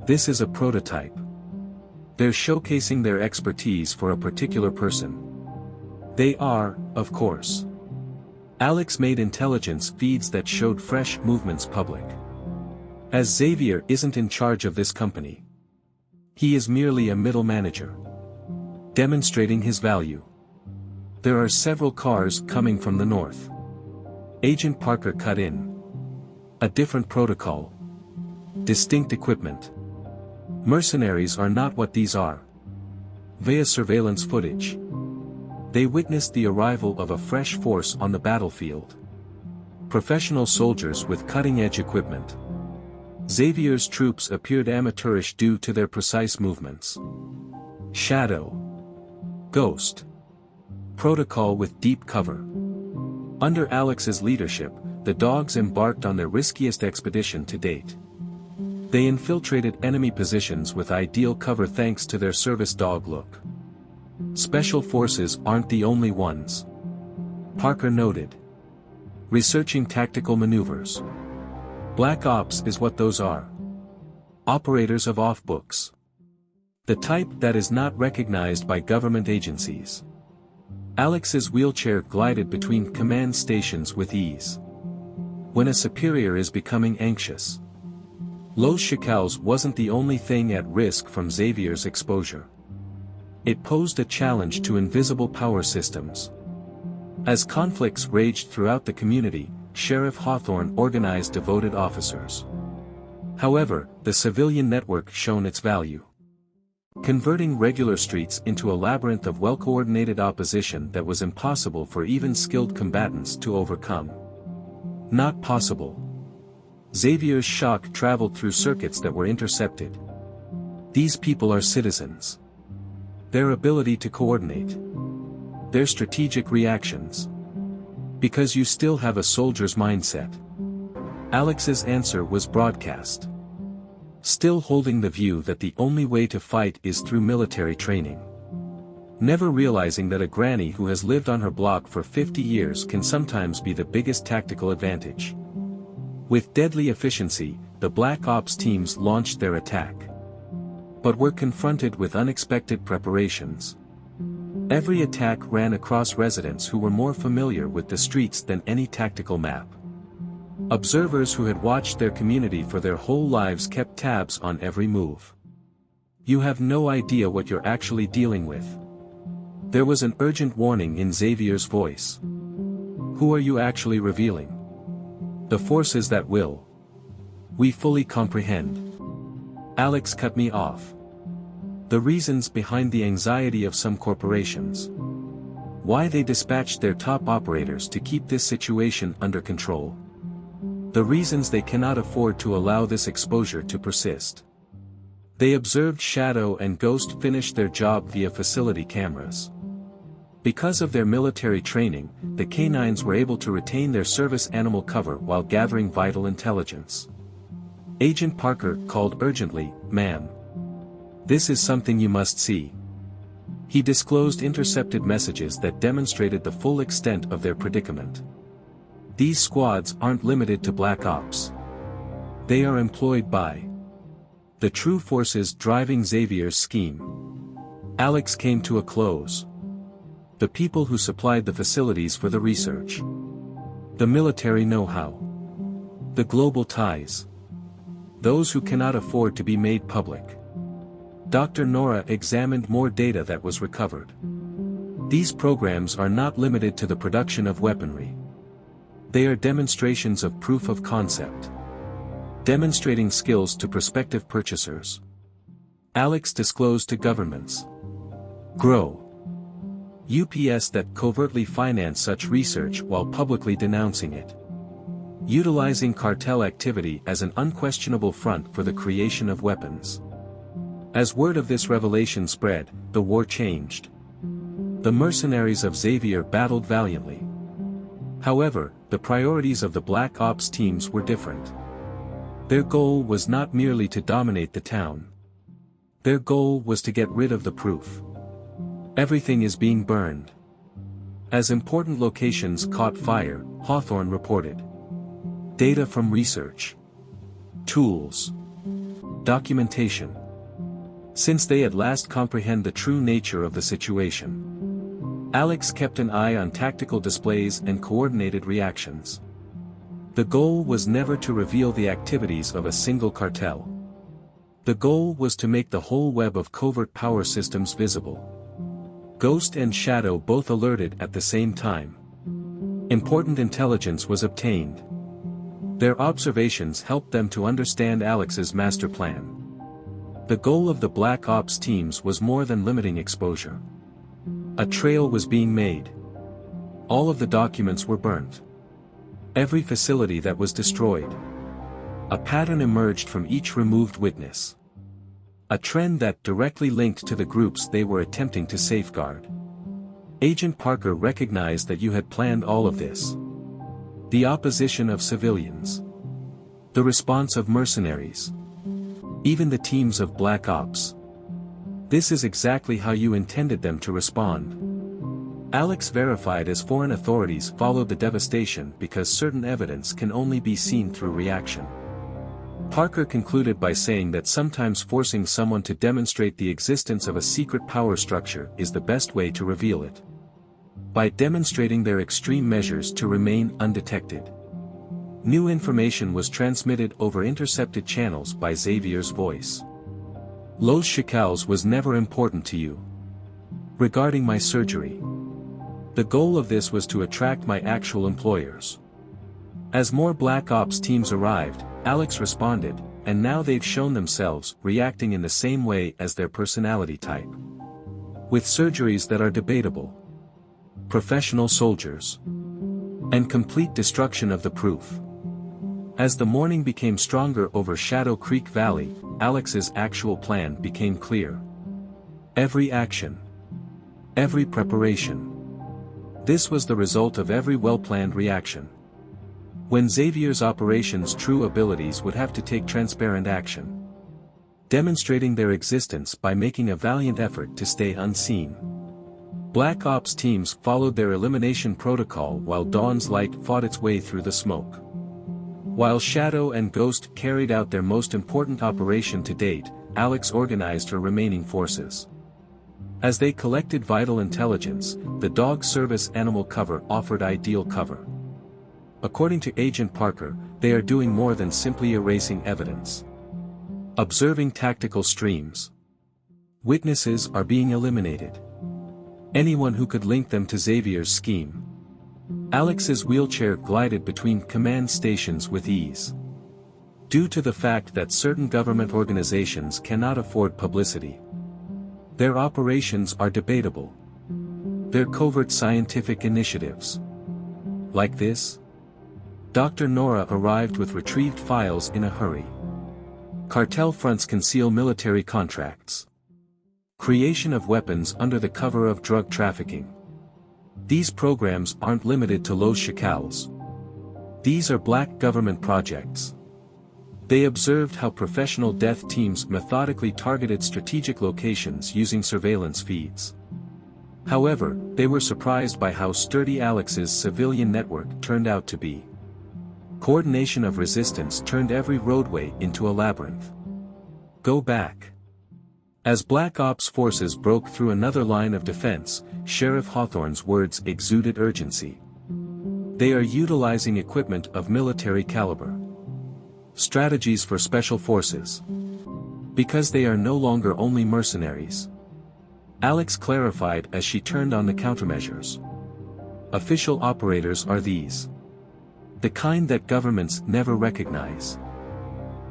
This is a prototype. They're showcasing their expertise for a particular person. They are, of course. Alex made intelligence feeds that showed fresh movements public. As Xavier isn't in charge of this company. He is merely a middle manager. Demonstrating his value. There are several cars coming from the north. Agent Parker cut in. A different protocol. Distinct equipment. Mercenaries are not what these are. Via surveillance footage. They witnessed the arrival of a fresh force on the battlefield. Professional soldiers with cutting-edge equipment. Xavier's troops appeared amateurish due to their precise movements. Shadow. Ghost. Protocol with deep cover. Under Alex's leadership, the dogs embarked on their riskiest expedition to date. They infiltrated enemy positions with ideal cover thanks to their service dog look. Special forces aren't the only ones. Parker noted. Researching tactical maneuvers. Black Ops is what those are. Operators of off-books. The type that is not recognized by government agencies. Alex's wheelchair glided between command stations with ease. When a superior is becoming anxious. Los Chacales wasn't the only thing at risk from Xavier's exposure. It posed a challenge to invisible power systems. As conflicts raged throughout the community, Sheriff Hawthorne organized devoted officers. However, the civilian network shone its value. Converting regular streets into a labyrinth of well-coordinated opposition that was impossible for even skilled combatants to overcome. Not possible. Xavier's shock traveled through circuits that were intercepted. These people are citizens. Their ability to coordinate. Their strategic reactions. Because you still have a soldier's mindset. Alex's answer was broadcast. Still holding the view that the only way to fight is through military training. Never realizing that a granny who has lived on her block for 50 years can sometimes be the biggest tactical advantage. With deadly efficiency, the Black Ops teams launched their attack. But were confronted with unexpected preparations. Every attack ran across residents who were more familiar with the streets than any tactical map. Observers who had watched their community for their whole lives kept tabs on every move. You have no idea what you're actually dealing with. There was an urgent warning in Xavier's voice. Who are you actually revealing? The forces that will. We fully comprehend. Alex cut me off. The reasons behind the anxiety of some corporations. Why they dispatched their top operators to keep this situation under control. The reasons they cannot afford to allow this exposure to persist. They observed Shadow and Ghost finish their job via facility cameras. Because of their military training, the canines were able to retain their service animal cover while gathering vital intelligence. Agent Parker called urgently, "Ma'am. This is something you must see." He disclosed intercepted messages that demonstrated the full extent of their predicament. These squads aren't limited to Black Ops. They are employed by the true forces driving Xavier's scheme. Alex came to a close. The people who supplied the facilities for the research. The military know-how. The global ties. Those who cannot afford to be made public. Dr. Nora examined more data that was recovered. These programs are not limited to the production of weaponry. They are demonstrations of proof of concept. Demonstrating skills to prospective purchasers. Alex disclosed to governments. Grow. UPS that covertly finance such research while publicly denouncing it. Utilizing cartel activity as an unquestionable front for the creation of weapons. As word of this revelation spread, the war changed. The mercenaries of Xavier battled valiantly. However, the priorities of the Black Ops teams were different. Their goal was not merely to dominate the town. Their goal was to get rid of the proof. Everything is being burned. As important locations caught fire, Hawthorne reported. Data from research. Tools. Documentation. Since they at last comprehend the true nature of the situation. Alex kept an eye on tactical displays and coordinated reactions. The goal was never to reveal the activities of a single cartel. The goal was to make the whole web of covert power systems visible. Ghost and Shadow both alerted at the same time. Important intelligence was obtained. Their observations helped them to understand Alex's master plan. The goal of the Black Ops teams was more than limiting exposure. A trail was being made. All of the documents were burnt. Every facility that was destroyed. A pattern emerged from each removed witness. A trend that directly linked to the groups they were attempting to safeguard. Agent Parker recognized that you had planned all of this. The opposition of civilians. The response of mercenaries. Even the teams of Black Ops. This is exactly how you intended them to respond. Alex verified as foreign authorities followed the devastation because certain evidence can only be seen through reaction. Parker concluded by saying that sometimes forcing someone to demonstrate the existence of a secret power structure is the best way to reveal it. By demonstrating their extreme measures to remain undetected. New information was transmitted over intercepted channels by Xavier's voice. Los Chacales was never important to you. Regarding my surgery. The goal of this was to attract my actual employers. As more Black Ops teams arrived, Alex responded, and now they've shown themselves reacting in the same way as their personality type. With surgeries that are debatable. Professional soldiers. And complete destruction of the proof. As the morning became stronger over Shadow Creek Valley, Alex's actual plan became clear. Every action. Every preparation. This was the result of every well-planned reaction. When Xavier's operations' true abilities would have to take transparent action. Demonstrating their existence by making a valiant effort to stay unseen. Black Ops teams followed their elimination protocol while Dawn's light fought its way through the smoke. While Shadow and Ghost carried out their most important operation to date, Alex organized her remaining forces. As they collected vital intelligence, the dog service animal cover offered ideal cover. According to Agent Parker, they are doing more than simply erasing evidence. Observing tactical streams. Witnesses are being eliminated. Anyone who could link them to Xavier's scheme. Alex's wheelchair glided between command stations with ease. Due to the fact that certain government organizations cannot afford publicity. Their operations are debatable. Their covert scientific initiatives. Like this? Dr. Nora arrived with retrieved files in a hurry. Cartel fronts conceal military contracts. Creation of weapons under the cover of drug trafficking. These programs aren't limited to Los Chacales. These are black government projects. They observed how professional death teams methodically targeted strategic locations using surveillance feeds. However, they were surprised by how sturdy Alex's civilian network turned out to be. Coordination of resistance turned every roadway into a labyrinth. Go back. As Black Ops forces broke through another line of defense, Sheriff Hawthorne's words exuded urgency. They are utilizing equipment of military caliber. Strategies for special forces. Because they are no longer only mercenaries. Alex clarified as she turned on the countermeasures. Official operators are these. The kind that governments never recognize.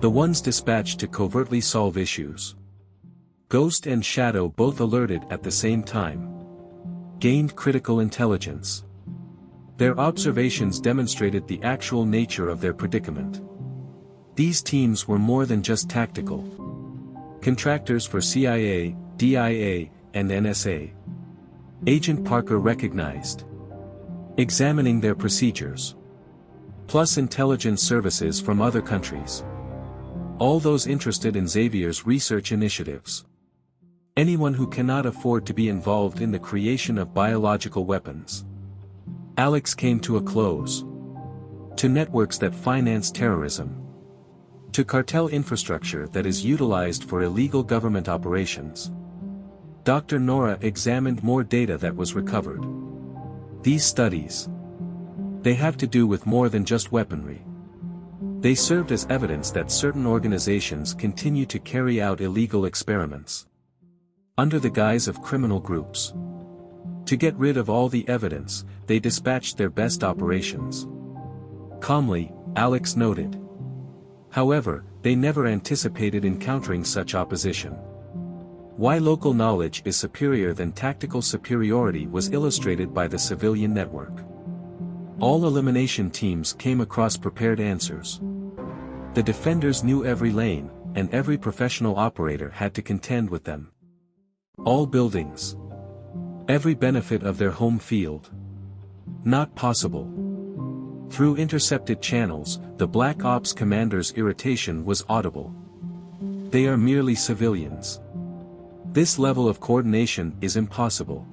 The ones dispatched to covertly solve issues. Ghost and Shadow both alerted at the same time. Gained critical intelligence. Their observations demonstrated the actual nature of their predicament. These teams were more than just tactical. Contractors for CIA, DIA, and NSA. Agent Parker recognized. Examining their procedures. Plus intelligence services from other countries. All those interested in Xavier's research initiatives. Anyone who cannot afford to be involved in the creation of biological weapons. Alex came to a close. To networks that finance terrorism. To cartel infrastructure that is utilized for illegal government operations. Dr. Nora examined more data that was recovered. These studies. They have to do with more than just weaponry. They served as evidence that certain organizations continue to carry out illegal experiments under the guise of criminal groups. To get rid of all the evidence, they dispatched their best operations. Calmly, Alex noted. However, they never anticipated encountering such opposition. Why local knowledge is superior than tactical superiority was illustrated by the civilian network. All elimination teams came across prepared answers. The defenders knew every lane, and every professional operator had to contend with them. All buildings. Every benefit of their home field. Not possible. Through intercepted channels, the Black Ops commander's irritation was audible. They are merely civilians. This level of coordination is impossible.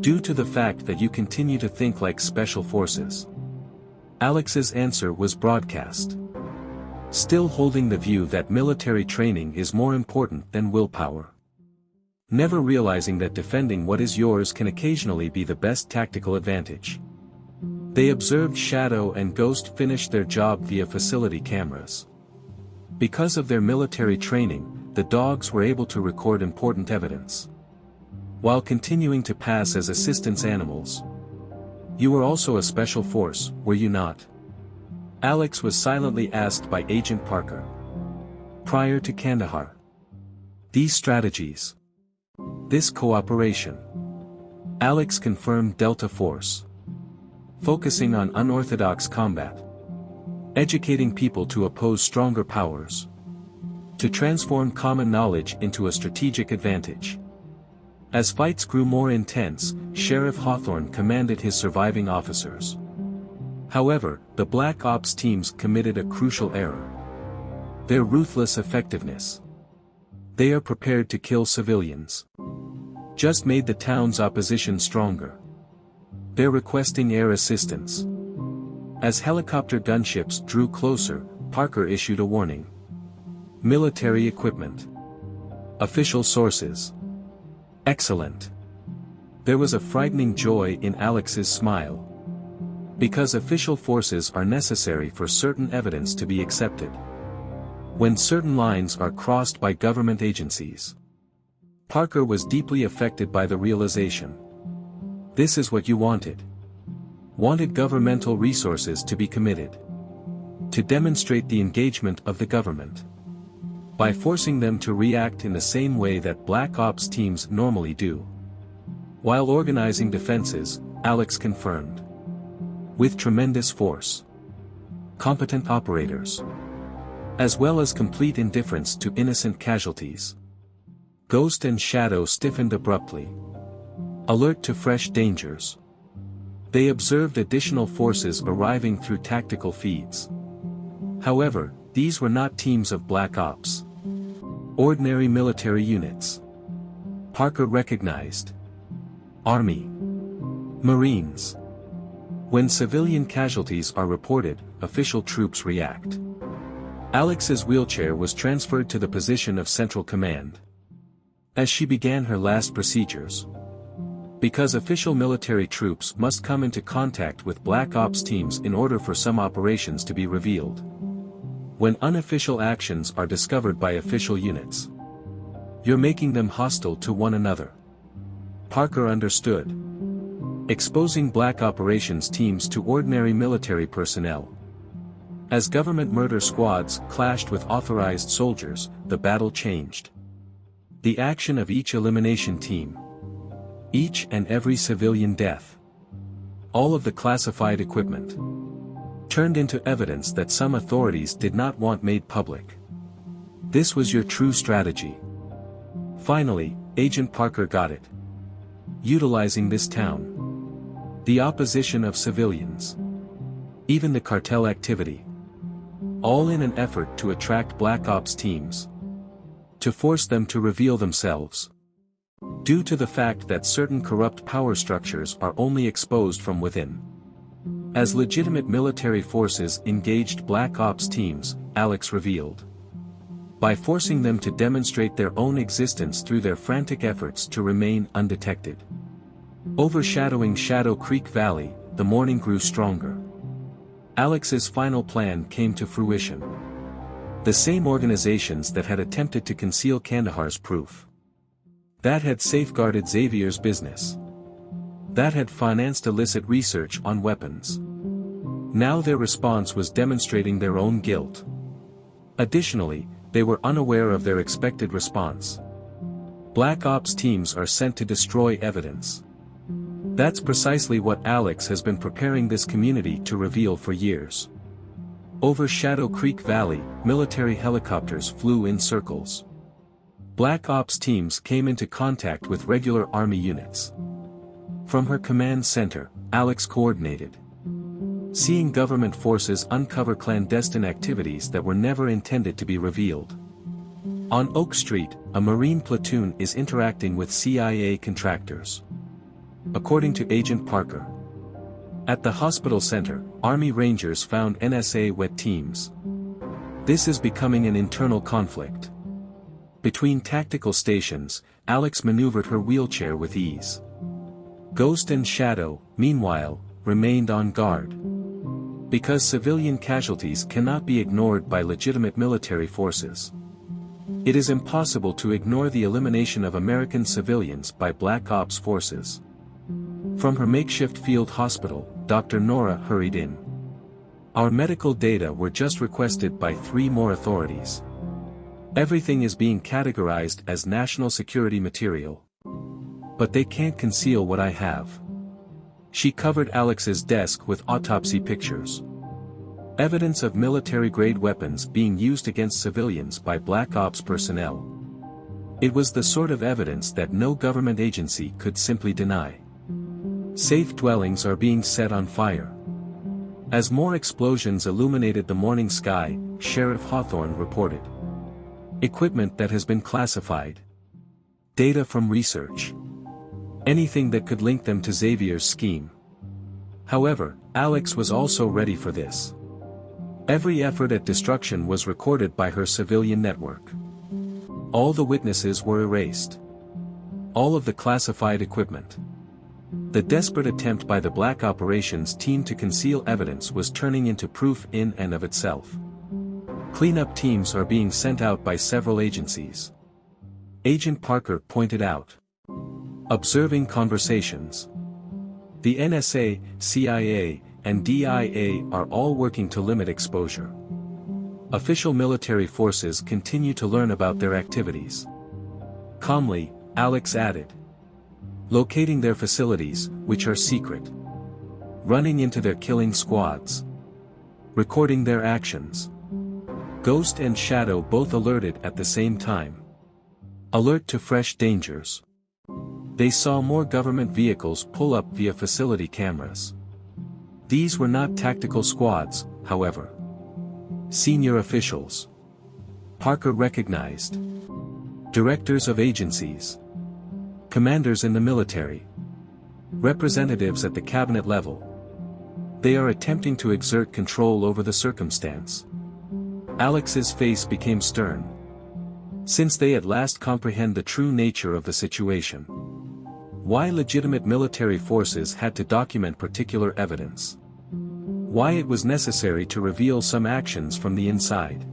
Due to the fact that you continue to think like special forces. Alex's answer was broadcast. Still holding the view that military training is more important than willpower. Never realizing that defending what is yours can occasionally be the best tactical advantage. They observed Shadow and Ghost finish their job via facility cameras. Because of their military training, the dogs were able to record important evidence, while continuing to pass as assistance animals. You were also a special force, were you not? Alex was silently asked by Agent Parker. Prior to Kandahar. These strategies. This cooperation. Alex confirmed Delta Force. Focusing on unorthodox combat. Educating people to oppose stronger powers. To transform common knowledge into a strategic advantage. As fights grew more intense, Sheriff Hawthorne commanded his surviving officers. However, the Black Ops teams committed a crucial error. Their ruthless effectiveness. They are prepared to kill civilians. Just made the town's opposition stronger. They're requesting air assistance. As helicopter gunships drew closer, Parker issued a warning. Military equipment. Official sources. Excellent. There was a frightening joy in Alex's smile. Because official forces are necessary for certain evidence to be accepted. When certain lines are crossed by government agencies. Parker was deeply affected by the realization. This is what you wanted. Wanted governmental resources to be committed. To demonstrate the engagement of the government. By forcing them to react in the same way that Black Ops teams normally do. While organizing defenses, Alex confirmed. With tremendous force. Competent operators. As well as complete indifference to innocent casualties. Ghost and Shadow stiffened abruptly. Alert to fresh dangers. They observed additional forces arriving through tactical feeds. However, these were not teams of Black Ops. Ordinary military units. Parker recognized. Army. Marines. When civilian casualties are reported, official troops react. Alex's wheelchair was transferred to the position of central command. As she began her last procedures. Because official military troops must come into contact with Black Ops teams in order for some operations to be revealed. When unofficial actions are discovered by official units. You're making them hostile to one another. Parker understood. Exposing Black Operations teams to ordinary military personnel. As government murder squads clashed with authorized soldiers, the battle changed. The action of each elimination team. Each and every civilian death. All of the classified equipment. Turned into evidence that some authorities did not want made public. This was your true strategy. Finally, Agent Parker got it. Utilizing this town. The opposition of civilians. Even the cartel activity. All in an effort to attract Black Ops teams. To force them to reveal themselves. Due to the fact that certain corrupt power structures are only exposed from within. As legitimate military forces engaged Black Ops teams, Alex revealed. By forcing them to demonstrate their own existence through their frantic efforts to remain Alex's final plan came to fruition. The same organizations that had attempted to conceal Kandahar's proof, that had safeguarded Xavier's business, that had financed illicit research on weapons. Now their response was demonstrating their own guilt. Additionally, they were unaware of their expected response. Black Ops teams are sent to destroy evidence. That's precisely what Alex has been preparing this community to reveal for years. Over Shadow Creek Valley, military helicopters flew in circles. Black Ops teams came into contact with regular Army units. From her command center, Alex coordinated, seeing government forces uncover clandestine activities that were never intended to be revealed. On Oak Street, a Marine platoon is interacting with CIA contractors, according to Agent Parker. At the hospital center, Army Rangers found NSA wet teams. This is becoming an internal conflict. Between tactical stations, Alex maneuvered her wheelchair with ease. Ghost and Shadow, meanwhile, remained on guard. Because civilian casualties cannot be ignored by legitimate military forces, it is impossible to ignore the elimination of American civilians by Black Ops forces. From her makeshift field hospital, Dr. Nora hurried in. Our medical data were just requested by 3 more authorities. Everything is being categorized as national security material. But they can't conceal what I have. She covered Alex's desk with autopsy pictures. Evidence of military-grade weapons being used against civilians by Black Ops personnel. It was the sort of evidence that no government agency could simply deny. Safe dwellings are being set on fire. As more explosions illuminated the morning sky, Sheriff Hawthorne reported. Equipment that has been classified. Data from research. Anything that could link them to Xavier's scheme. However, Alex was also ready for this. Every effort at destruction was recorded by her civilian network. All the witnesses were erased. All of the classified equipment. The desperate attempt by the Black Operations team to conceal evidence was turning into proof in and of itself. Cleanup teams are being sent out by several agencies. Agent Parker pointed out. Observing conversations. The NSA, CIA, and DIA are all working to limit exposure. Official military forces continue to learn about their activities. Calmly, Alex added. Locating their facilities, which are secret. Running into their killing squads. Recording their actions. Ghost and Shadow both alerted at the same time. Alert to fresh dangers. They saw more government vehicles pull up via facility cameras. These were not tactical squads, however. Senior officials. Parker recognized. Directors of agencies. Commanders in the military. Representatives at the cabinet level. They are attempting to exert control over the circumstance. Alex's face became stern. Since they at last comprehend the true nature of the situation. Why legitimate military forces had to document particular evidence. Why it was necessary to reveal some actions from the inside.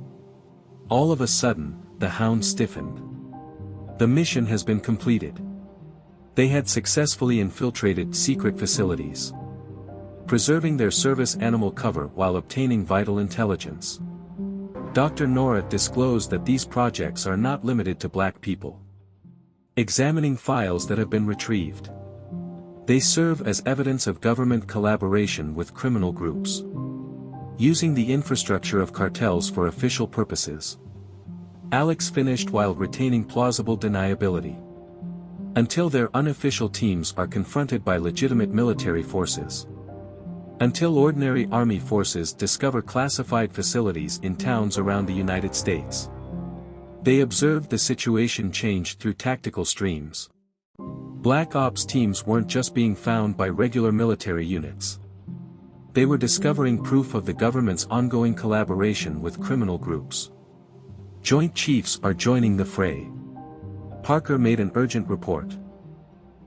All of a sudden, the hound stiffened. The mission has been completed. They had successfully infiltrated secret facilities, preserving their service animal cover while obtaining vital intelligence. Dr. Nora disclosed that these projects are not limited to Black people. Examining files that have been retrieved. They serve as evidence of government collaboration with criminal groups. Using the infrastructure of cartels for official purposes. Alex finished while retaining plausible deniability. Until their unofficial teams are confronted by legitimate military forces. Until ordinary army forces discover classified facilities in towns around the United States. They observed the situation change through tactical streams. Black Ops teams weren't just being found by regular military units. They were discovering proof of the government's ongoing collaboration with criminal groups. Joint Chiefs are joining the fray. Parker made an urgent report.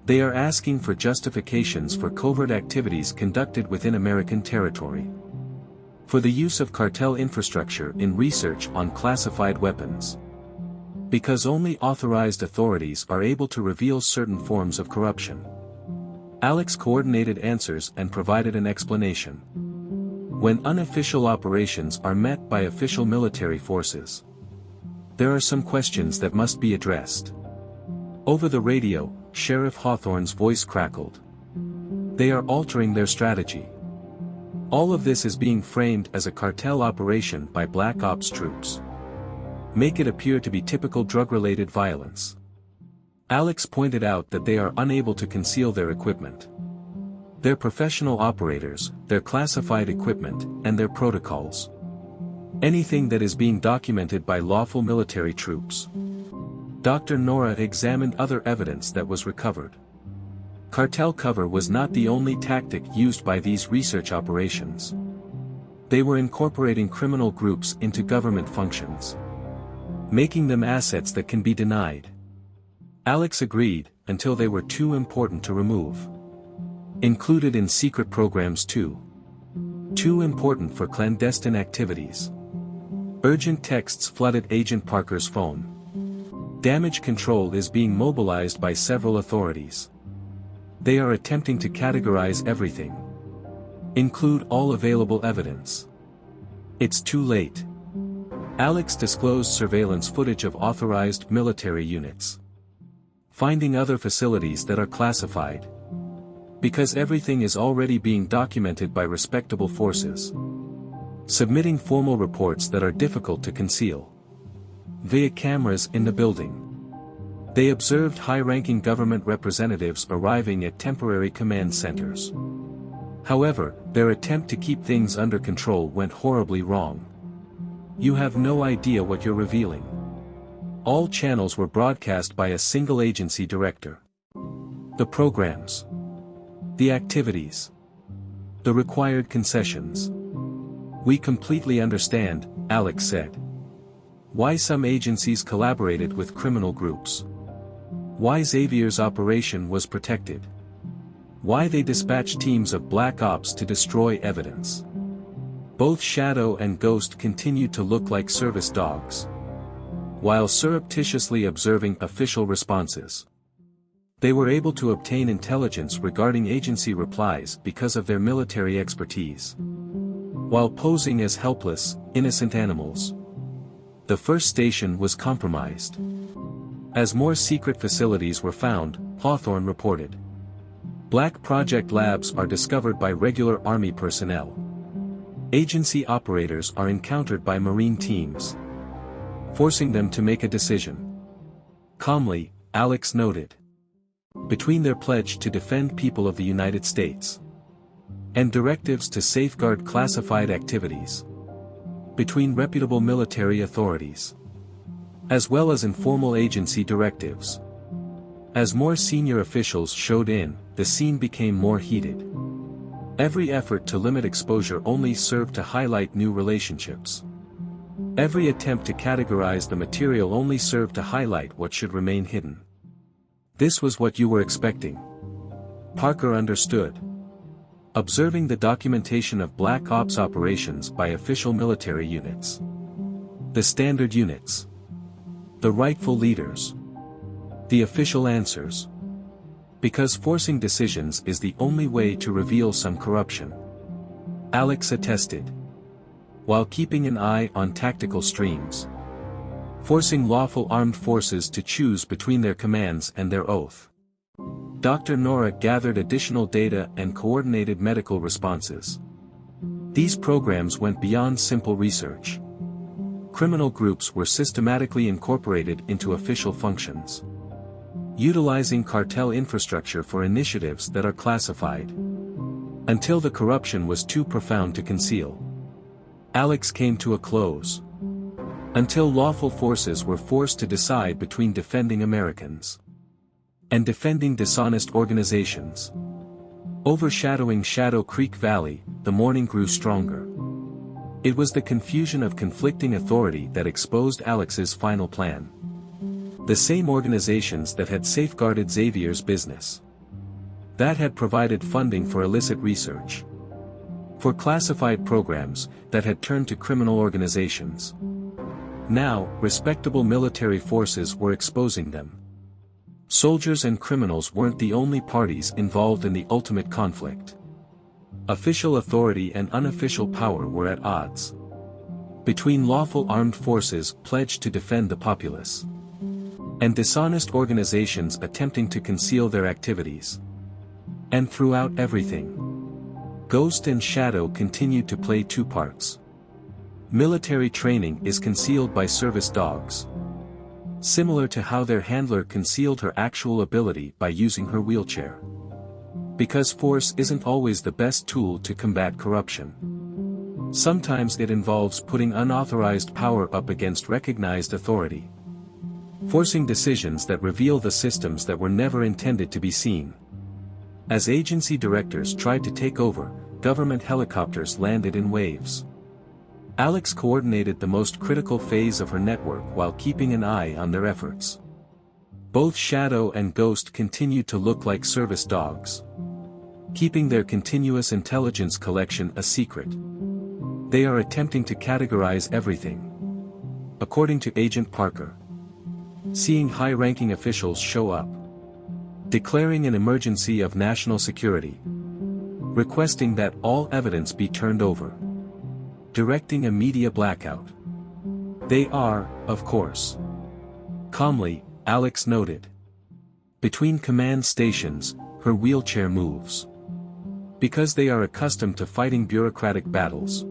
They are asking for justifications for covert activities conducted within American territory. For the use of cartel infrastructure in research on classified weapons. Because only authorized authorities are able to reveal certain forms of corruption. Alex coordinated answers and provided an explanation. When unofficial operations are met by official military forces, there are some questions that must be addressed. Over the radio, Sheriff Hawthorne's voice crackled. They are altering their strategy. All of this is being framed as a cartel operation by Black Ops troops. Make it appear to be typical drug-related violence. Alex pointed out that they are unable to conceal their equipment. Their professional operators, their classified equipment, and their protocols. Anything that is being documented by lawful military troops. Dr. Nora examined other evidence that was recovered. Cartel cover was not the only tactic used by these research operations. They were incorporating criminal groups into government functions, making them assets that can be denied. Alex agreed, until they were too important to remove. Included in secret programs too. Too important for clandestine activities. Urgent texts flooded Agent Parker's phone. Damage control is being mobilized by several authorities. They are attempting to categorize everything. Include all available evidence. It's too late. Alex disclosed surveillance footage of authorized military units. Finding other facilities that are classified. Because everything is already being documented by respectable forces. Submitting formal reports that are difficult to conceal. Via cameras in the building. They observed high-ranking government representatives arriving at temporary command centers. However, their attempt to keep things under control went horribly wrong. You have no idea what you're revealing. All channels were broadcast by a single agency director. The programs. The activities. The required concessions. We completely understand, Alex said. Why some agencies collaborated with criminal groups. Why Xavier's operation was protected. Why they dispatched teams of Black Ops to destroy evidence. Both Shadow and Ghost continued to look like service dogs. While surreptitiously observing official responses. They were able to obtain intelligence regarding agency replies because of their military expertise. While posing as helpless, innocent animals. The first station was compromised. As more secret facilities were found, Hawthorne reported. Black Project labs are discovered by regular Army personnel. Agency operators are encountered by Marine teams, forcing them to make a decision. Calmly, Alex noted. Between their pledge to defend people of the United States and directives to safeguard classified activities. Between reputable military authorities. As well as informal agency directives. As more senior officials showed in, the scene became more heated. Every effort to limit exposure only served to highlight new relationships. Every attempt to categorize the material only served to highlight what should remain hidden. This was what you were expecting. Parker understood. Observing the documentation of Black Ops operations by official military units. The standard units. The rightful leaders. The official answers. Because forcing decisions is the only way to reveal some corruption. Alex attested. While keeping an eye on tactical streams. Forcing lawful armed forces to choose between their commands and their oath. Dr. Nora gathered additional data and coordinated medical responses. These programs went beyond simple research. Criminal groups were systematically incorporated into official functions. Utilizing cartel infrastructure for initiatives that are classified. Until the corruption was too profound to conceal. Alex came to a close. Until lawful forces were forced to decide between defending Americans and defending dishonest organizations. Overshadowing Shadow Creek Valley, the morning grew stronger. It was the confusion of conflicting authority that exposed Alex's final plan. The same organizations that had safeguarded Xavier's business. That had provided funding for illicit research. For classified programs that had turned to criminal organizations. Now, respectable military forces were exposing them. Soldiers and criminals weren't the only parties involved in the ultimate conflict. Official authority and unofficial power were at odds. Between lawful armed forces pledged to defend the populace, and dishonest organizations attempting to conceal their activities. And throughout everything, Ghost and Shadow continued to play two parts. Military training is concealed by service dogs, similar to how their handler concealed her actual ability by using her wheelchair. Because force isn't always the best tool to combat corruption. Sometimes it involves putting unauthorized power up against recognized authority. Forcing decisions that reveal the systems that were never intended to be seen. As agency directors tried to take over, government helicopters landed in waves. Alex coordinated the most critical phase of her network while keeping an eye on their efforts. Both Shadow and Ghost continued to look like service dogs, keeping their continuous intelligence collection a secret. They are attempting to categorize everything. According to Agent Parker, seeing high-ranking officials show up, declaring an emergency of national security, requesting that all evidence be turned over, directing a media blackout. They are, of course. Calmly, Alex noted. Between command stations, her wheelchair moves. Because they are accustomed to fighting bureaucratic battles,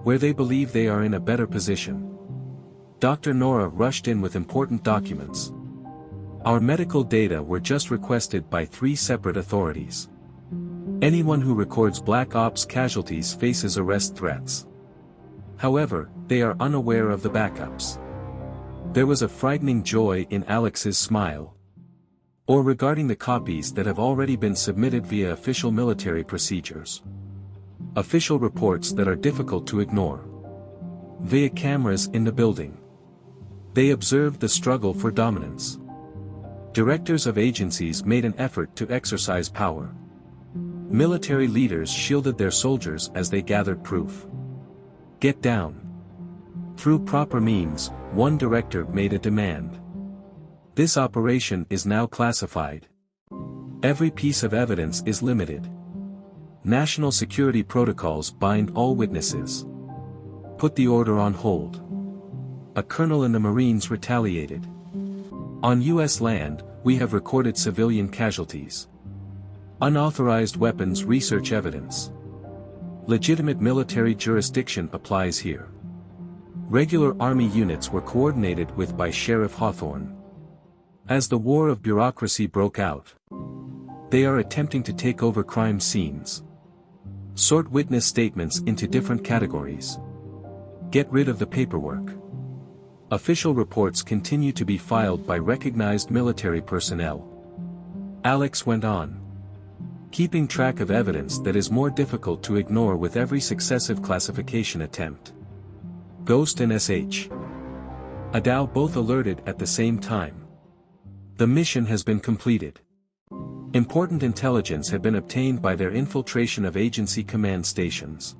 where they believe they are in a better position. Dr. Nora rushed in with important documents. Our medical data were just requested by 3 separate authorities. Anyone who records Black Ops casualties faces arrest threats. However, they are unaware of the backups. There was a frightening joy in Alex's smile. Or regarding the copies that have already been submitted via official military procedures. Official reports that are difficult to ignore. Via cameras in the building. They observed the struggle for dominance. Directors of agencies made an effort to exercise power. Military leaders shielded their soldiers as they gathered proof. Get down. Through proper means, one director made a demand. This operation is now classified. Every piece of evidence is limited. National security protocols bind all witnesses. Put the order on hold. A colonel in the Marines retaliated. On U.S. land, we have recorded civilian casualties. Unauthorized weapons research evidence. Legitimate military jurisdiction applies here. Regular Army units were coordinated with by Sheriff Hawthorne. As the war of bureaucracy broke out, they are attempting to take over crime scenes. Sort witness statements into different categories. Get rid of the paperwork. Official reports continue to be filed by recognized military personnel. Alex went on. Keeping track of evidence that is more difficult to ignore with every successive classification attempt. Ghost and SH. Adao both alerted at the same time. The mission has been completed. Important intelligence had been obtained by their infiltration of agency command stations.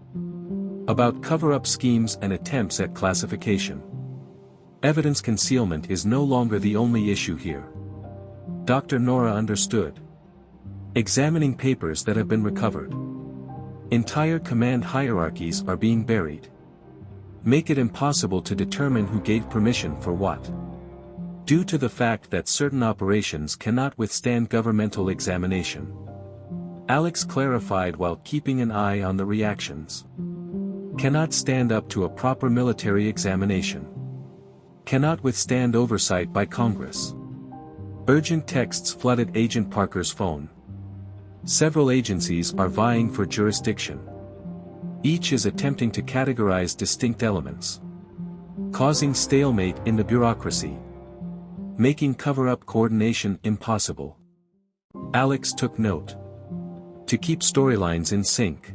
About cover-up schemes and attempts at classification. Evidence concealment is no longer the only issue here. Dr. Nora understood. Examining papers that have been recovered. Entire command hierarchies are being buried. Make it impossible to determine who gave permission for what. Due to the fact that certain operations cannot withstand governmental examination. Alex clarified while keeping an eye on the reactions. Cannot stand up to a proper military examination. Cannot withstand oversight by Congress. Urgent texts flooded Agent Parker's phone. Several agencies are vying for jurisdiction. Each is attempting to categorize distinct elements, causing stalemate in the bureaucracy, making cover-up coordination impossible. Alex took note. To keep storylines in sync.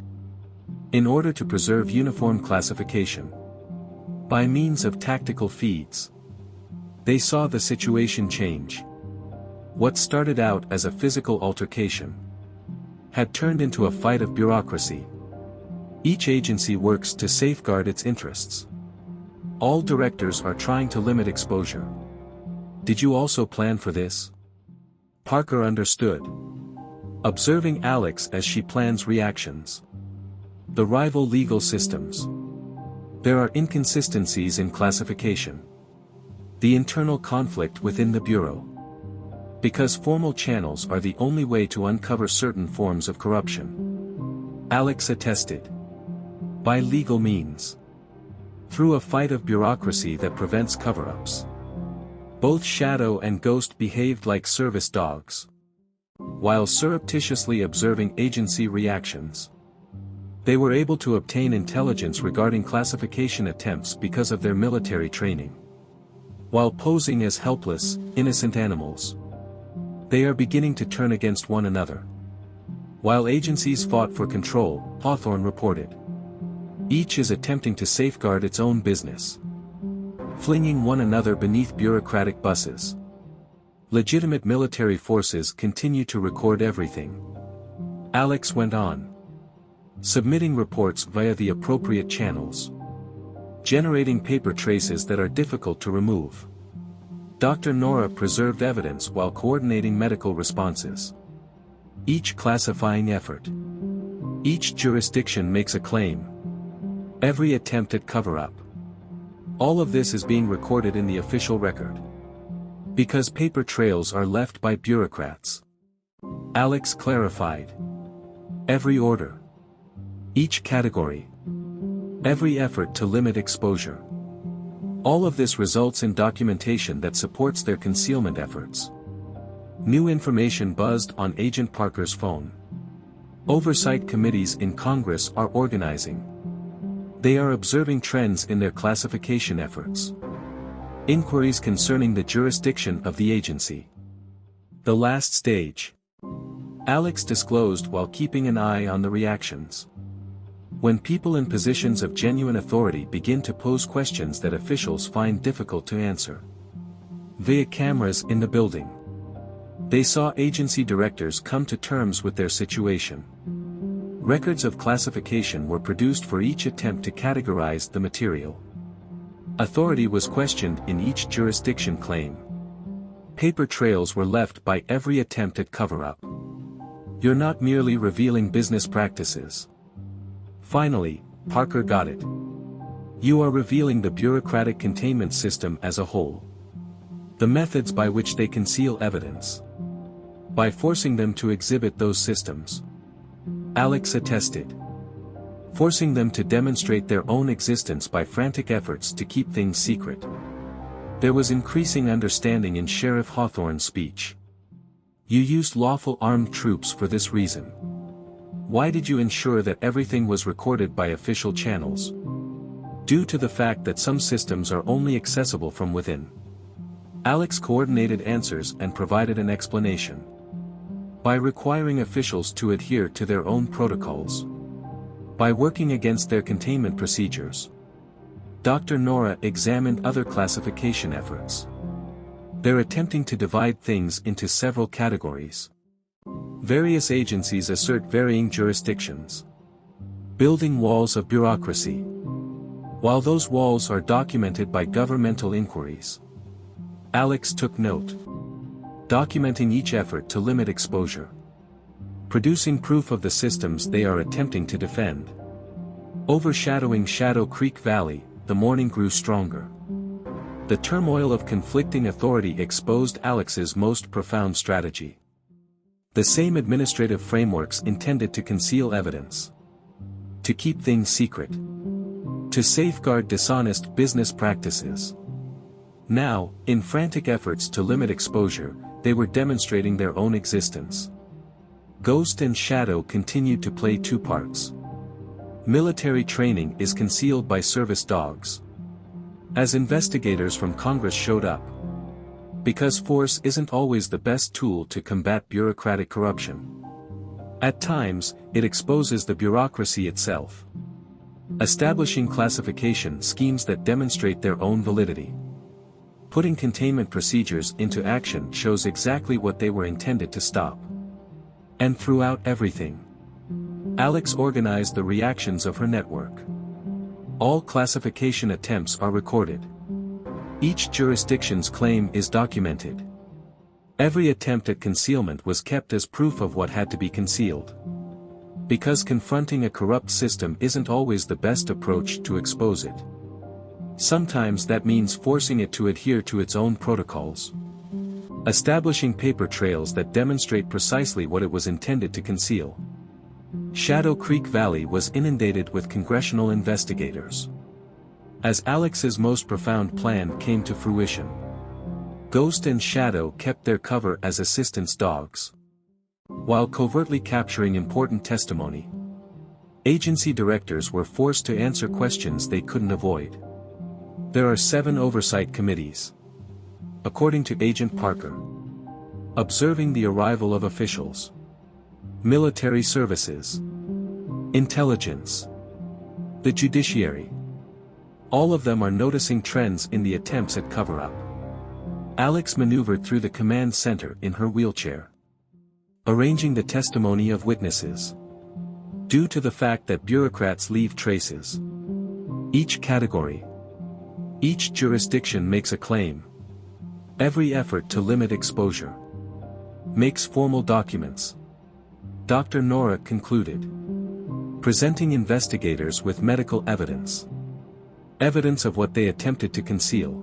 In order to preserve uniform classification. By means of tactical feeds. They saw the situation change. What started out as a physical altercation had turned into a fight of bureaucracy. Each agency works to safeguard its interests. All directors are trying to limit exposure. Did you also plan for this? Parker understood. Observing Alex as she plans reactions. The rival legal systems. There are inconsistencies in classification. The internal conflict within the Bureau. Because formal channels are the only way to uncover certain forms of corruption. Alex attested. By legal means. Through a fight of bureaucracy that prevents cover-ups. Both Shadow and Ghost behaved like service dogs. While surreptitiously observing agency reactions. They were able to obtain intelligence regarding classification attempts because of their military training. While posing as helpless, innocent animals. They are beginning to turn against one another. While agencies fought for control, Hawthorne reported. Each is attempting to safeguard its own business. Flinging one another beneath bureaucratic buses. Legitimate military forces continue to record everything. Alex went on. Submitting reports via the appropriate channels. Generating paper traces that are difficult to remove. Dr. Nora preserved evidence while coordinating medical responses. Each classifying effort. Each jurisdiction makes a claim. Every attempt at cover-up. All of this is being recorded in the official record. Because paper trails are left by bureaucrats. Alex clarified. Every order. Each category. Every effort to limit exposure. All of this results in documentation that supports their concealment efforts. New information buzzed on Agent Parker's phone. Oversight committees in Congress are organizing. They are observing trends in their classification efforts. Inquiries concerning the jurisdiction of the agency. The last stage. Alex disclosed while keeping an eye on the reactions. When people in positions of genuine authority begin to pose questions that officials find difficult to answer. Via cameras in the building. They saw agency directors come to terms with their situation. Records of classification were produced for each attempt to categorize the material. Authority was questioned in each jurisdiction claim. Paper trails were left by every attempt at cover-up. You're not merely revealing business practices. Finally, Parker got it. You are revealing the bureaucratic containment system as a whole. The methods by which they conceal evidence. By forcing them to exhibit those systems. Alex attested. Forcing them to demonstrate their own existence by frantic efforts to keep things secret. There was increasing understanding in Sheriff Hawthorne's speech. You used lawful armed troops for this reason. Why did you ensure that everything was recorded by official channels? Due to the fact that some systems are only accessible from within. Alex coordinated answers and provided an explanation. By requiring officials to adhere to their own protocols. By working against their containment procedures. Dr. Nora examined other classification efforts. They're attempting to divide things into several categories. Various agencies assert varying jurisdictions. Building walls of bureaucracy. While those walls are documented by governmental inquiries. Alex took note. Documenting each effort to limit exposure. Producing proof of the systems they are attempting to defend. Overshadowing Shadow Creek Valley, the morning grew stronger. The turmoil of conflicting authority exposed Alex's most profound strategy. The same administrative frameworks intended to conceal evidence. To keep things secret. To safeguard dishonest business practices. Now, in frantic efforts to limit exposure, they were demonstrating their own existence. Ghost and Shadow continued to play two parts. Military training is concealed by service dogs. As investigators from Congress showed up. Because force isn't always the best tool to combat bureaucratic corruption. At times, it exposes the bureaucracy itself. Establishing classification schemes that demonstrate their own validity. Putting containment procedures into action shows exactly what they were intended to stop. And throughout everything. Alex organized the reactions of her network. All classification attempts are recorded. Each jurisdiction's claim is documented. Every attempt at concealment was kept as proof of what had to be concealed. Because confronting a corrupt system isn't always the best approach to expose it. Sometimes that means forcing it to adhere to its own protocols. Establishing paper trails that demonstrate precisely what it was intended to conceal. Shadow Creek Valley was inundated with congressional investigators. As Alex's most profound plan came to fruition, Ghost and Shadow kept their cover as assistance dogs. While covertly capturing important testimony, agency directors were forced to answer questions they couldn't avoid. There are 7 oversight committees. According to Agent Parker. Observing the arrival of officials. Military services. Intelligence. The judiciary. All of them are noticing trends in the attempts at cover-up. Alex maneuvered through the command center in her wheelchair. Arranging the testimony of witnesses. Due to the fact that bureaucrats leave traces. Each category. Each jurisdiction makes a claim. Every effort to limit exposure. Makes formal documents. Dr. Nora concluded. Presenting investigators with medical evidence. Evidence of what they attempted to conceal.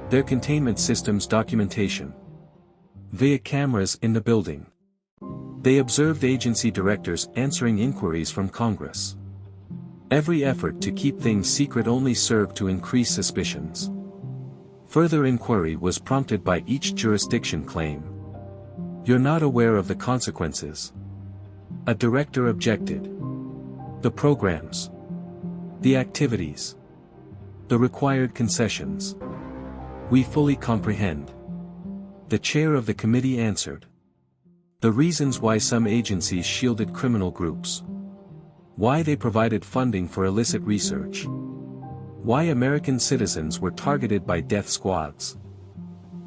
Their containment system's documentation. Via cameras in the building. They observed agency directors answering inquiries from Congress. Every effort to keep things secret only served to increase suspicions. Further inquiry was prompted by each jurisdiction claim. You're not aware of the consequences. A director objected. The programs. The activities. The required concessions. We fully comprehend. The chair of the committee answered. The reasons why some agencies shielded criminal groups. Why they provided funding for illicit research. Why American citizens were targeted by death squads.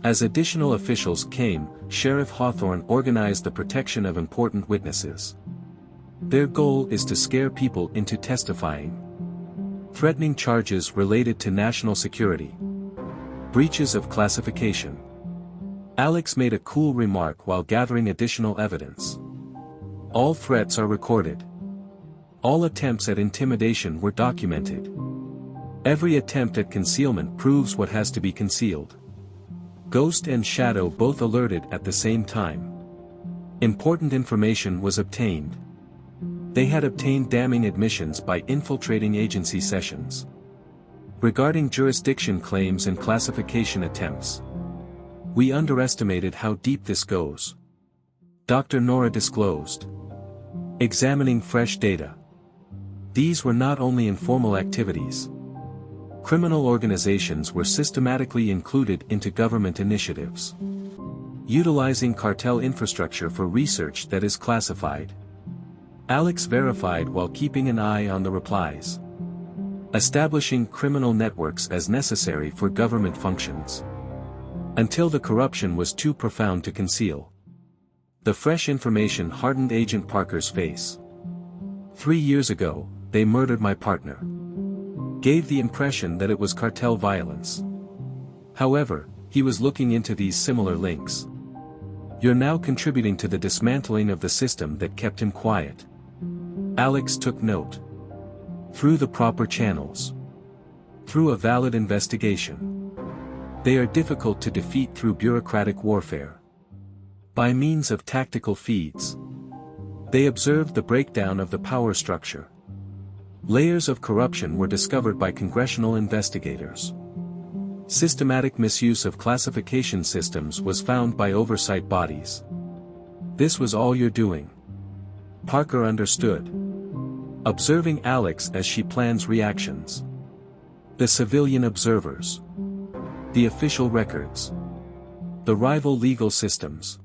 As additional officials came, Sheriff Hawthorne organized the protection of important witnesses. Their goal is to scare people into testifying. Threatening charges related to national security. Breaches of classification. Alex made a cool remark while gathering additional evidence. All threats are recorded. All attempts at intimidation were documented. Every attempt at concealment proves what has to be concealed. Ghost and Shadow both alerted at the same time. Important information was obtained. They had obtained damning admissions by infiltrating agency sessions. Regarding jurisdiction claims and classification attempts. We underestimated how deep this goes. Dr. Nora disclosed. Examining fresh data. These were not only informal activities. Criminal organizations were systematically included into government initiatives. Utilizing cartel infrastructure for research that is classified. Alex verified while keeping an eye on the replies. Establishing criminal networks as necessary for government functions. Until the corruption was too profound to conceal. The fresh information hardened Agent Parker's face. 3 years ago, they murdered my partner. Gave the impression that it was cartel violence. However, he was looking into these similar links. You're now contributing to the dismantling of the system that kept him quiet. Alex took note. Through the proper channels. Through a valid investigation. They are difficult to defeat through bureaucratic warfare. By means of tactical feeds. They observed the breakdown of the power structure. Layers of corruption were discovered by congressional investigators. Systematic misuse of classification systems was found by oversight bodies. This was all you're doing. Parker understood. Observing Alex as she plans reactions. The civilian observers. The official records. The rival legal systems.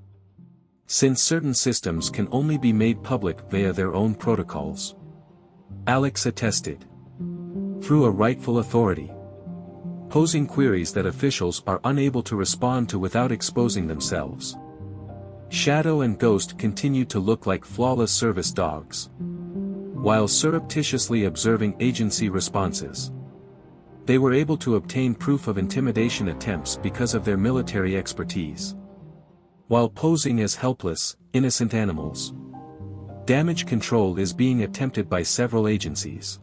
Since certain systems can only be made public via their own protocols. Alex attested. Through a rightful authority. Posing queries that officials are unable to respond to without exposing themselves. Shadow and Ghost continued to look like flawless service dogs. while surreptitiously observing agency responses. They were able to obtain proof of intimidation attempts because of their military expertise, while posing as helpless, innocent animals. Damage control is being attempted by several agencies.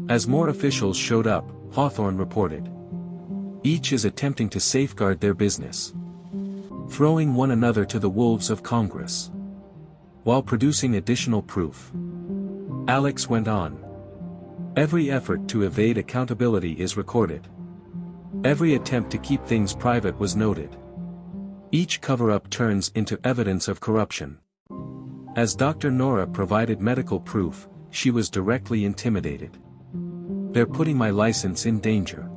As more officials showed up, Hawthorne reported, each is attempting to safeguard their business, throwing one another to the wolves of Congress, while producing additional proof. Alex went on. Every effort to evade accountability is recorded. Every attempt to keep things private was noted. Each cover-up turns into evidence of corruption. As Dr. Nora provided medical proof, she was directly intimidated. They're putting my license in danger.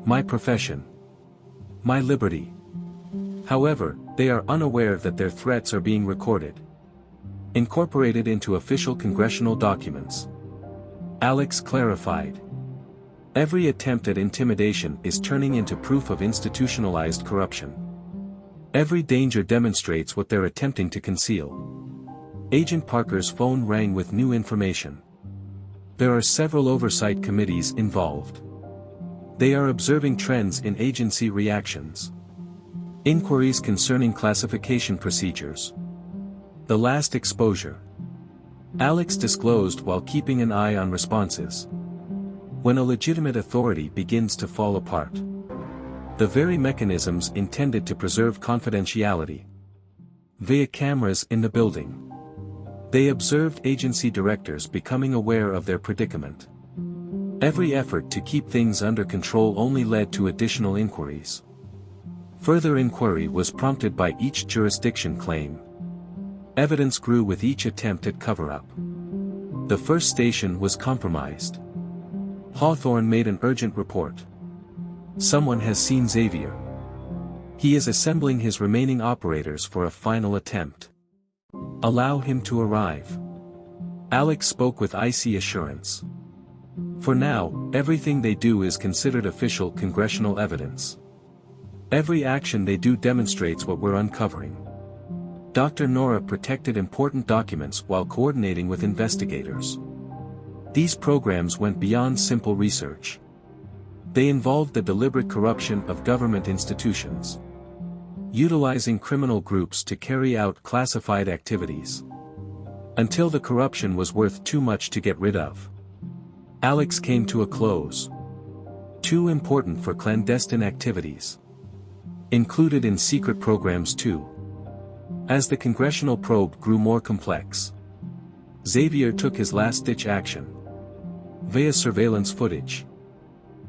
My profession. My liberty. However, they are unaware that their threats are being recorded, incorporated into official congressional documents. Alex clarified. Every attempt at intimidation is turning into proof of institutionalized corruption. Every danger demonstrates what they're attempting to conceal. Agent Parker's phone rang with new information. There are several oversight committees involved. They are observing trends in agency reactions. Inquiries concerning classification procedures. The last exposure. Alex disclosed while keeping an eye on responses. When a legitimate authority begins to fall apart, the very mechanisms intended to preserve confidentiality, via cameras in the building, they observed agency directors becoming aware of their predicament. Every effort to keep things under control only led to additional inquiries. Further inquiry was prompted by each jurisdiction claim. Evidence grew with each attempt at cover-up. The first station was compromised. Hawthorne made an urgent report. Someone has seen Xavier. He is assembling his remaining operators for a final attempt. Allow him to arrive. Alex spoke with icy assurance. For now, everything they do is considered official congressional evidence. Every action they do demonstrates what we're uncovering. Dr. Nora protected important documents while coordinating with investigators. These programs went beyond simple research. They involved the deliberate corruption of government institutions, utilizing criminal groups to carry out classified activities, until the corruption was worth too much to get rid of. Alex came to a close. Too important for clandestine activities. Included in secret programs too. As the congressional probe grew more complex, Xavier took his last-ditch action. Via surveillance footage,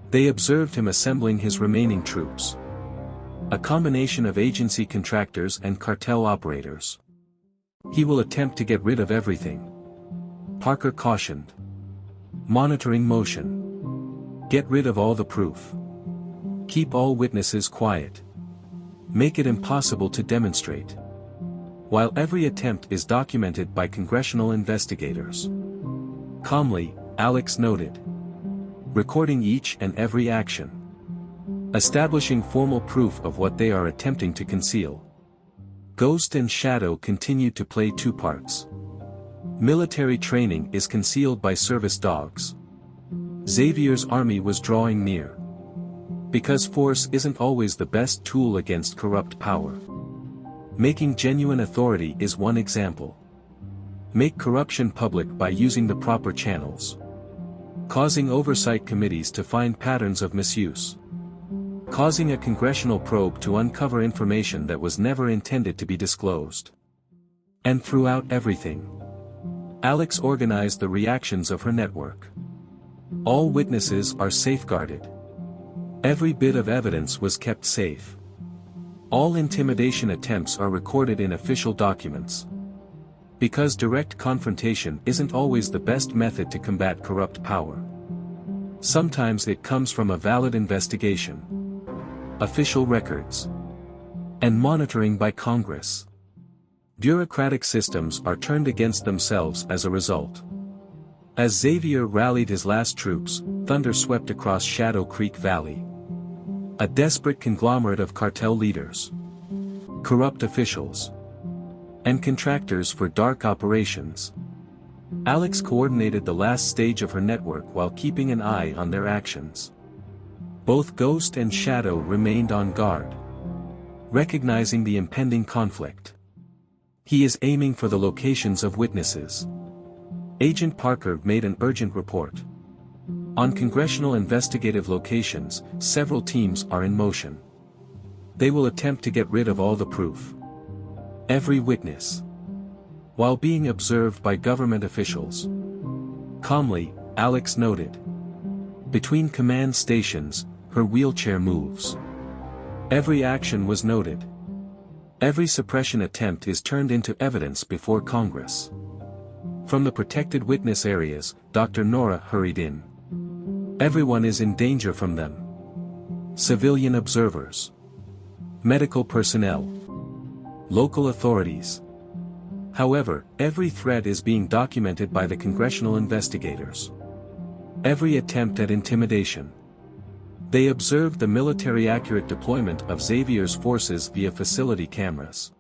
they observed him assembling his remaining troops. A combination of agency contractors and cartel operators. He will attempt to get rid of everything, Parker cautioned. Monitoring motion. Get rid of all the proof. Keep all witnesses quiet. Make it impossible to demonstrate. While every attempt is documented by congressional investigators. Calmly, Alex noted. Recording each and every action. Establishing formal proof of what they are attempting to conceal. Ghost and Shadow continue to play two parts. Military training is concealed by service dogs. Xavier's army was drawing near. Because force isn't always the best tool against corrupt power. Making genuine authority is one example. Make corruption public by using the proper channels. Causing oversight committees to find patterns of misuse. Causing a congressional probe to uncover information that was never intended to be disclosed. And throughout everything, Alex organized the reactions of her network. All witnesses are safeguarded. Every bit of evidence was kept safe. All intimidation attempts are recorded in official documents. Because direct confrontation isn't always the best method to combat corrupt power. Sometimes it comes from a valid investigation, official records, and monitoring by Congress. Bureaucratic systems are turned against themselves as a result. As Xavier rallied his last troops, thunder swept across Shadow Creek Valley. A desperate conglomerate of cartel leaders, corrupt officials, and contractors for dark operations. Alex coordinated the last stage of her network while keeping an eye on their actions. Both Ghost and Shadow remained on guard, recognizing the impending conflict. He is aiming for the locations of witnesses. Agent Parker made an urgent report. On congressional investigative locations, several teams are in motion. They will attempt to get rid of all the proof. Every witness. While being observed by government officials. Calmly, Alex noted. Between command stations, her wheelchair moves. Every action was noted. Every suppression attempt is turned into evidence before Congress. From the protected witness areas, Dr. Nora hurried in. Everyone is in danger from them. Civilian observers. Medical personnel. Local authorities. However, every threat is being documented by the congressional investigators. Every attempt at intimidation. They observed the military-accurate deployment of Xavier's forces via facility cameras.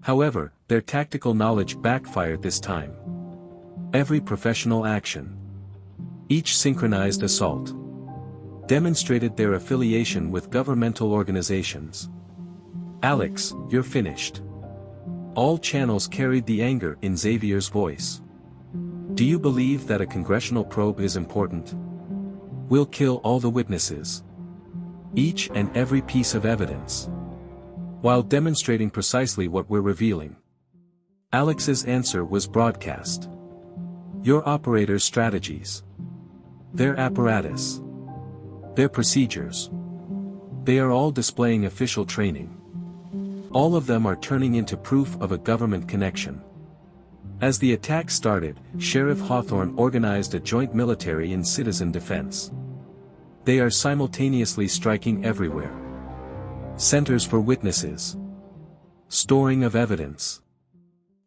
However, their tactical knowledge backfired this time. Every professional action. Each synchronized assault. Demonstrated their affiliation with governmental organizations. Alex, you're finished. All channels carried the anger in Xavier's voice. Do you believe that a congressional probe is important? We'll kill all the witnesses. Each and every piece of evidence. While demonstrating precisely what we're revealing. Alex's answer was broadcast. Your operators' strategies. Their apparatus. Their procedures. They are all displaying official training. All of them are turning into proof of a government connection. As the attack started, Sheriff Hawthorne organized a joint military and citizen defense. They are simultaneously striking everywhere. Centers for witnesses. Storing of evidence.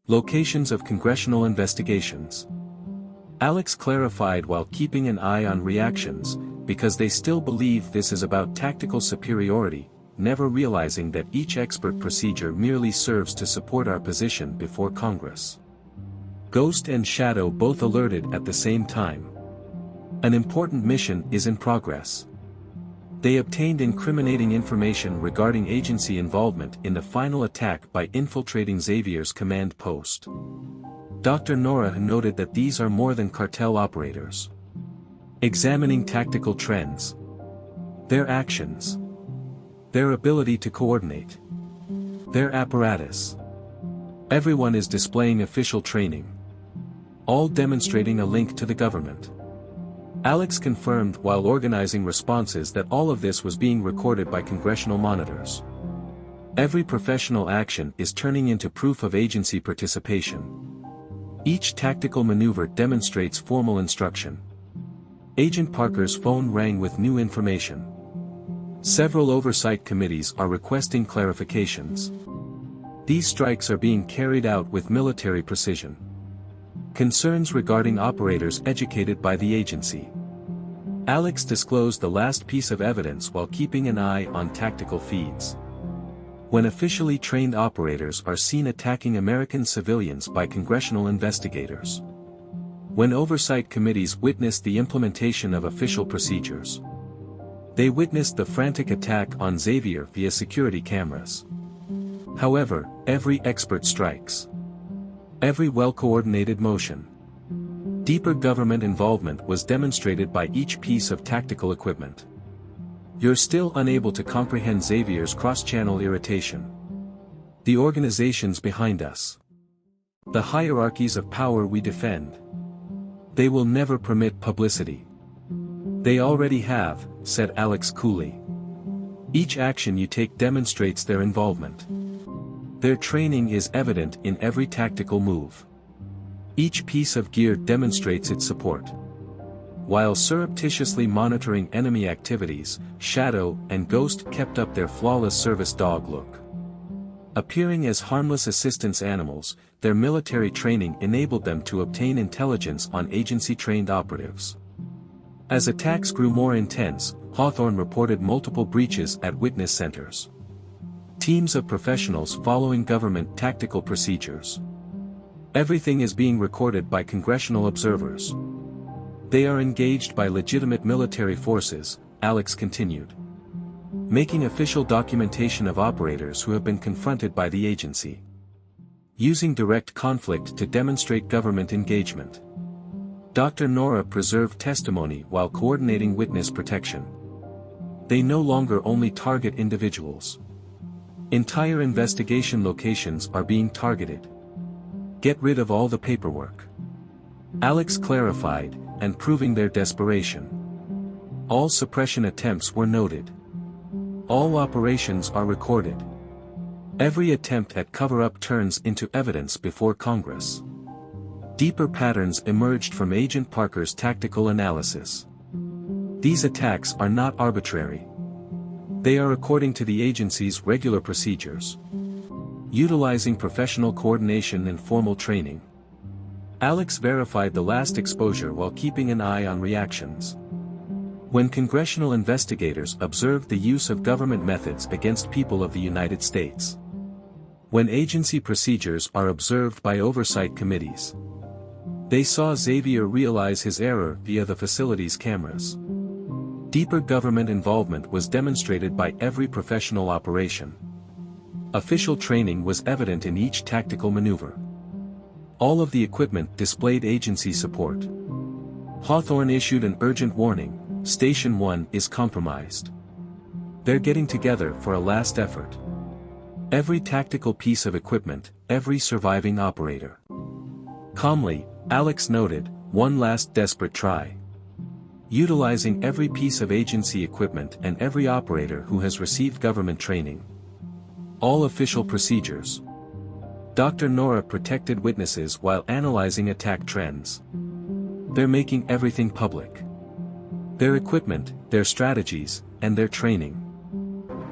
Locations of congressional investigations. Alex clarified while keeping an eye on reactions, because they still believe this is about tactical superiority, never realizing that each expert procedure merely serves to support our position before Congress. Ghost and Shadow both alerted at the same time. An important mission is in progress. They obtained incriminating information regarding agency involvement in the final attack by infiltrating Xavier's command post. Dr. Nora noted that these are more than cartel operators. Examining tactical trends. Their actions. Their ability to coordinate. Their apparatus. Everyone is displaying official training. All demonstrating a link to the government. Alex confirmed while organizing responses that all of this was being recorded by congressional monitors. Every professional action is turning into proof of agency participation. Each tactical maneuver demonstrates formal instruction. Agent Parker's phone rang with new information. Several oversight committees are requesting clarifications. These strikes are being carried out with military precision. Concerns regarding operators educated by the agency. Alex disclosed the last piece of evidence while keeping an eye on tactical feeds. When officially trained operators are seen attacking American civilians by congressional investigators. When oversight committees witnessed the implementation of official procedures. They witnessed the frantic attack on Xavier via security cameras. However, every expert strikes. Every well-coordinated motion. Deeper government involvement was demonstrated by each piece of tactical equipment. You're still unable to comprehend Xavier's cross-channel irritation. The organizations behind us. The hierarchies of power we defend. They will never permit publicity. They already have, said Alex coolly. Each action you take demonstrates their involvement. Their training is evident in every tactical move. Each piece of gear demonstrates its support. While surreptitiously monitoring enemy activities, Shadow and Ghost kept up their flawless service dog look. Appearing as harmless assistance animals, their military training enabled them to obtain intelligence on agency-trained operatives. As attacks grew more intense, Hawthorne reported multiple breaches at witness centers. Teams of professionals following government tactical procedures. Everything is being recorded by congressional observers. They are engaged by legitimate military forces, Alex continued. Making official documentation of operators who have been confronted by the agency. Using direct conflict to demonstrate government engagement. Dr. Nora preserved testimony while coordinating witness protection. They no longer only target individuals. Entire investigation locations are being targeted. Get rid of all the paperwork. Alex clarified, and proving their desperation. All suppression attempts were noted. All operations are recorded. Every attempt at cover-up turns into evidence before Congress. Deeper patterns emerged from Agent Parker's tactical analysis. These attacks are not arbitrary. They are according to the agency's regular procedures. Utilizing professional coordination and formal training. Alex verified the last exposure while keeping an eye on reactions. When congressional investigators observed the use of government methods against people of the United States. When agency procedures are observed by oversight committees. They saw Xavier realize his error via the facility's cameras. Deeper government involvement was demonstrated by every professional operation. Official training was evident in each tactical maneuver. All of the equipment displayed agency support. Hawthorne issued an urgent warning, Station 1 is compromised. They're getting together for a last effort. Every tactical piece of equipment, every surviving operator. Calmly, Alex noted, one last desperate try. Utilizing every piece of agency equipment and every operator who has received government training. All official procedures. Dr. Nora protected witnesses while analyzing attack trends. They're making everything public. Their equipment, their strategies, and their training.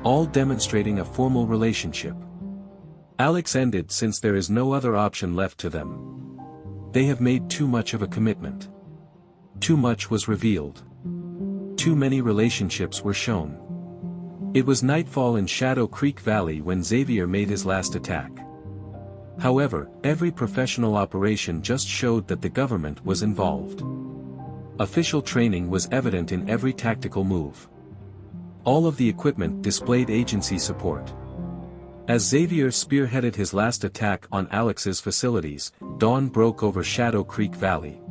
All demonstrating a formal relationship. Alex ended since there is no other option left to them. They have made too much of a commitment. Too much was revealed. Too many relationships were shown. It was nightfall in Shadow Creek Valley when Xavier made his last attack. However, every professional operation just showed that the government was involved. Official training was evident in every tactical move. All of the equipment displayed agency support. As Xavier spearheaded his last attack on Alex's facilities, dawn broke over Shadow Creek Valley.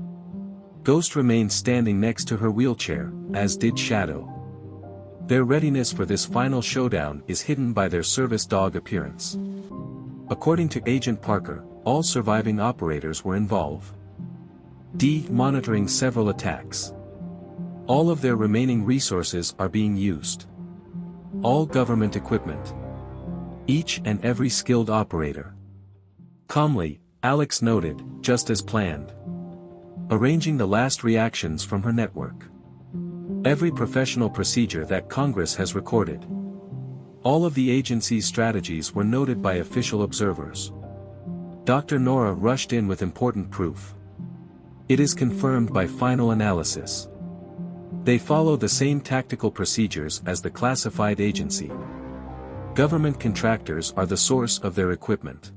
Ghost remained standing next to her wheelchair, as did Shadow. Their readiness for this final showdown is hidden by their service dog appearance. According to Agent Parker, all surviving operators were involved. Monitoring several attacks. All of their remaining resources are being used. All government equipment. Each and every skilled operator. Calmly, Alex noted, just as planned. Arranging the last reactions from her network. Every professional procedure that Congress has recorded. All of the agency's strategies were noted by official observers. Dr. Nora rushed in with important proof. It is confirmed by final analysis. They follow the same tactical procedures as the classified agency. Government contractors are the source of their equipment.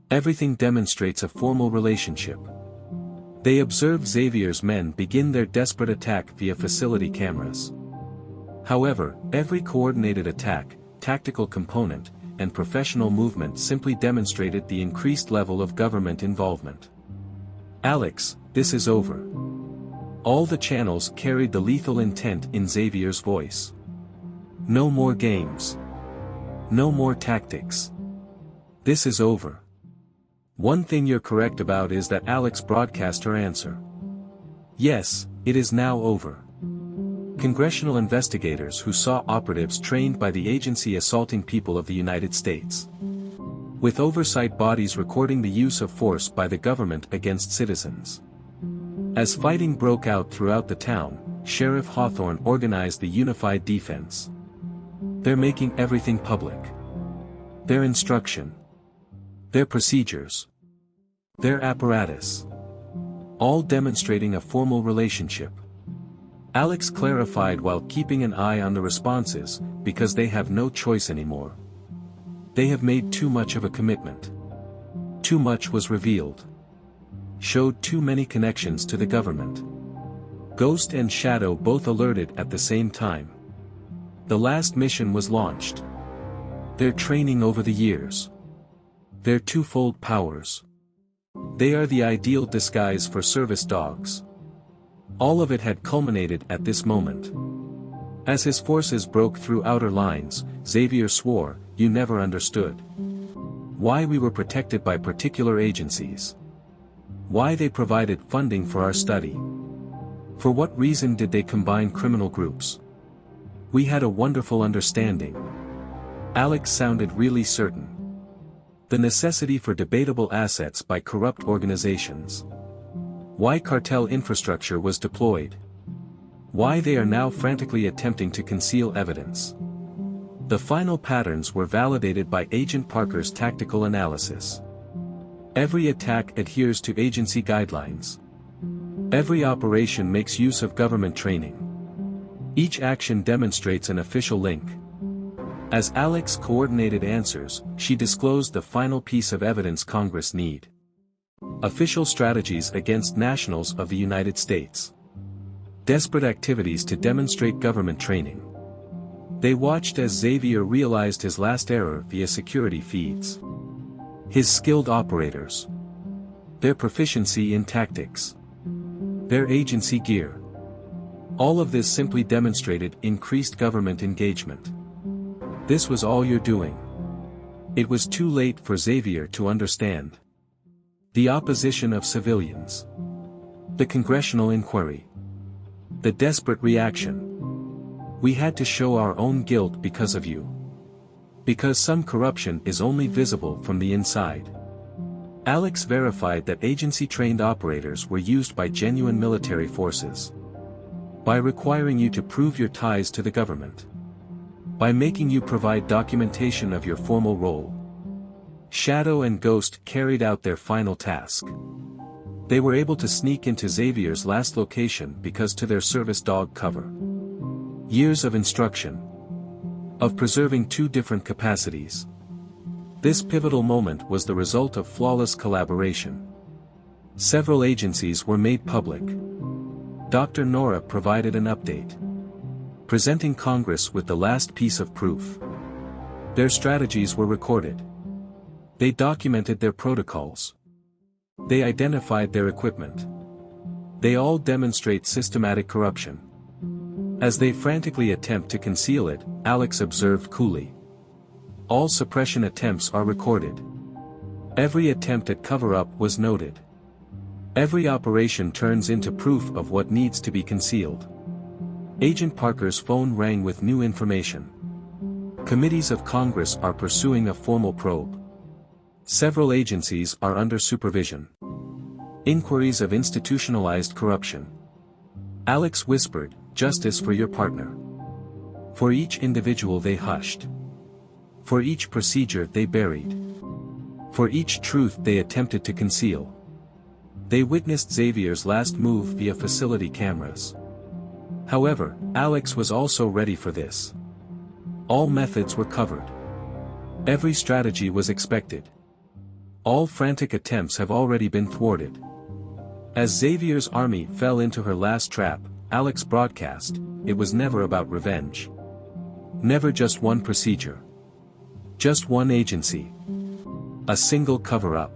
Everything demonstrates a formal relationship. They observe Xavier's men begin their desperate attack via facility cameras. However, every coordinated attack, tactical component, and professional movement simply demonstrated the increased level of government involvement. Alex, this is over. All the channels carried the lethal intent in Xavier's voice. No more games. No more tactics. This is over. One thing you're correct about is that Alex broadcast her answer. Yes, it is now over. Congressional investigators who saw operatives trained by the agency assaulting people of the United States. With oversight bodies recording the use of force by the government against citizens. As fighting broke out throughout the town, Sheriff Hawthorne organized the unified defense. They're making everything public. Their instruction. Their procedures. Their apparatus. All demonstrating a formal relationship. Alex clarified while keeping an eye on the responses, because they have no choice anymore. They have made too much of a commitment. Too much was revealed. Showed too many connections to the government. Ghost and Shadow both alerted at the same time. The last mission was launched. Their training over the years. Their twofold powers. They are the ideal disguise for service dogs. All of it had culminated at this moment. As his forces broke through outer lines, Xavier swore, "You never understood why we were protected by particular agencies. Why they provided funding for our study. For what reason did they combine criminal groups? We had a wonderful understanding." Alex sounded really certain. The necessity for debatable assets by corrupt organizations. Why cartel infrastructure was deployed. Why they are now frantically attempting to conceal evidence. The final patterns were validated by Agent Parker's tactical analysis. Every attack adheres to agency guidelines. Every operation makes use of government training. Each action demonstrates an official link. As Alex coordinated answers, she disclosed the final piece of evidence Congress need. Official strategies against nationals of the United States. Desperate activities to demonstrate government training. They watched as Xavier realized his last error via security feeds. His skilled operators. Their proficiency in tactics. Their agency gear. All of this simply demonstrated increased government engagement. This was all you're doing. It was too late for Xavier to understand. The opposition of civilians. The congressional inquiry. The desperate reaction. We had to show our own guilt because of you. Because some corruption is only visible from the inside. Alex verified that agency-trained operators were used by genuine military forces. By requiring you to prove your ties to the government. By making you provide documentation of your formal role. Shadow and Ghost carried out their final task. They were able to sneak into Xavier's last location because to their service dog cover. Years of instruction. Of preserving two different capacities. This pivotal moment was the result of flawless collaboration. Several agencies were made public. Dr. Nora provided an update. Presenting Congress with the last piece of proof. Their strategies were recorded. They documented their protocols. They identified their equipment. They all demonstrate systematic corruption. As they frantically attempt to conceal it, Alex observed coolly. All suppression attempts are recorded. Every attempt at cover-up was noted. Every operation turns into proof of what needs to be concealed. Agent Parker's phone rang with new information. Committees of Congress are pursuing a formal probe. Several agencies are under supervision. Inquiries of institutionalized corruption. Alex whispered, "Justice for your partner." For each individual they hushed. For each procedure they buried. For each truth they attempted to conceal. They witnessed Xavier's last move via facility cameras. However, Alex was also ready for this. All methods were covered. Every strategy was expected. All frantic attempts have already been thwarted. As Xavier's army fell into her last trap, Alex broadcast, it was never about revenge. Never just one procedure. Just one agency. A single cover-up.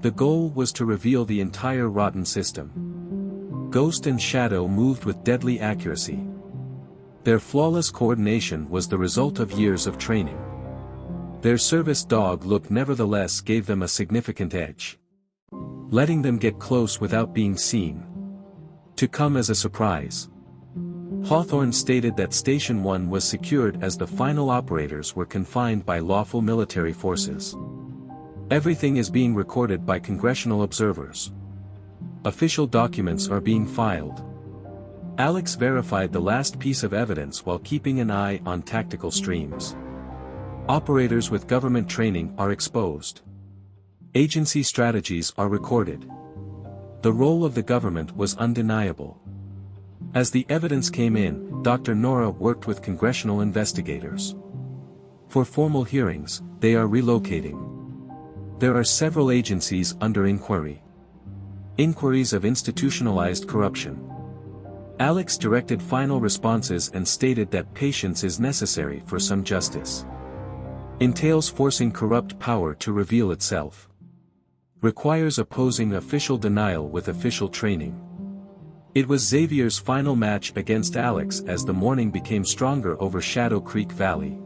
The goal was to reveal the entire rotten system. Ghost and Shadow moved with deadly accuracy. Their flawless coordination was the result of years of training. Their service dog look nevertheless gave them a significant edge. Letting them get close without being seen. To come as a surprise. Hawthorne stated that Station 1 was secured as the final operators were confined by lawful military forces. Everything is being recorded by congressional observers. Official documents are being filed. Alex verified the last piece of evidence while keeping an eye on tactical streams. Operators with government training are exposed. Agency strategies are recorded. The role of the government was undeniable. As the evidence came in, Dr. Nora worked with congressional investigators. For formal hearings, they are relocating. There are several agencies under inquiry. Inquiries of institutionalized corruption. Alex directed final responses and stated that patience is necessary for some justice. Entails forcing corrupt power to reveal itself. Requires opposing official denial with official training. It was Xavier's final match against Alex as the morning became stronger over Shadow Creek Valley.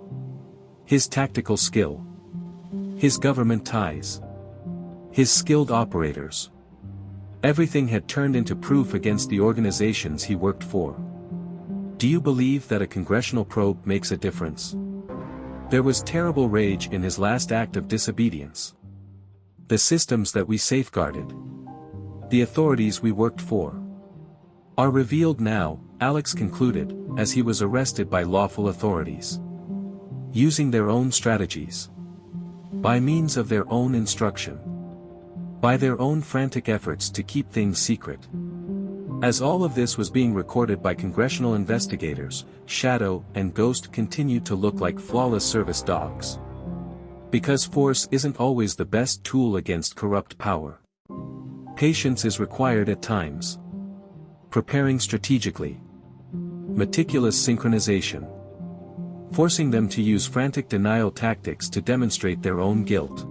His tactical skill. His government ties. His skilled operators. Everything had turned into proof against the organizations he worked for. Do you believe that a congressional probe makes a difference? There was terrible rage in his last act of disobedience. The systems that we safeguarded, the authorities we worked for, are revealed now, Alex concluded, as he was arrested by lawful authorities. Using their own strategies. By means of their own instruction. By their own frantic efforts to keep things secret. As all of this was being recorded by congressional investigators, Shadow and Ghost continued to look like flawless service dogs. Because force isn't always the best tool against corrupt power. Patience is required at times. Preparing strategically. Meticulous synchronization. Forcing them to use frantic denial tactics to demonstrate their own guilt.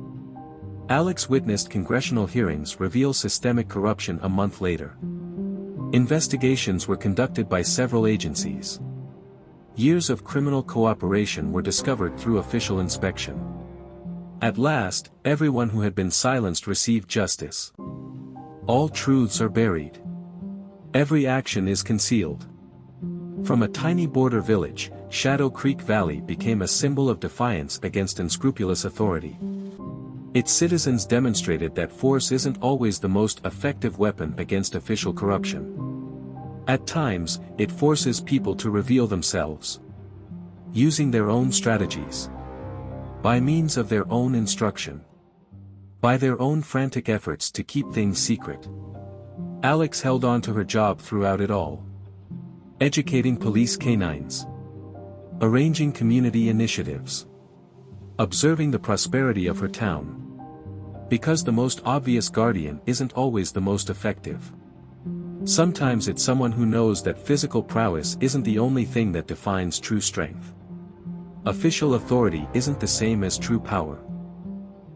Alex witnessed congressional hearings reveal systemic corruption a month later. Investigations were conducted by several agencies. Years of criminal cooperation were discovered through official inspection. At last, everyone who had been silenced received justice. All truths are buried. Every action is concealed. From a tiny border village, Shadow Creek Valley became a symbol of defiance against unscrupulous authority. Its citizens demonstrated that force isn't always the most effective weapon against official corruption. At times, it forces people to reveal themselves. Using their own strategies. By means of their own instruction. By their own frantic efforts to keep things secret. Alex held on to her job throughout it all. Educating police canines. Arranging community initiatives. Observing the prosperity of her town. Because the most obvious guardian isn't always the most effective. Sometimes it's someone who knows that physical prowess isn't the only thing that defines true strength. Official authority isn't the same as true power.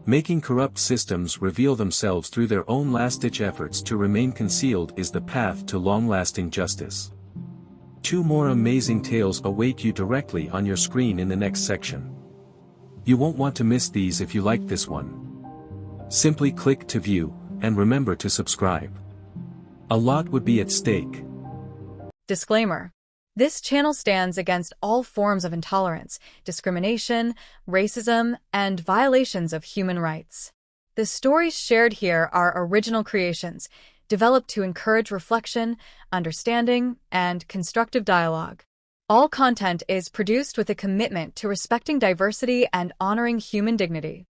Making corrupt systems reveal themselves through their own last-ditch efforts to remain concealed is the path to long-lasting justice. 2 more amazing tales await you directly on your screen in the next section. You won't want to miss these if you like this one. Simply click to view, and remember to subscribe. A lot would be at stake. Disclaimer. This channel stands against all forms of intolerance, discrimination, racism, and violations of human rights. The stories shared here are original creations, developed to encourage reflection, understanding, and constructive dialogue. All content is produced with a commitment to respecting diversity and honoring human dignity.